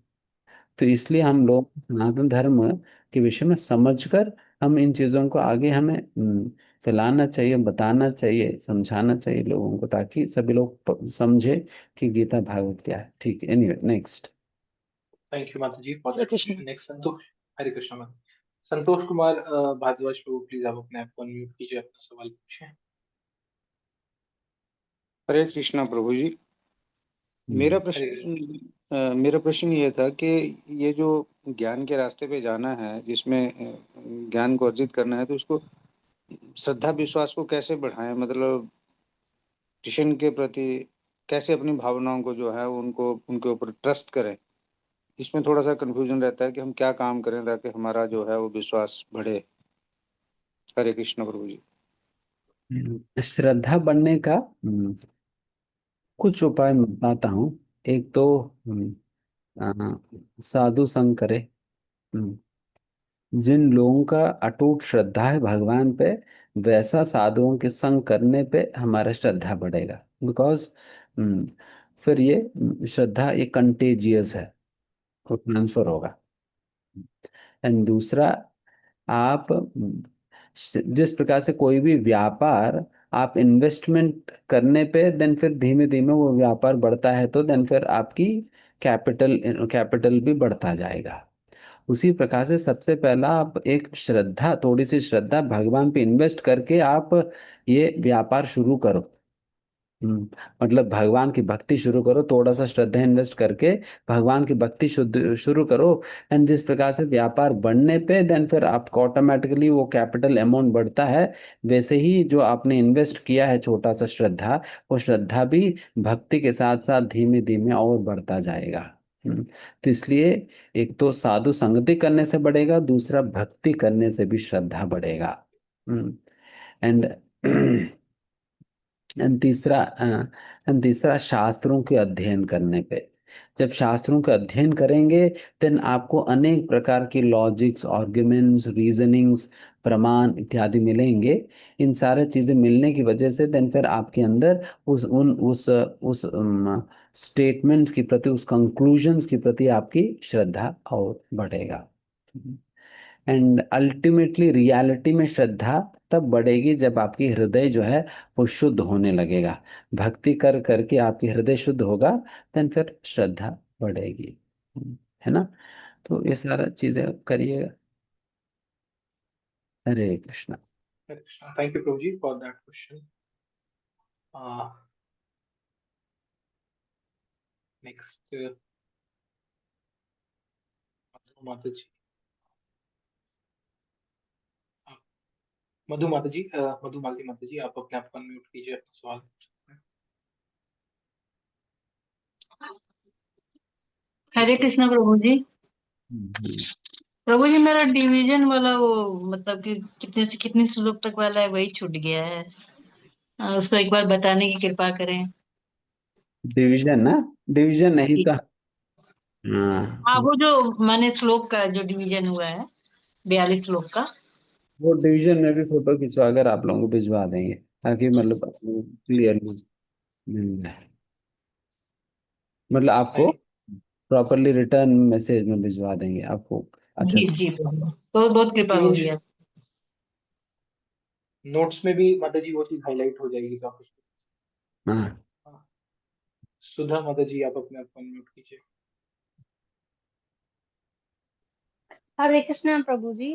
तो इसलिए हम लोग सनातन धर्म के विषय में समझकर हम इन चीजों को आगे हमें फैलाना चाहिए, बताना चाहिए, समझाना चाहिए लोगों को, ताकि सभी लोग समझे कि गीता भागवत क्या है। ठीक है, anyway next. Thank you mata ji for Hare that Krishna. Question. Next Santosh. Hare Krishna mata. Santosh Kumar Bhardwaj prabhu, please आप अपने आप को अनम्यूट कीजिए, अपना सवाल पूछें। हरे कृष्णा प्रभु जी। मेरा हरे कृष्ण। मेरा प्रश्न ये था कि ये जो ज्ञान के रास्ते पे जाना है, जिसमें ज्ञान को अर्जित करना है, तो उसको श्रद्धा विश्वास को कैसे बढ़ाएं? मतलब कृष्ण के प्रति कैसे अपनी भावनाओं को जो है उनको उनके ऊपर ट्रस्ट करें। इसमें थोड़ा सा कंफ्यूजन रहता है कि हम क्या काम करें ताकि हमारा जो है वो विश्वास बढ़े। हरे कृष्ण प्रभु जी। श्रद्धा बढ़ने का कुछ उपाय मैं बताता हूँ। एक तो साधु संग करे। हम्म, जिन लोगों का अटूट श्रद्धा है भगवान पे, वैसा साधुओं के संग करने पे हमारा श्रद्धा बढ़ेगा। बिकॉज फिर ये श्रद्धा ये कंटेजियस है, वो ट्रांसफर होगा। एंड दूसरा, आप जिस प्रकार से कोई भी व्यापार आप इन्वेस्टमेंट करने पे देन फिर धीमे धीमे वो व्यापार बढ़ता है, तो देन फिर आपकी कैपिटल कैपिटल भी बढ़ता जाएगा। उसी प्रकार से सबसे पहला आप एक श्रद्धा, थोड़ी सी श्रद्धा भगवान पे इन्वेस्ट करके आप ये व्यापार शुरू करो। मतलब भगवान की भक्ति शुरू करो, थोड़ा सा श्रद्धा इन्वेस्ट करके भगवान की भक्ति शुद्ध शुरू करो। एंड जिस प्रकार से व्यापार बढ़ने पे देन फिर आपको ऑटोमेटिकली वो कैपिटल अमाउंट बढ़ता है, वैसे ही जो आपने इन्वेस्ट किया है छोटा सा श्रद्धा, वो श्रद्धा भी भक्ति के साथ साथ धीमे धीमे और बढ़ता जाएगा। तो इसलिए एक तो साधु संगति करने से बढ़ेगा, दूसरा भक्ति करने से भी श्रद्धा बढ़ेगा। एंड तीसरा शास्त्रों के अध्ययन करने पे। जब शास्त्रों का अध्ययन करेंगे देन आपको अनेक प्रकार की लॉजिक्स, आर्ग्यूमेंट्स, रीजनिंग्स, प्रमाण इत्यादि मिलेंगे। इन सारे चीजें मिलने की वजह से देन फिर आपके अंदर उस स्टेटमेंट्स के प्रति, उस कंक्लूजन्स के प्रति आपकी श्रद्धा और बढ़ेगा। एंड अल्टीमेटली रियलिटी में श्रद्धा तब बढ़ेगी जब आपकी हृदय जो है वो शुद्ध होने लगेगा। भक्ति कर करके आपकी हृदय शुद्ध होगा देन फिर श्रद्धा बढ़ेगी। है ना? तो ये सारा चीजें करिएगा। हरे Krishna. Thank you, Prabhuji, for that question. Next, Madhu Mata जी, मधु मालती माता जी, आप अपने आप को अनम्यूट कीजिए, अपना सवाल पूछ सकते हैं। हरे कृष्णा प्रभु जी। प्रभु जी, मेरा डिवीजन वाला वो मतलब कि कितने से कितने श्लोक तक वाला है वही छूट गया है। उसको एक बार बताने की कृपा करें। डिवीजन ना, डिवीजन नहीं था। हाँ, वो जो माने श्लोक का जो डिवीजन हुआ है 42 श्लोक का। वो डिवीजन में भी फोटो खिंचवा कर आप लोगों को भिजवा देंगे ताकि मतलब क्लियरली मिल जाए। मतलब आपको प्रॉपरली रिटर्न मैसेज में भिजवा देंगे आपको। अच्छा, जी जी प्रभु, तो बहुत कृपा होगी। नोट्स में भी माता जी वो चीज हाईलाइट हो जाएगी तो आप उसको। हाँ, सुधा माता जी, आप अपने आप को अनम्यूट कीजिए। हरे कृष्णा प्रभु जी।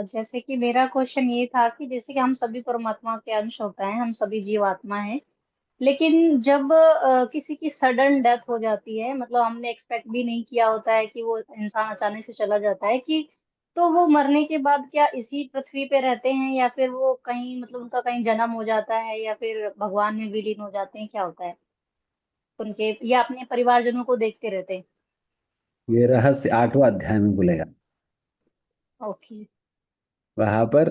जैसे कि मेरा क्वेश्चन ये था कि जैसे कि हम सभी परमात्मा के अंश होता है, हम सभी जीव आत्मा हैं, लेकिन जब किसी की सडन डेथ हो जाती है, मतलब हमने एक्सपेक्ट भी नहीं किया होता है कि वो इंसान अचानक से चला जाता है, कि तो वो मरने के बाद क्या इसी पृथ्वी पे रहते हैं या फिर वो कहीं मतलब उनका कहीं जन्म हो जाता है या फिर भगवान में विलीन हो जाते हैं, क्या होता है उनके, या अपने परिवारजनों को देखते रहते हैं? ये रहस्य 8वां अध्याय में बोलेगा। ओके। वहां पर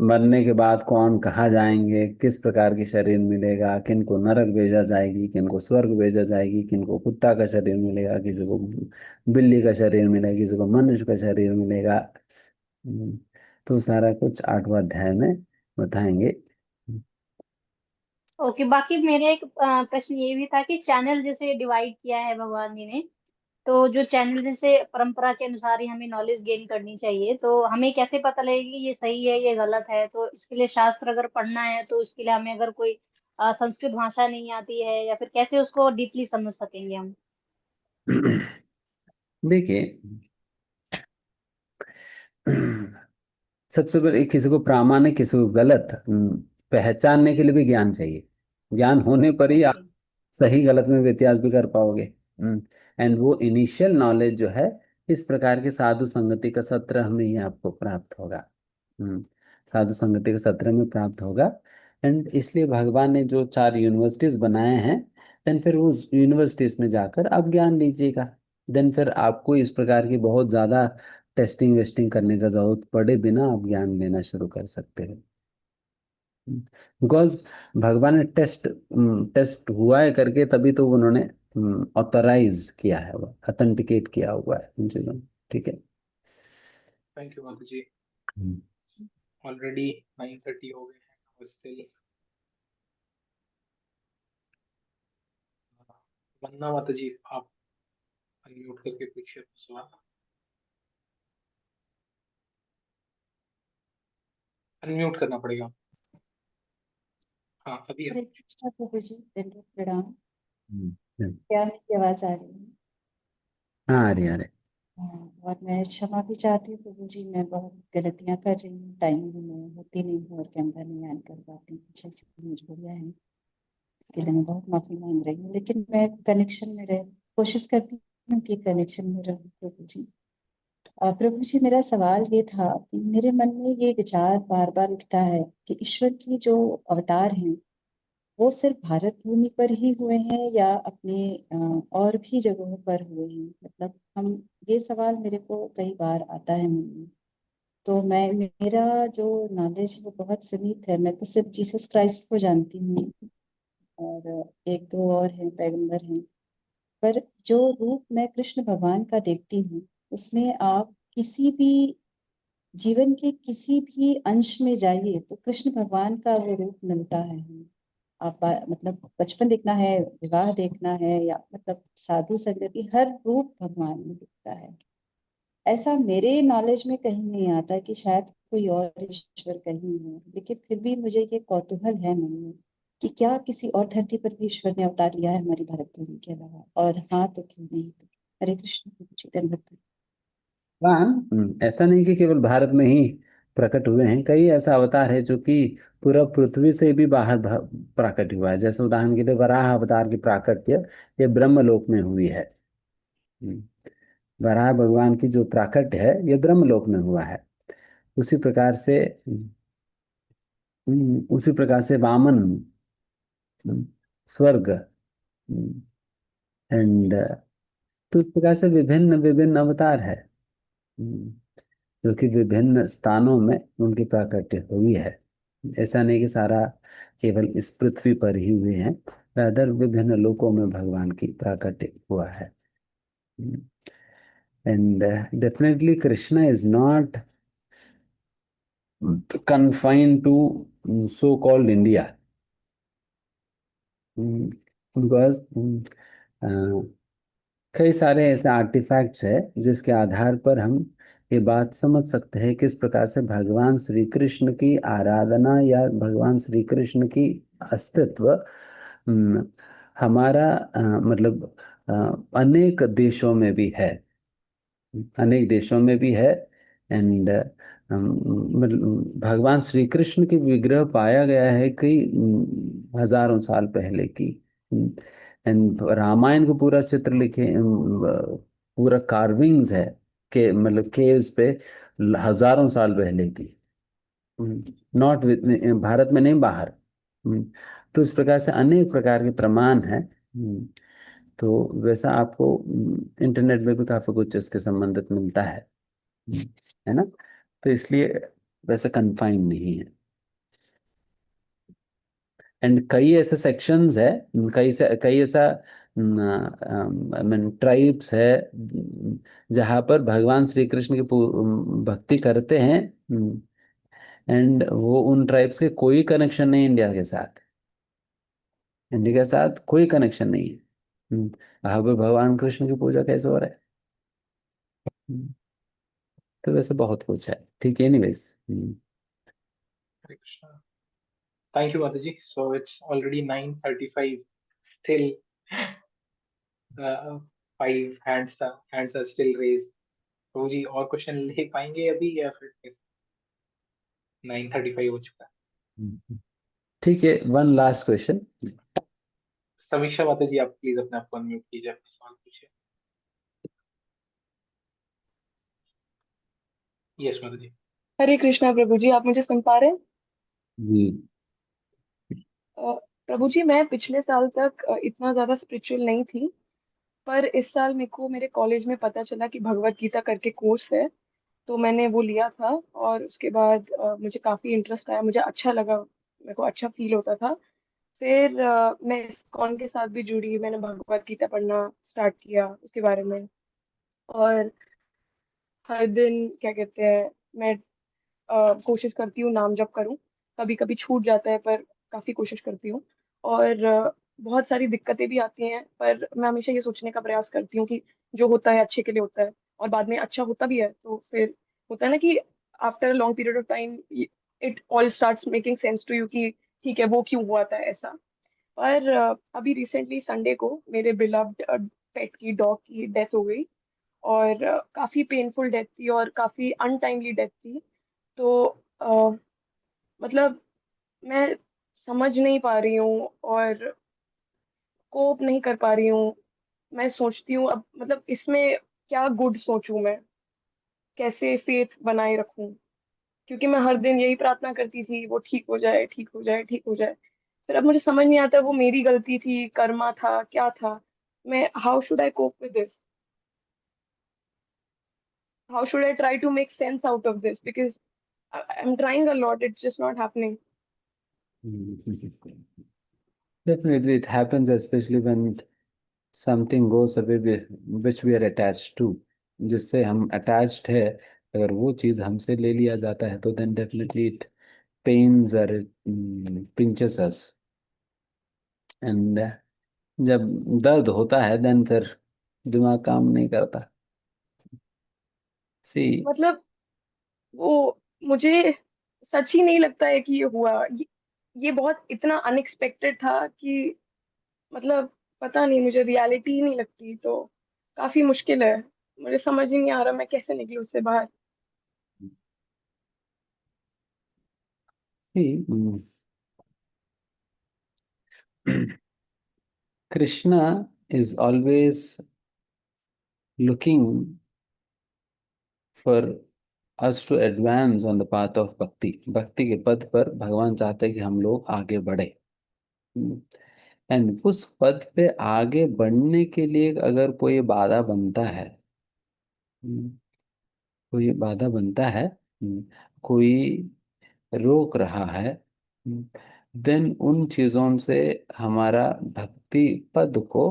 मरने के बाद कौन कहाँ जाएंगे, किस प्रकार की शरीर मिलेगा, किनको नरक भेजा जाएगी, किनको स्वर्ग भेजा जाएगी, किनको कुत्ता का शरीर मिलेगा, किसी को बिल्ली का शरीर मिलेगा, किसी को मनुष्य का शरीर मिलेगा। तो सारा कुछ 8वां अध्याय में बताएंगे। ओके, बाकी मेरा एक प्रश्न ये भी था कि चैनल जैसे डिवाइड किया है भगवान जी ने, तो जो चैनल जैसे परंपरा के अनुसार ही हमें नॉलेज गेन करनी चाहिए, तो हमें कैसे पता लगेगा कि ये सही है ये गलत है? तो इसके लिए शास्त्र अगर पढ़ना है तो उसके लिए हमें अगर कोई संस्कृत भाषा नहीं आती है, या फिर कैसे उसको डीपली समझ सकेंगे हम? देखिए, सबसे पहले किसी को प्रामाणिक किसी को गलत पहचानने के लिए भी ज्ञान चाहिए। ज्ञान होने पर ही आप ओके। सही गलत में व्यत्यास भी कर पाओगे। एंड वो इनिशियल नॉलेज जो है इस प्रकार के साधु संगति का सत्र में ही आपको प्राप्त होगा। साधु संगति के सत्र में प्राप्त होगा। एंड इसलिए भगवान ने जो 4 यूनिवर्सिटीज बनाए हैं, देन फिर उस यूनिवर्सिटीज में जाकर आप ज्ञान लीजिएगा। देन फिर आपको इस प्रकार की बहुत ज्यादा टेस्टिंग वेस्टिंग करने का जरूरत पड़े बिना आप ज्ञान लेना शुरू कर सकते हो। बिकॉज भगवान ने टेस्ट हुआ है करके तभी तो उन्होंने ऑथराइज किया है, वो अथेंटिकेट किया हुआ है उन चीजों को। ठीक है। Thank you mata ji. Already 9:30 हो गए हैं। स्टिल वंदना माता जी, आप अनम्यूट करके पूछिए अपना सवाल। अनम्यूट करना पड़ेगा। हाँ, अभी हरे कृष्णा प्रभु जी, दंडवत प्रणाम। हम्म, क्या मेरी आवाज आ रही है? हाँ, अरे अरे हाँ, और मैं क्षमा भी चाहती हूँ प्रभु जी, मैं बहुत गलतियां कर रही हूँ, टाइमिंग में होती नहीं हूँ और कैमरा नहीं ऑन कर पाती हूँ, कुछ ऐसी मजबूरियां हैं, इसके लिए मैं बहुत माफी मांग रही हूँ, लेकिन मैं कनेक्शन में रह कोशिश करती हूँ कि कनेक्शन में रहूँ प्रभु जी। प्रभु जी, मेरा सवाल ये था कि मेरे मन में ये विचार बार बार उठता है कि ईश्वर की जो अवतार हैं वो सिर्फ भारत भूमि पर ही हुए हैं या अपने और भी जगहों पर हुए हैं? मतलब हम, ये सवाल मेरे को कई बार आता है मन में। तो मेरा जो नॉलेज है वो बहुत सीमित है। मैं तो सिर्फ जीसस क्राइस्ट को जानती हूँ और एक दो और हैं, पैगंबर हैं। पर जो रूप मैं कृष्ण भगवान का देखती हूँ, उसमें आप किसी भी जीवन के किसी भी अंश में जाइए तो कृष्ण भगवान का वो रूप मिलता है हमें। आप मतलब बचपन देखना है, विवाह देखना है, या मतलब साधु संगति, हर रूप भगवान में दिखता है। ऐसा मेरे नॉलेज में कहीं नहीं आता कि शायद कोई और ईश्वर कहीं हो, लेकिन फिर भी मुझे ये कौतूहल है मन में कि क्या किसी और धरती पर भी ईश्वर ने अवतार लिया है हमारी भारत भूमि के अलावा, और हाँ तो क्यों नहीं। हरे कृष्ण, चैतन्य भक्त। भगवान ऐसा नहीं कि केवल भारत में ही प्रकट हुए हैं, कई ऐसा अवतार है जो कि पूरा पृथ्वी से भी बाहर प्रकट हुआ है। जैसे उदाहरण के लिए वराह अवतार की प्राकट्य ये ब्रह्मलोक में हुई है। हम्म, वराह भगवान की जो प्राकट्य है ये ब्रह्मलोक में हुआ है। उसी प्रकार से उसी प्रकार से वामन, स्वर्ग, एंड तो इस प्रकार से विभिन्न विभिन्न अवतार है, हम्म, जो कि विभिन्न स्थानों में उनकी प्राकट्य हुई है। ऐसा नहीं कि सारा केवल इस पृथ्वी पर ही हुए हैं, रादर विभिन्न लोकों में भगवान की प्राकट्य हुआ है। And definitely Krishna is not confined to so called India, because कई सारे ऐसे आर्टिफैक्ट्स है जिसके आधार पर हम ये बात समझ सकते हैं किस प्रकार से भगवान श्री कृष्ण की आराधना या भगवान श्री कृष्ण की अस्तित्व हमारा मतलब अनेक देशों में भी है, अनेक देशों में भी है। एंड भगवान श्री कृष्ण की विग्रह पाया गया है कई हजारों साल पहले की। एंड रामायण को पूरा चित्र लिखे, पूरा कार्विंग्स है के मतलब केव्स पे हजारों साल पहले की, नॉट भारत में नहीं, बाहर। तो इस प्रकार से अनेक प्रकार के प्रमाण हैं। तो वैसा आपको इंटरनेट में भी काफी कुछ इसके संबंधित मिलता है ना। तो इसलिए वैसे कन्फाइंड नहीं है। एंड कई ऐसे सेक्शंस है, कई ऐसा ट्राइब्स है जहाँ पर भगवान श्री कृष्ण की भक्ति करते हैं। एंड वो उन ट्राइब्स के कोई कनेक्शन नहीं इंडिया के साथ, इंडिया के साथ कोई कनेक्शन नहीं है। वहाँ पे भगवान कृष्ण की पूजा कैसे हो रहा है। हम्म, तो वैसे बहुत कुछ है, ठीक है। Anyways, Hare Krishna. Thank you, Mataji. So it's already 9:35. Still, five hands are still raised. तो जी और क्वेश्चन ले पाएंगे अभी या फिर 9:35 हो चुका है। ठीक है। One last question. समीक्षा माताजी, आप प्लीज अपना फोन म्यूट कीजिए, अपना सवाल पूछिए। यस माताजी। हरे कृष्णा प्रभु जी, आप मुझे सुन पा रहे हैं? जी। प्रभु जी, मैं पिछले साल तक इतना ज्यादा स्पिरिचुअल नहीं थी, पर इस साल मेरे को मेरे कॉलेज में पता चला कि भगवत गीता करके कोर्स है, तो मैंने वो लिया था। और उसके बाद मुझे काफी इंटरेस्ट आया, मुझे अच्छा लगा, मेरे को अच्छा फील होता था। फिर मैं इस्कॉन के साथ भी जुड़ी, मैंने भगवत गीता पढ़ना स्टार्ट किया उसके बारे में। और हर दिन क्या कहते हैं, मैं कोशिश करती हूँ नाम जप करूँ। कभी कभी छूट जाता है, पर काफी कोशिश करती हूँ। और बहुत सारी दिक्कतें भी आती हैं, पर मैं हमेशा ये सोचने का प्रयास करती हूँ कि जो होता है अच्छे के लिए होता है, और बाद में अच्छा होता भी है। तो फिर होता है ना कि after a long period of time it all starts making sense to you कि ठीक है, वो क्यों हुआ था ऐसा। और अभी रिसेंटली संडे को मेरे बिलव्ड पेट की, डॉग की डेथ हो गई। और काफी पेनफुल डेथ थी और काफी अनटाइमली डेथ थी। तो मतलब मैं समझ नहीं पा रही हूँ और कोप नहीं कर पा रही हूँ। मैं सोचती हूँ अब मतलब इसमें क्या गुड सोचूं मैं, कैसे फेथ बनाए रखूं, क्योंकि मैं हर दिन यही प्रार्थना करती थी वो ठीक हो जाए, ठीक हो जाए, ठीक हो जाए। फिर अब मुझे समझ नहीं आता वो मेरी गलती थी, कर्मा था, क्या था। मैं how should I cope with this? How should I try to make sense out of this? Because I'm trying a lot, it's just not happening. Definitely, it happens, especially when something goes away which we are attached to. जिससे हम attached है, अगर वो चीज़ हमसे ले लिया जाता है तो then definitely it pains or it pinches us. And जब दर्द होता है then फिर दिमाग काम नहीं करता. See, मतलब वो मुझे सच ही नहीं लगता है कि ये हुआ। ये बहुत इतना अनएक्सपेक्टेड था कि मतलब पता नहीं, मुझे रियलिटी ही नहीं लगती, तो काफी मुश्किल है। मुझे समझ ही नहीं आ रहा मैं कैसे निकलूं उससे बाहर। see, Krishna is always looking for us to advance on the path of bhakti. भक्ति के पद पर भगवान चाहते हैं कि हम लोग आगे बढ़े. एंड उस पद पे आगे बढ़ने के लिए अगर कोई बाधा बनता है, कोई बाधा बनता है, कोई रोक रहा है, देन उन चीजों से हमारा भक्ति पद को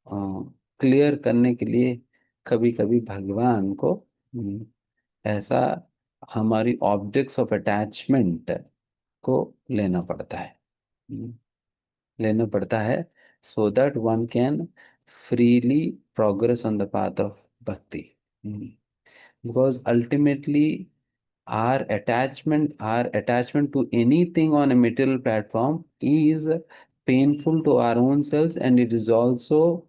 क्लियर करने के लिए कभी कभी भगवान को ऐसा हमारी ऑब्जेक्ट्स ऑफ अटैचमेंट को लेना पड़ता है, लेना पड़ता है, so that one can freely progress on the path of bhakti. Because ultimately our attachment to anything on a material platform is painful to our own selves, and it is also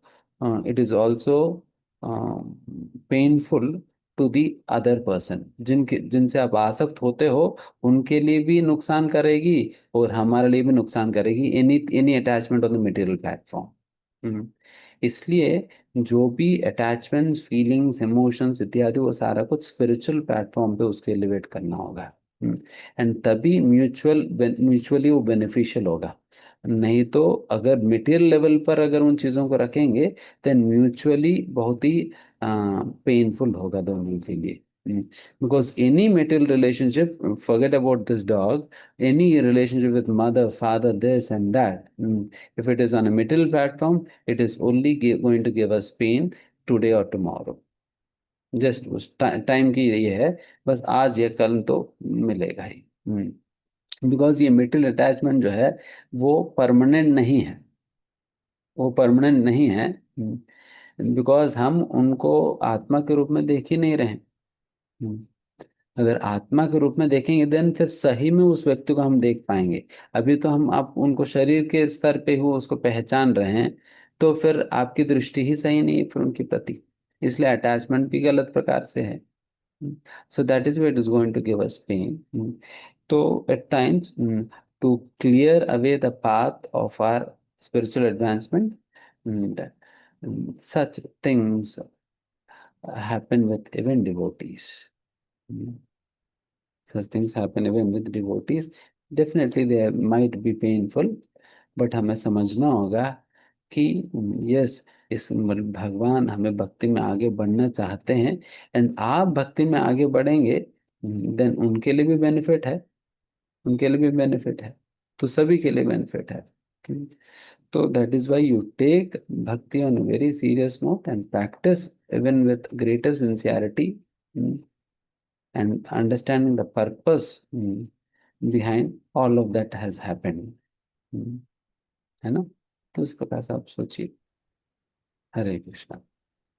painful to the other person. जिनसे आप आसक्त होते हो उनके लिए भी नुकसान करेगी और हमारे लिए भी नुकसान करेगी any attachment on the material platform. इसलिए जो भी अटैचमेंट्स, फीलिंग्स, इमोशंस इत्यादि, वो सारा कुछ स्पिरिचुअल प्लेटफॉर्म पे उसको एलिवेट करना होगा. एंड तभी म्यूचुअली वो बेनिफिशियल होगा. नहीं तो अगर मटेरियल लेवल पर अगर उन चीज़ों को रखेंगे देन म्यूचुअली बहुत ही पेनफुल होगा दोनों के लिए. Because any material relationship, forget about this dog, any relationship with mother, father, this and that, if it is on a material platform, it is only going to give us pain today or tomorrow. Just उस time की ये है, बस आज या कल तो मिलेगा ही. बिकॉज ये मेटल अटैचमेंट जो है वो परमानेंट नहीं है, वो परमानेंट नहीं है. बिकॉज हम उनको आत्मा के रूप में देख ही नहीं रहे. अगर आत्मा के रूप में देखेंगे देन फिर सही में उस व्यक्ति को हम देख पाएंगे. अभी तो हम आप उनको शरीर के स्तर पे ही उसको पहचान रहे हैं, तो फिर आपकी दृष्टि ही सही नहीं है फिर उनके प्रति, इसलिए अटैचमेंट भी गलत प्रकार से है. So that is where it is going to give us pain. So at times, to clear away the path of our spiritual advancement, such things happen with even devotees. Such things happen even with devotees. Definitely they might be painful, but हमें समझना होगा कि yes, भगवान हमें भक्ति में आगे बढ़ना चाहते हैं. एंड आप भक्ति में आगे बढ़ेंगे देन उनके लिए भी बेनिफिट है, उनके लिए भी बेनिफिट है, तो सभी के लिए बेनिफिट है. तो that is why you take bhakti on a very serious note and practise even with greater sincerity and understanding the purpose behind all of that has happened. है ना? तो इस प्रकार से आप सोचिए. हरे Krishna.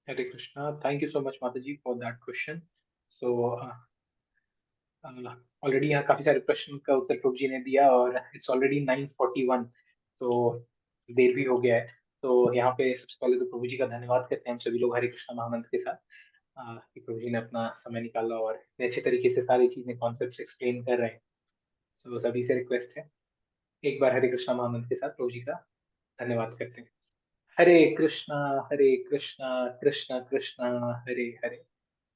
Hare Krishna. Thank you so much, Mataji, for that question. So, already यहाँ काफी सारे प्रश्न का उत्तर प्रभु जी ने दिया और इट्स ऑलरेडी 9:41, तो देर भी हो गया है. तो यहाँ पे सबसे पहले तो प्रभु जी का धन्यवाद करते हैं हम सभी लोग हरे कृष्णा महामंत्र के साथ, कि प्रभु जी ने अपना समय निकाला और इतने अच्छे तरीके से सारी चीजें कॉन्सेप्ट्स एक्सप्लेन कर रहे हैं. सो सभी से रिक्वेस्ट है एक बार हरे कृष्णा महामंत्र के साथ प्रभु जी का धन्यवाद करते हैं. हरे कृष्णा कृष्ण कृष्ण हरे हरे,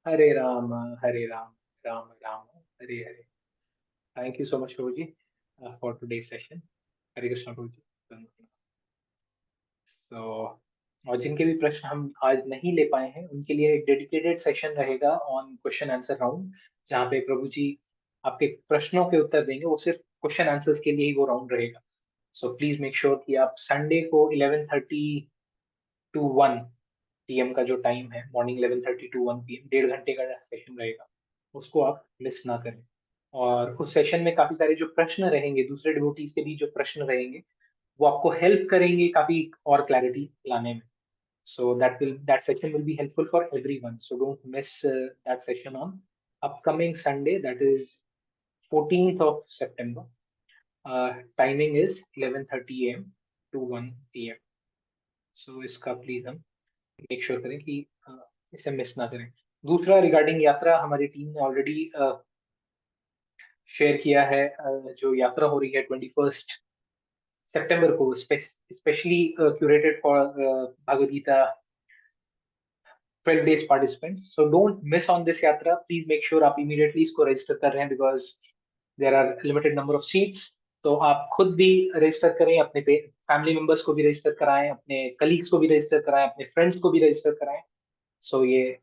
हरे Ram Ram Ram Hare Hare. Thank you so much, Prabhuji, for today's session. Hare Krishna Prabhu ji. So, और जिनके भी प्रश्न हम आज नहीं ले पाए हैं उनके लिए एक डेडिकेटेड सेशन रहेगा ऑन क्वेश्चन आंसर राउंड, जहाँ पे प्रभु जी आपके प्रश्नों के उत्तर देंगे। वो सिर्फ क्वेश्चन आंसर्स के लिए ही वो राउंड रहेगा। सो प्लीज मेक श्योर कि आप संडे को 11:30 to 1 PM का जो टाइम है, मॉर्निंग 11:30 to 1 PM, 1.5 घंटे का सेशन रहेगा, उसको आप मिस ना करें। और उस सेशन में काफी सारे जो प्रश्न रहेंगे, दूसरे डिवोटीज के भी जो प्रश्न रहेंगे, वो आपको हेल्प करेंगे काफी और क्लैरिटी लाने में। So that section will be helpful for everyone. So don't miss that session on upcoming Sunday, that is 14th of September. Timing is 11:30 AM to 1 PM. So इसका प्लीज हम मेक श्योर करें कि इसे miss ना करें। दूसरा regarding यात्रा, हमारी टीम ने ऑलरेडी शेयर किया है जो यात्रा हो रही है 21 सितंबर को, specially curated for Bhagavad Gita 12 days participants. So don't miss on this yatra. Please make sure आप immediately इसको register कर रहे हैं because there are limited number of seats. तो आप खुद भी register करें, अपने family members को भी register कराएं, अपने colleagues को भी register कराएं, अपने friends को भी register कराएं. So ये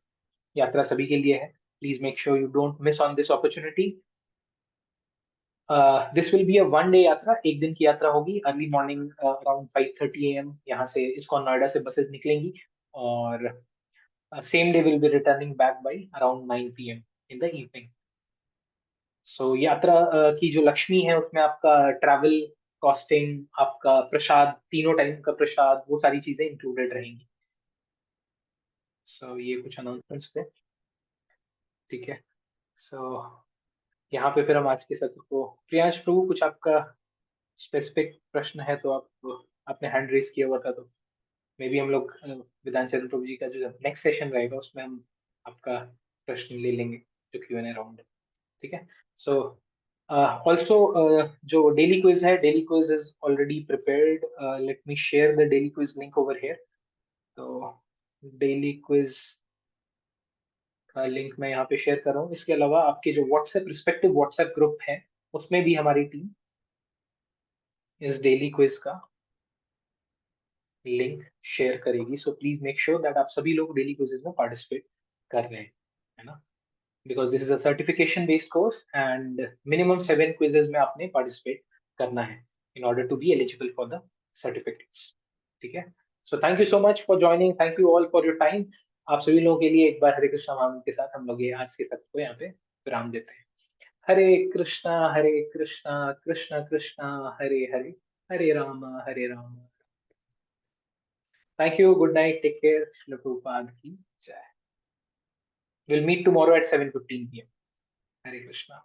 यात्रा सभी के लिए है. Please make sure you don't miss on this opportunity. This will be a one-day यात्रा, एक दिन की यात्रा होगी. Early morning around 5:30 AM यहाँ से इस्कॉन नोएडा से बसेस निकलेंगी और same day we'll be returning back by around 9 PM in the evening. So यात्रा की जो लक्ष्मी है उसमें आपका ट्रैवल कॉस्टिंग, आपका प्रसाद, तीनों टाइम का प्रसाद, वो सारी चीजें इंक्लूडेड रहेंगी। So ये कुछ अनाउंसमेंट्स थे, ठीक है। So यहाँ पे फिर हम आज के सत्र को, प्रियांश प्रभु कुछ आपका स्पेसिफिक प्रश्न है तो आप, आपने हैंड रेज किया हुआ था, तो मे बी हम लोग विधान चंद्र प्रभु जी का जो नेक्स्ट सेशन रहेगा उसमें हम आपका प्रश्न ले लेंगे, जो Q&A राउंड है, ठीक है। सो ऑल्सो जो डेली क्विज है, daily quiz is already prepared. Let me share the daily quiz link over here. तो डेली क्विज का लिंक मैं यहाँ पे शेयर कर रहा हूँ। इसके अलावा आपके जो व्हाट्सएप, रिस्पेक्टिव व्हाट्सएप ग्रुप है, उसमें भी हमारी टीम इस डेली क्विज का लिंक शेयर करेगी। So please make sure that आप सभी लोग डेली क्विजेज में पार्टिसिपेट कर रहे हैं, है ना, because this is a certification based course and minimum 7 quizzes में आपने participate करना है in order to be eligible for the certificates, ठीक है। So thank you so much for joining, thank you all for your time। आप सभी लोगों के लिए एक बार हरे कृष्णा महामंत्र के साथ हम लोग ये आज के सत्र को यहाँ पे विराम देते हैं। हरे कृष्णा कृष्ण कृष्णा हरे हरे, हरे Ram. Thank you, good night, take care, Shri Prabhupada की जय। We'll meet tomorrow at 7:15 PM. Hare Krishna.